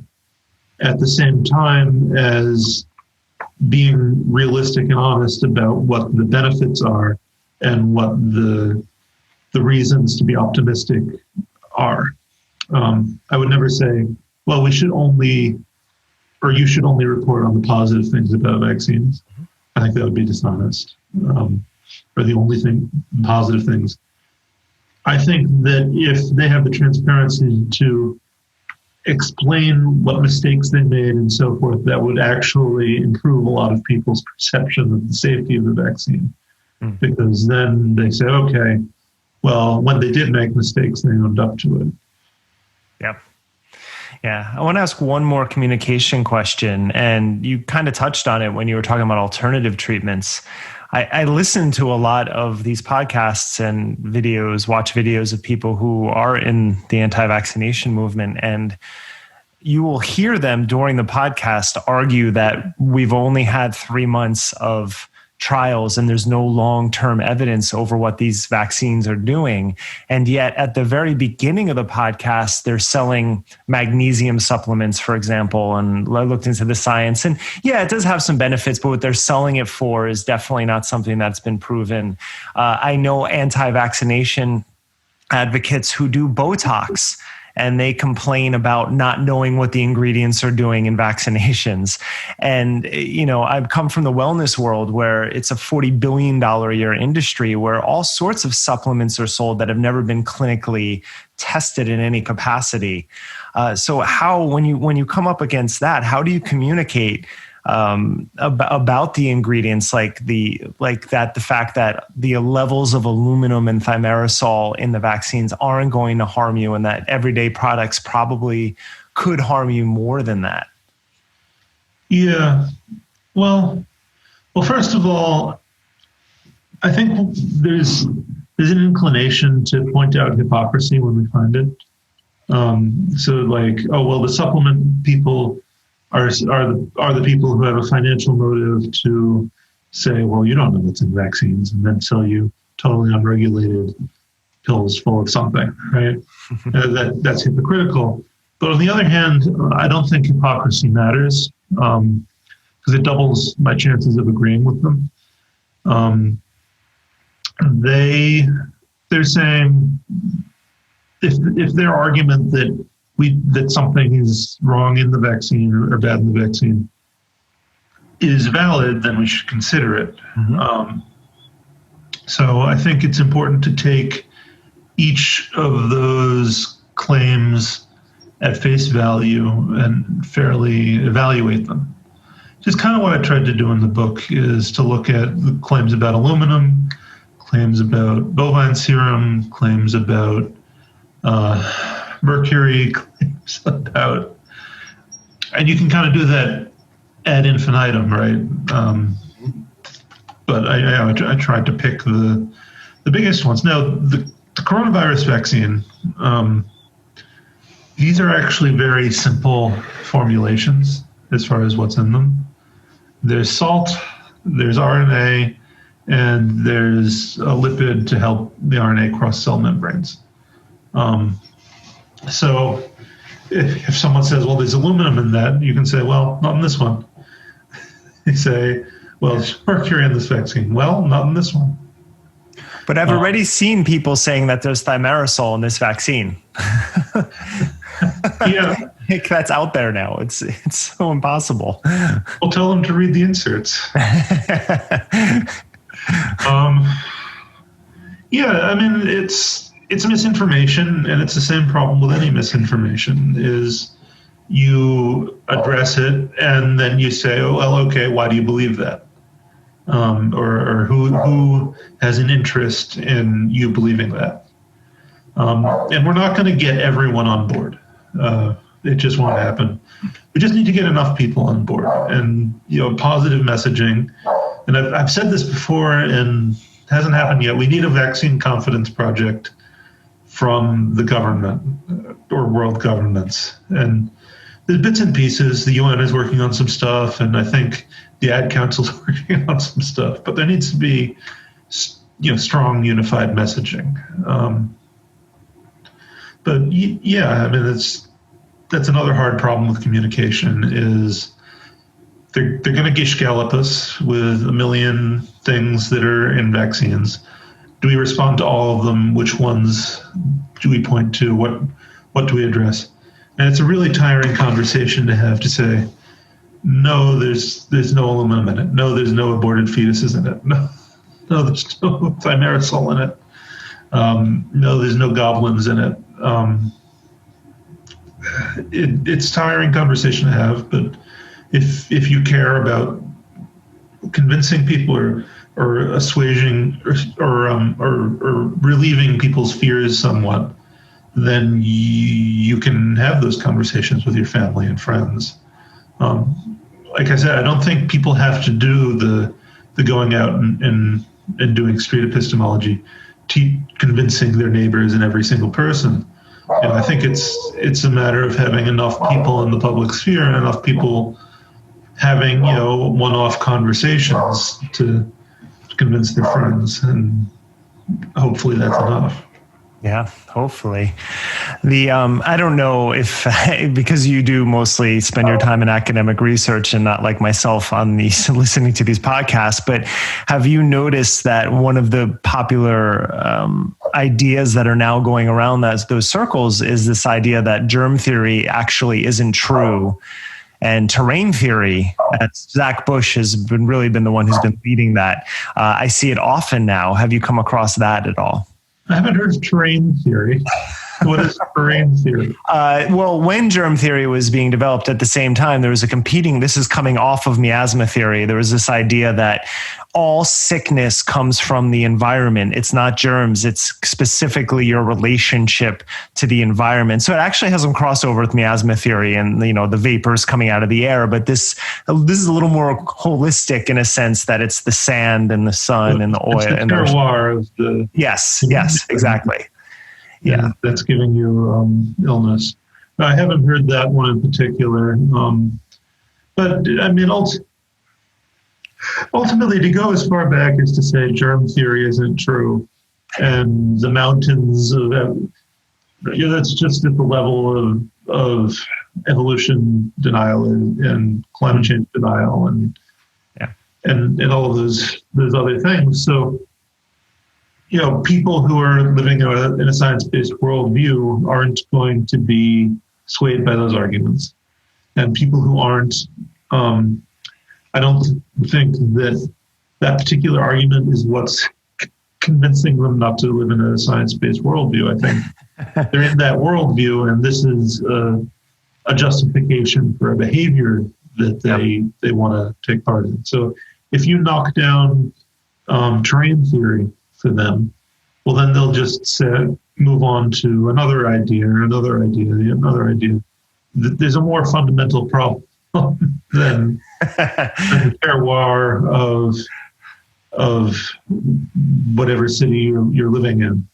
at the same time as being realistic and honest about what the benefits are and what the reasons to be optimistic are. I would never say, well, we should only, or you should only report on the positive things about vaccines. I think that would be dishonest. Or the only positive things. I think that if they have the transparency to explain what mistakes they made and so forth, that would actually improve a lot of people's perception of the safety of the vaccine. Because then they say, okay, well, when they did make mistakes, they owned up to it. Yep. Yeah. I want to ask one more communication question, and you kind of touched on it when you were talking about alternative treatments. I listen to a lot of these podcasts and watch videos of people who are in the anti-vaccination movement, and you will hear them during the podcast argue that we've only had 3 months of trials and there's no long-term evidence over what these vaccines are doing. And yet at the very beginning of the podcast, they're selling magnesium supplements, for example. And I looked into the science, and yeah, it does have some benefits, but what they're selling it for is definitely not something that's been proven. I know anti-vaccination advocates who do Botox, and they complain about not knowing what the ingredients are doing in vaccinations. And, I've come from the wellness world where it's a $40 billion a year industry where all sorts of supplements are sold that have never been clinically tested in any capacity. So how, when you come up against that, how do you communicate about the ingredients, the fact that the levels of aluminum and thimerosal in the vaccines aren't going to harm you, and that everyday products probably could harm you more than that? Yeah. Well, first of all, I think there's an inclination to point out hypocrisy when we find it. The supplement people are the people who have a financial motive to say, well, you don't know what's in vaccines, and then sell you totally unregulated pills full of something, right? That's hypocritical. But on the other hand, I don't think hypocrisy matters because it doubles my chances of agreeing with them. They're saying if their argument that something is wrong in the vaccine or bad in the vaccine is valid, then we should consider it. So I think it's important to take each of those claims at face value and fairly evaluate them. Just kind of what I tried to do in the book is to look at the claims about aluminum, claims about bovine serum, claims about mercury, claims about, and you can kind of do that ad infinitum, right? But I tried to pick the biggest ones. Now, the coronavirus vaccine, these are actually very simple formulations as far as what's in them. There's salt, there's RNA, and there's a lipid to help the RNA cross cell membranes. So if someone says, well, there's aluminum in that, you can say, well, not in this one. You say, well, there's mercury in this vaccine. Well, not in this one. But I've already seen people saying that there's thimerosal in this vaccine. Yeah. Like, that's out there now. It's so impossible. We'll tell them to read the inserts. Yeah, I mean, it's misinformation, and it's the same problem with any misinformation, is you address it and then you say, oh, well, okay, why do you believe that? Or who has an interest in you believing that? And we're not going to get everyone on board. It just won't happen. We just need to get enough people on board, and positive messaging. And I've said this before, and it hasn't happened yet. We need a vaccine confidence project from the government or world governments. And there's bits and pieces. The UN is working on some stuff, and I think the Ad Council is working on some stuff. But there needs to be, strong, unified messaging. But yeah, I mean, that's another hard problem with communication is they're going to gish gallop us with a million things that are in vaccines. Do we respond to all of them? Which ones do we point to? What do we address? And it's a really tiring conversation to have to say, no, there's no aluminum in it. No, there's no aborted fetuses in it. No, there's no thimerosal in it. No, there's no goblins in it. It's tiring conversation to have, but if you care about convincing people or assuaging or relieving people's fears somewhat, then you can have those conversations with your family and friends. Like I said, I don't think people have to do the going out and doing street epistemology, convincing their neighbors and every single person. I think it's a matter of having enough people in the public sphere and enough people having one-off conversations to convince their friends, and hopefully that's enough. Yeah, hopefully. I don't know if, because you do mostly spend your time in academic research and not like myself on these, listening to these podcasts, but have you noticed that one of the popular ideas that are now going around those circles is this idea that germ theory actually isn't true? And terrain theory, Zach Bush has really been the one who's been leading that. I see it often now. Have you come across that at all? I haven't heard of terrain theory. What is terrain theory? Well, when germ theory was being developed at the same time, there was this is coming off of miasma theory. There was this idea that all sickness comes from the environment. It's not germs. It's specifically your relationship to the environment. So it actually has some crossover with miasma theory and, the vapors coming out of the air. But this is a little more holistic in a sense that it's the sand and the sun and the oil. It's the terroir of the... Yes, exactly. Yeah, that's giving you illness. I haven't heard that one in particular. But I mean, ultimately, to go as far back as to say germ theory isn't true, and the mountains of that's just at the level of evolution denial and climate change denial and all of those other things. So, people who are living in a science-based worldview aren't going to be swayed by those arguments, and people who aren't. I don't think that particular argument is what's convincing them not to live in a science-based worldview. I think they're in that worldview, and this is a justification for a behavior that they want to take part in. So if you knock down terrain theory for them, well, then they'll just move on to another idea. There's a more fundamental problem than the terroir of whatever city you're living in.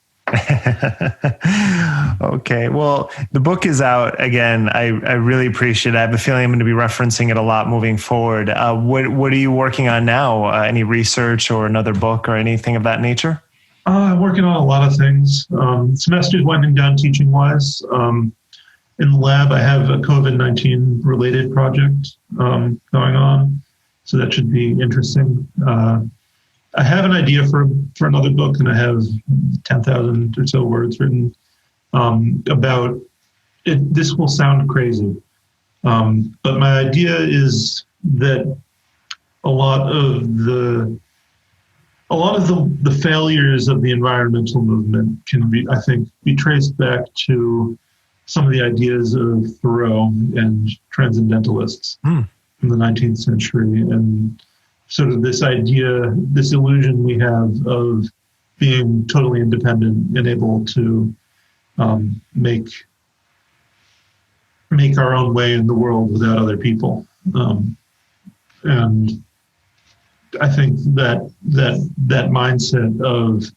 Okay. Well, the book is out again. I really appreciate it. I have a feeling I'm going to be referencing it a lot moving forward. What are you working on now? Any research or another book or anything of that nature? I'm working on a lot of things. Semester's winding down teaching-wise. In the lab, I have a COVID-19 related project going on, so that should be interesting. I have an idea for another book, and I have 10,000 or so words written about this will sound crazy, but my idea is that a lot of the failures of the environmental movement can be traced back to some of the ideas of Thoreau and transcendentalists from the 19th century, and sort of this illusion we have of being totally independent and able to make our own way in the world without other people. And I think that mindset of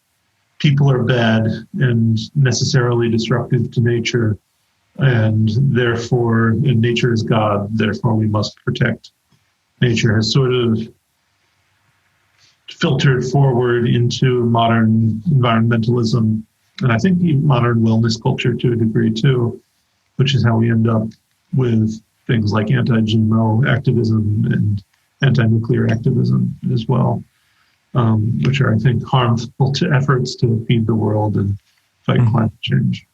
people are bad and necessarily destructive to nature, and nature is God, therefore we must protect nature, has sort of filtered forward into modern environmentalism, and I think modern wellness culture to a degree too, which is how we end up with things like anti-GMO activism and anti-nuclear activism as well, which are, I think, harmful to efforts to feed the world and fight climate change.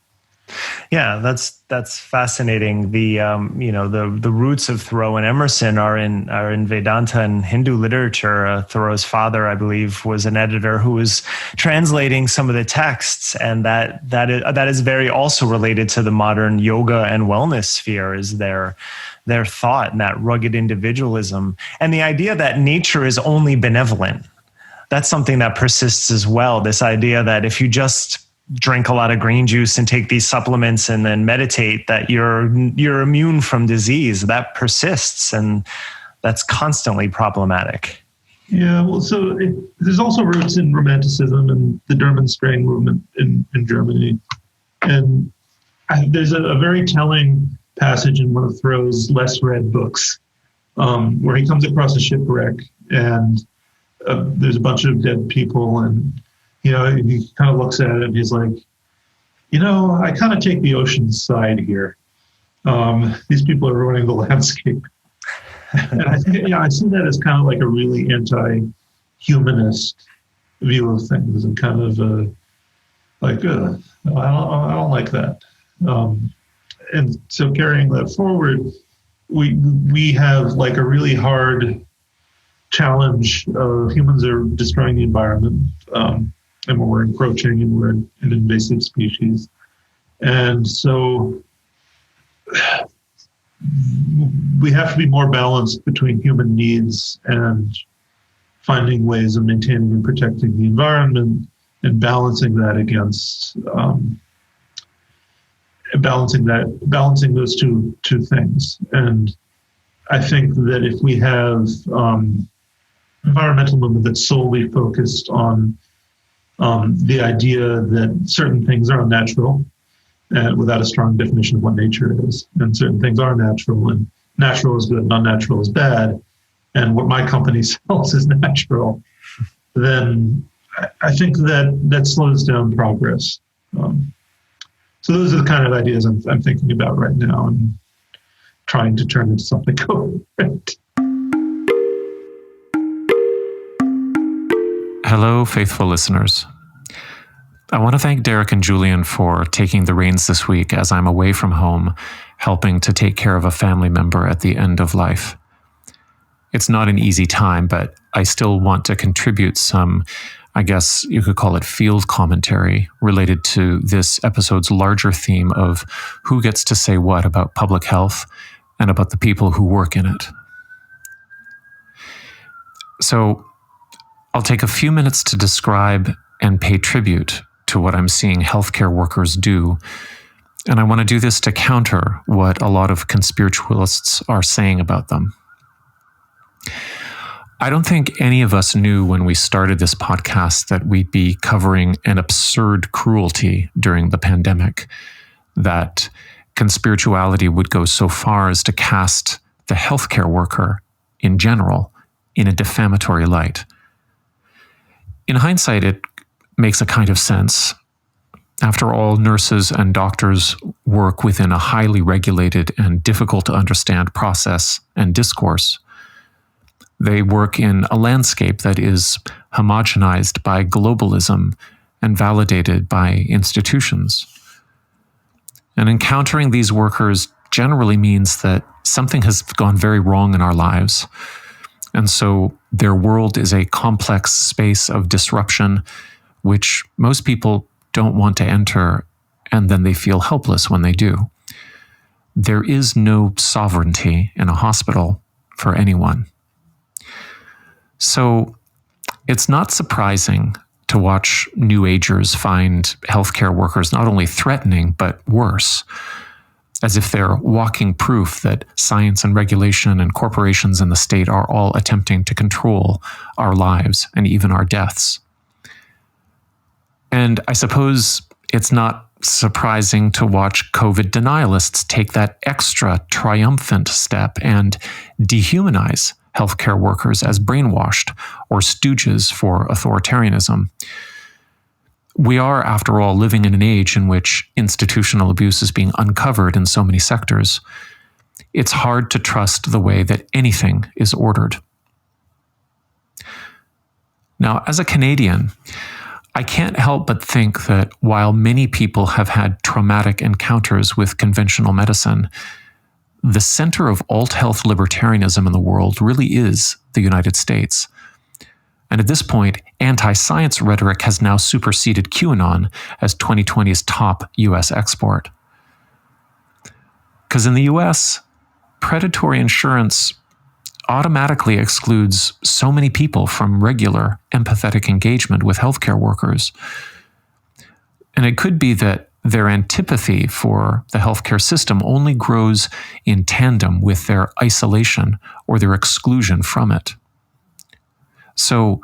Yeah, that's fascinating. The roots of Thoreau and Emerson are in Vedanta and Hindu literature. Thoreau's father, I believe, was an editor who was translating some of the texts, and that is very also related to the modern yoga and wellness sphere, is their thought and that rugged individualism, and the idea that nature is only benevolent. That's something that persists as well. This idea that if you just drink a lot of green juice and take these supplements and then meditate, that you're immune from disease, that persists, and that's constantly problematic. Yeah, well, so there's also roots in Romanticism and the German strain movement in Germany. And there's a very telling passage in one of Thoreau's less read books where he comes across a shipwreck, and there's a bunch of dead people, and he kind of looks at it and he's like, I kind of take the ocean's side here. These people are ruining the landscape. And I think, I see that as kind of like a really anti-humanist view of things, and kind of I don't like that. And so carrying that forward, we have like a really hard challenge of humans are destroying the environment. And we're encroaching, and we're an invasive species. And so we have to be more balanced between human needs and finding ways of maintaining and protecting the environment, and balancing that against balancing those two things. And I think that if we have environmental movement that's solely focused on the idea that certain things are unnatural, without a strong definition of what nature is, and certain things are natural, and natural is good and unnatural is bad, and what my company sells is natural, then I think that slows down progress. So those are the kind of ideas I'm thinking about right now, and trying to turn into something coherent. Hello, faithful listeners. I want to thank Derek and Julian for taking the reins this week as I'm away from home, helping to take care of a family member at the end of life. It's not an easy time, but I still want to contribute some, I guess you could call it field commentary, related to this episode's larger theme of who gets to say what about public health and about the people who work in it. So I'll take a few minutes to describe and pay tribute to what I'm seeing healthcare workers do. And I want to do this to counter what a lot of conspiritualists are saying about them. I don't think any of us knew when we started this podcast that we'd be covering an absurd cruelty during the pandemic, that conspirituality would go so far as to cast the healthcare worker in general in a defamatory light. In hindsight, it makes a kind of sense. After all, nurses and doctors work within a highly regulated and difficult to understand process and discourse. They work in a landscape that is homogenized by globalism and validated by institutions. And encountering these workers generally means that something has gone very wrong in our lives. And so their world is a complex space of disruption, which most people don't want to enter, and then they feel helpless when they do. There is no sovereignty in a hospital for anyone. So it's not surprising to watch New Agers find healthcare workers not only threatening, but worse, as if they're walking proof that science and regulation and corporations and the state are all attempting to control our lives and even our deaths. And I suppose it's not surprising to watch COVID denialists take that extra triumphant step and dehumanize healthcare workers as brainwashed or stooges for authoritarianism. We are, after all, living in an age in which institutional abuse is being uncovered in so many sectors. It's hard to trust the way that anything is ordered. Now, as a Canadian, I can't help but think that while many people have had traumatic encounters with conventional medicine, the center of alt-health libertarianism in the world really is the United States. And at this point, anti-science rhetoric has now superseded QAnon as 2020's top US export. Because in the US, predatory insurance automatically excludes so many people from regular, empathetic engagement with healthcare workers. And it could be that their antipathy for the healthcare system only grows in tandem with their isolation or their exclusion from it. So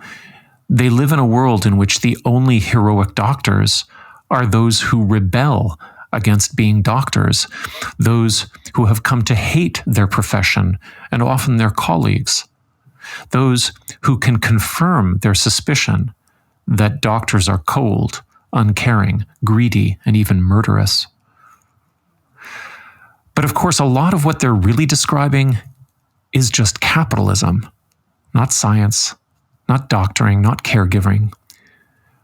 they live in a world in which the only heroic doctors are those who rebel against being doctors, those who have come to hate their profession and often their colleagues, those who can confirm their suspicion that doctors are cold, uncaring, greedy, and even murderous. But of course, a lot of what they're really describing is just capitalism, not science, not doctoring, not caregiving.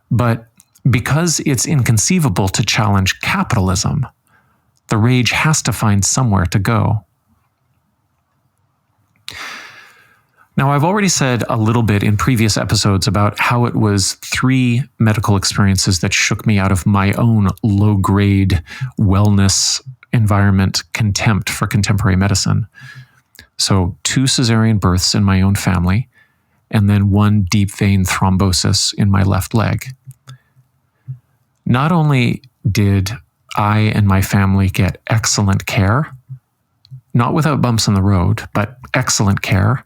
But because it's inconceivable to challenge capitalism, the rage has to find somewhere to go. Now, I've already said a little bit in previous episodes about how it was 3 medical experiences that shook me out of my own low-grade wellness environment contempt for contemporary medicine. So 2 cesarean births in my own family, and then 1 deep vein thrombosis in my left leg. Not only did I and my family get excellent care, not without bumps in the road, but excellent care,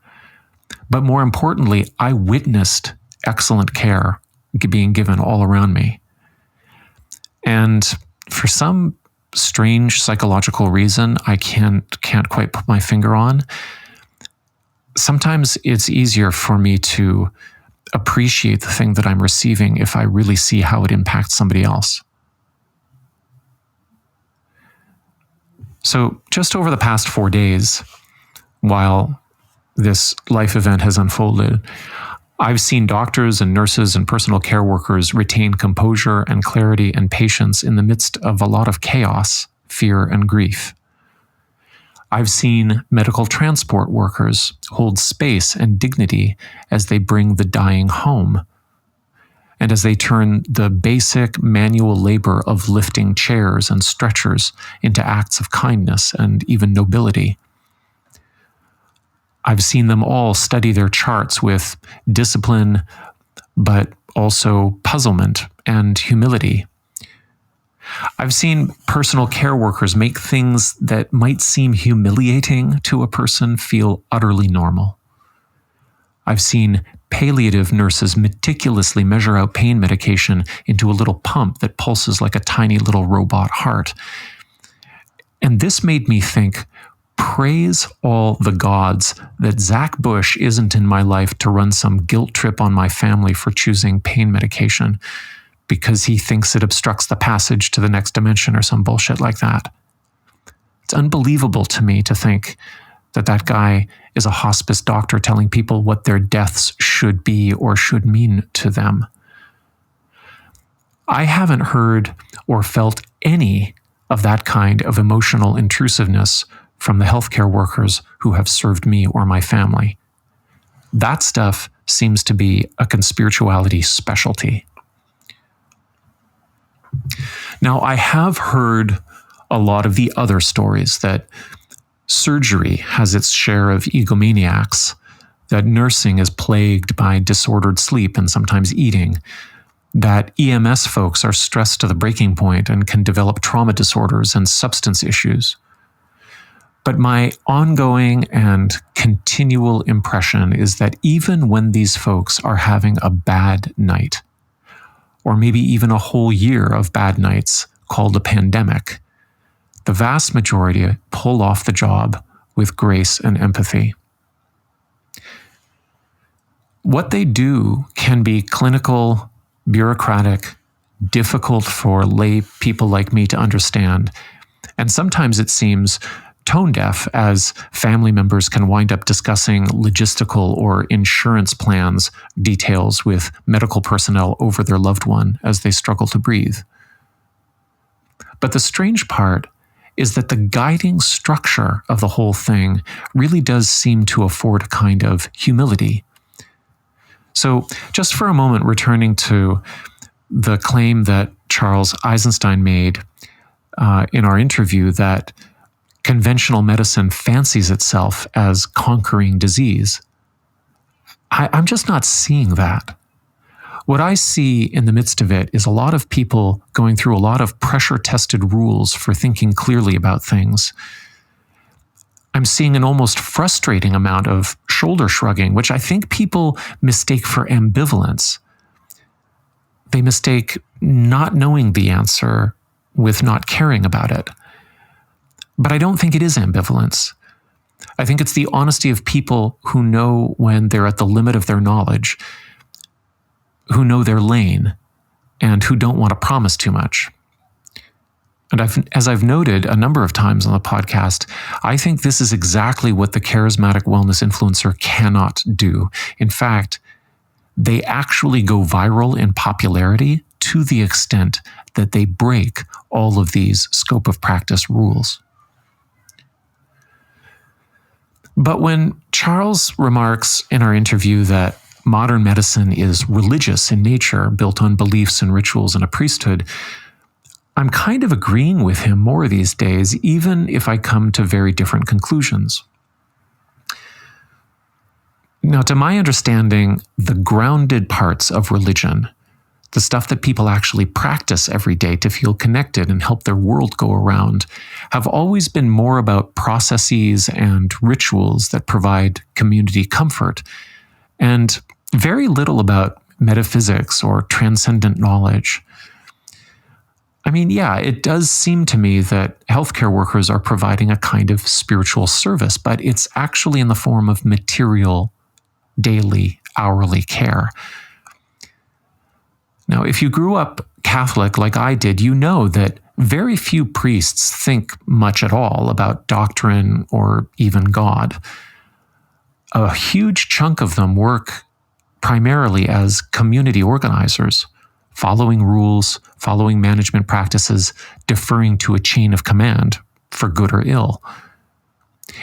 but more importantly, I witnessed excellent care being given all around me. And for some strange psychological reason I can't quite put my finger on, sometimes it's easier for me to appreciate the thing that I'm receiving if I really see how it impacts somebody else. So just over the past 4 days, while this life event has unfolded, I've seen doctors and nurses and personal care workers retain composure and clarity and patience in the midst of a lot of chaos, fear, and grief. I've seen medical transport workers hold space and dignity as they bring the dying home, and as they turn the basic manual labor of lifting chairs and stretchers into acts of kindness and even nobility. I've seen them all study their charts with discipline, but also puzzlement and humility. I've seen personal care workers make things that might seem humiliating to a person feel utterly normal. I've seen palliative nurses meticulously measure out pain medication into a little pump that pulses like a tiny little robot heart. And this made me think, praise all the gods that Zach Bush isn't in my life to run some guilt trip on my family for choosing pain medication because he thinks it obstructs the passage to the next dimension or some bullshit like that. It's unbelievable to me to think that that guy is a hospice doctor telling people what their deaths should be or should mean to them. I haven't heard or felt any of that kind of emotional intrusiveness from the healthcare workers who have served me or my family. That stuff seems to be a conspirituality specialty. Now, I have heard a lot of the other stories that surgery has its share of egomaniacs, that nursing is plagued by disordered sleep and sometimes eating, that EMS folks are stressed to the breaking point and can develop trauma disorders and substance issues. But my ongoing and continual impression is that even when these folks are having a bad night, or maybe even a whole year of bad nights called a pandemic, the vast majority pull off the job with grace and empathy. What they do can be clinical, bureaucratic, difficult for lay people like me to understand, and sometimes it seems tone deaf, as family members can wind up discussing logistical or insurance plans details with medical personnel over their loved one as they struggle to breathe. But the strange part is that the guiding structure of the whole thing really does seem to afford a kind of humility. So just for a moment, returning to the claim that Charles Eisenstein made in our interview, that conventional medicine fancies itself as conquering disease. I'm just not seeing that. What I see in the midst of it is a lot of people going through a lot of pressure-tested rules for thinking clearly about things. I'm seeing an almost frustrating amount of shoulder shrugging, which I think people mistake for ambivalence. They mistake not knowing the answer with not caring about it. But I don't think it is ambivalence. I think it's the honesty of people who know when they're at the limit of their knowledge, who know their lane, and who don't want to promise too much. And as I've noted a number of times on the podcast, I think this is exactly what the charismatic wellness influencer cannot do. In fact, they actually go viral in popularity to the extent that they break all of these scope of practice rules. But when Charles remarks in our interview that modern medicine is religious in nature, built on beliefs and rituals and a priesthood, I'm kind of agreeing with him more these days, even if I come to very different conclusions. Now, to my understanding, the grounded parts of religion, the stuff that people actually practice every day to feel connected and help their world go around, have always been more about processes and rituals that provide community comfort, and very little about metaphysics or transcendent knowledge. I mean, yeah, it does seem to me that healthcare workers are providing a kind of spiritual service, but it's actually in the form of material, daily, hourly care. Now, if you grew up Catholic like I did, you know that very few priests think much at all about doctrine or even God. A huge chunk of them work primarily as community organizers, following rules, following management practices, deferring to a chain of command, for good or ill.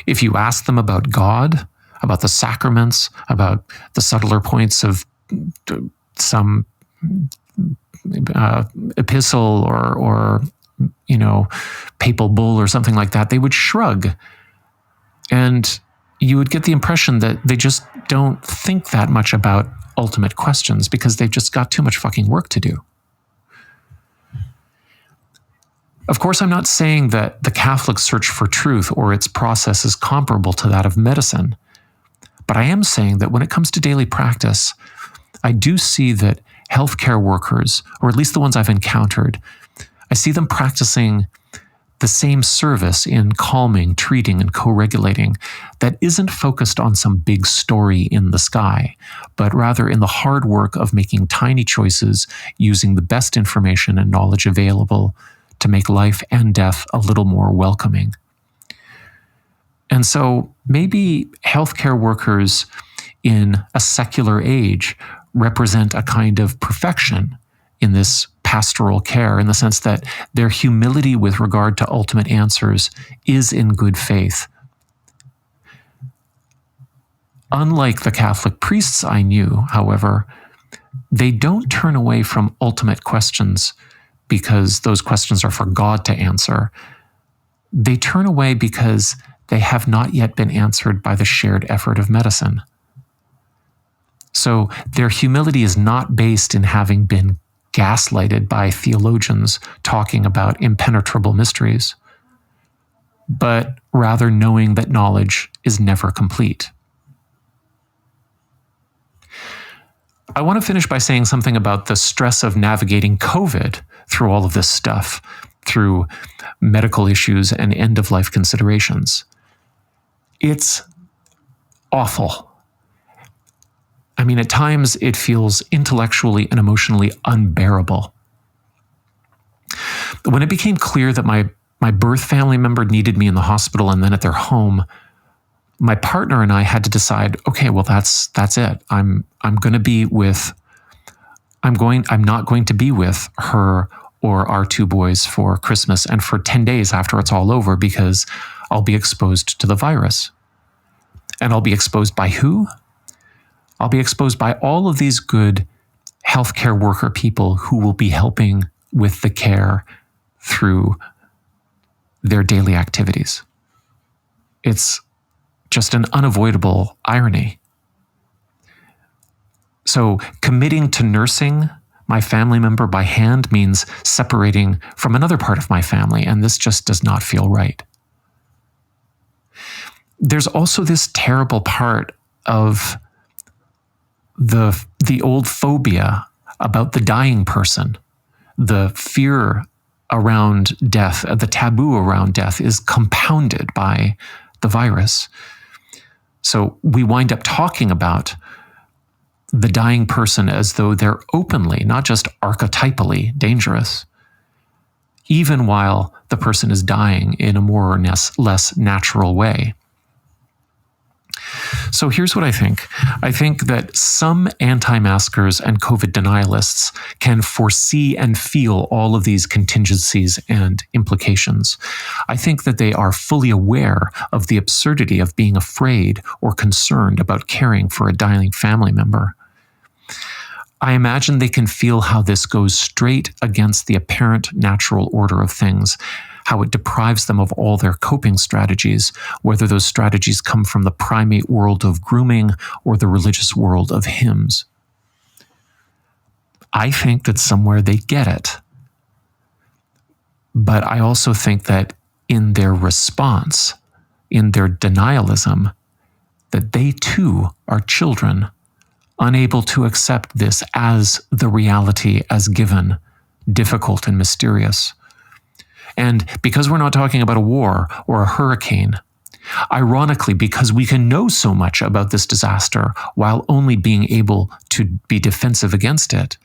If you ask them about God, about the sacraments, about the subtler points of some epistle or papal bull or something like that, they would shrug. And you would get the impression that they just don't think that much about ultimate questions because they've just got too much fucking work to do. Of course, I'm not saying that the Catholic search for truth or its process is comparable to that of medicine, but I am saying that when it comes to daily practice, I do see that healthcare workers, or at least the ones I've encountered, I see them practicing the same service in calming, treating, and co-regulating that isn't focused on some big story in the sky, but rather in the hard work of making tiny choices using the best information and knowledge available to make life and death a little more welcoming. And so maybe healthcare workers in a secular age represent a kind of perfection in this pastoral care, in the sense that their humility with regard to ultimate answers is in good faith. Unlike the Catholic priests I knew, however, they don't turn away from ultimate questions because those questions are for God to answer. They turn away because they have not yet been answered by the shared effort of medicine. So their humility is not based in having been gaslighted by theologians talking about impenetrable mysteries, but rather knowing that knowledge is never complete. I want to finish by saying something about the stress of navigating COVID through all of this stuff, through medical issues and end-of-life considerations. It's awful. I mean, at times it feels intellectually and emotionally unbearable. When it became clear that my birth family member needed me in the hospital and then at their home, my partner and I had to decide, okay, well, that's it. I'm not going to be with her or our two boys for Christmas and for 10 days after it's all over, because I'll be exposed to the virus. And I'll be exposed by who? I'll be exposed by all of these good healthcare worker people who will be helping with the care through their daily activities. It's just an unavoidable irony. So committing to nursing my family member by hand means separating from another part of my family, and this just does not feel right. There's also this terrible part of the old phobia about the dying person. The fear around death, the taboo around death is compounded by the virus. So we wind up talking about the dying person as though they're openly, not just archetypally, dangerous, even while the person is dying in a more or less natural way. So here's what I think. I think that some anti-maskers and COVID denialists can foresee and feel all of these contingencies and implications. I think that they are fully aware of the absurdity of being afraid or concerned about caring for a dying family member. I imagine they can feel how this goes straight against the apparent natural order of things, how it deprives them of all their coping strategies, whether those strategies come from the primate world of grooming or the religious world of hymns. I think that somewhere they get it. But I also think that in their response, in their denialism, that they too are children, unable to accept this as the reality as given, difficult and mysterious. And because we're not talking about a war or a hurricane, ironically, because we can know so much about this disaster while only being able to be defensive against it,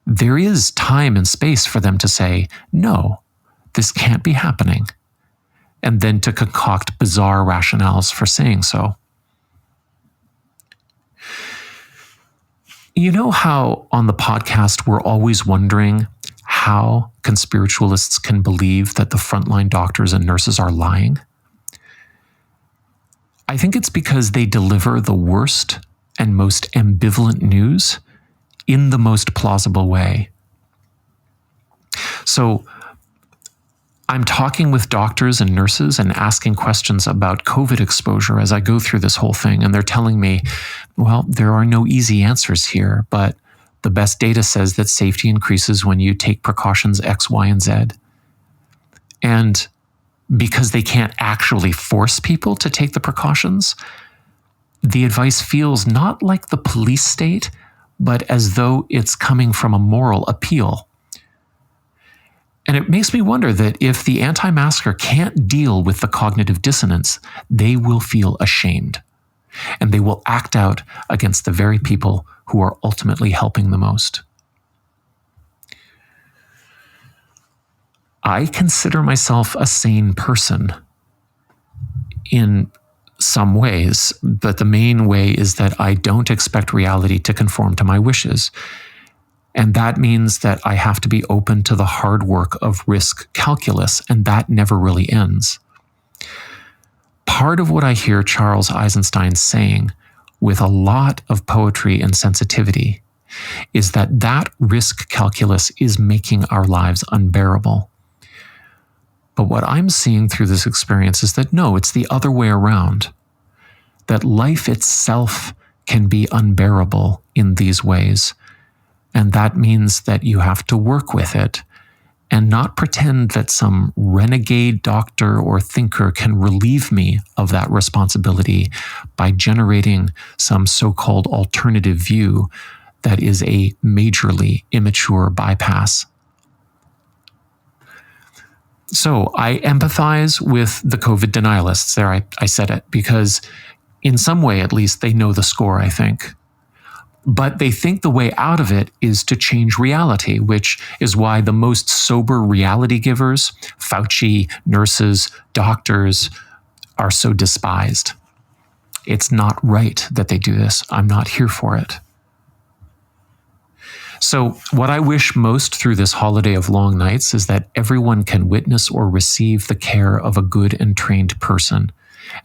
there is time and space for them to say, no, this can't be happening, and then to concoct bizarre rationales for saying so. You know how on the podcast we're always wondering how conspiritualists can believe that the frontline doctors and nurses are lying? I think it's because they deliver the worst and most ambivalent news in the most plausible way. So I'm talking with doctors and nurses and asking questions about COVID exposure as I go through this whole thing, and they're telling me, well, there are no easy answers here, but the best data says that safety increases when you take precautions X, Y, and Z. And because they can't actually force people to take the precautions, the advice feels not like the police state, but as though it's coming from a moral appeal. And it makes me wonder that if the anti-masker can't deal with the cognitive dissonance, they will feel ashamed. And they will act out against the very people who are ultimately helping the most. I consider myself a sane person in some ways, but the main way is that I don't expect reality to conform to my wishes. And that means that I have to be open to the hard work of risk calculus, and that never really ends. Part of what I hear Charles Eisenstein saying with a lot of poetry and sensitivity is that that risk calculus is making our lives unbearable. But what I'm seeing through this experience is that no, it's the other way around. That life itself can be unbearable in these ways. And that means that you have to work with it and not pretend that some renegade doctor or thinker can relieve me of that responsibility by generating some so-called alternative view that is a majorly immature bypass. So I empathize with the COVID denialists. There, I said it, because in some way, at least, they know the score, I think. But they think the way out of it is to change reality, which is why the most sober reality givers, Fauci, nurses, doctors, are so despised. It's not right that they do this. I'm not here for it. So what I wish most through this holiday of long nights is that everyone can witness or receive the care of a good and trained person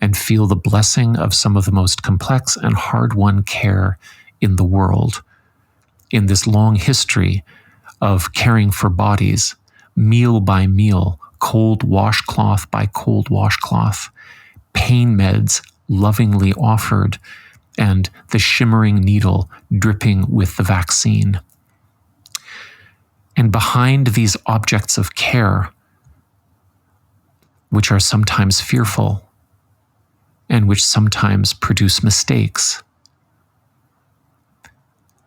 and feel the blessing of some of the most complex and hard-won care in the world, in this long history of caring for bodies, meal by meal, cold washcloth by cold washcloth, pain meds lovingly offered, and the shimmering needle dripping with the vaccine. And behind these objects of care, which are sometimes fearful and which sometimes produce mistakes,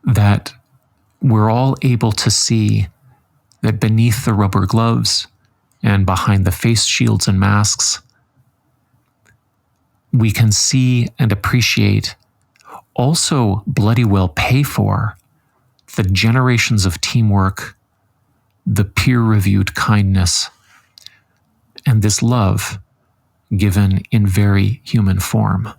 that we're all able to see that beneath the rubber gloves and behind the face shields and masks, we can see and appreciate, also bloody well pay for, the generations of teamwork, the peer-reviewed kindness, and this love given in very human form.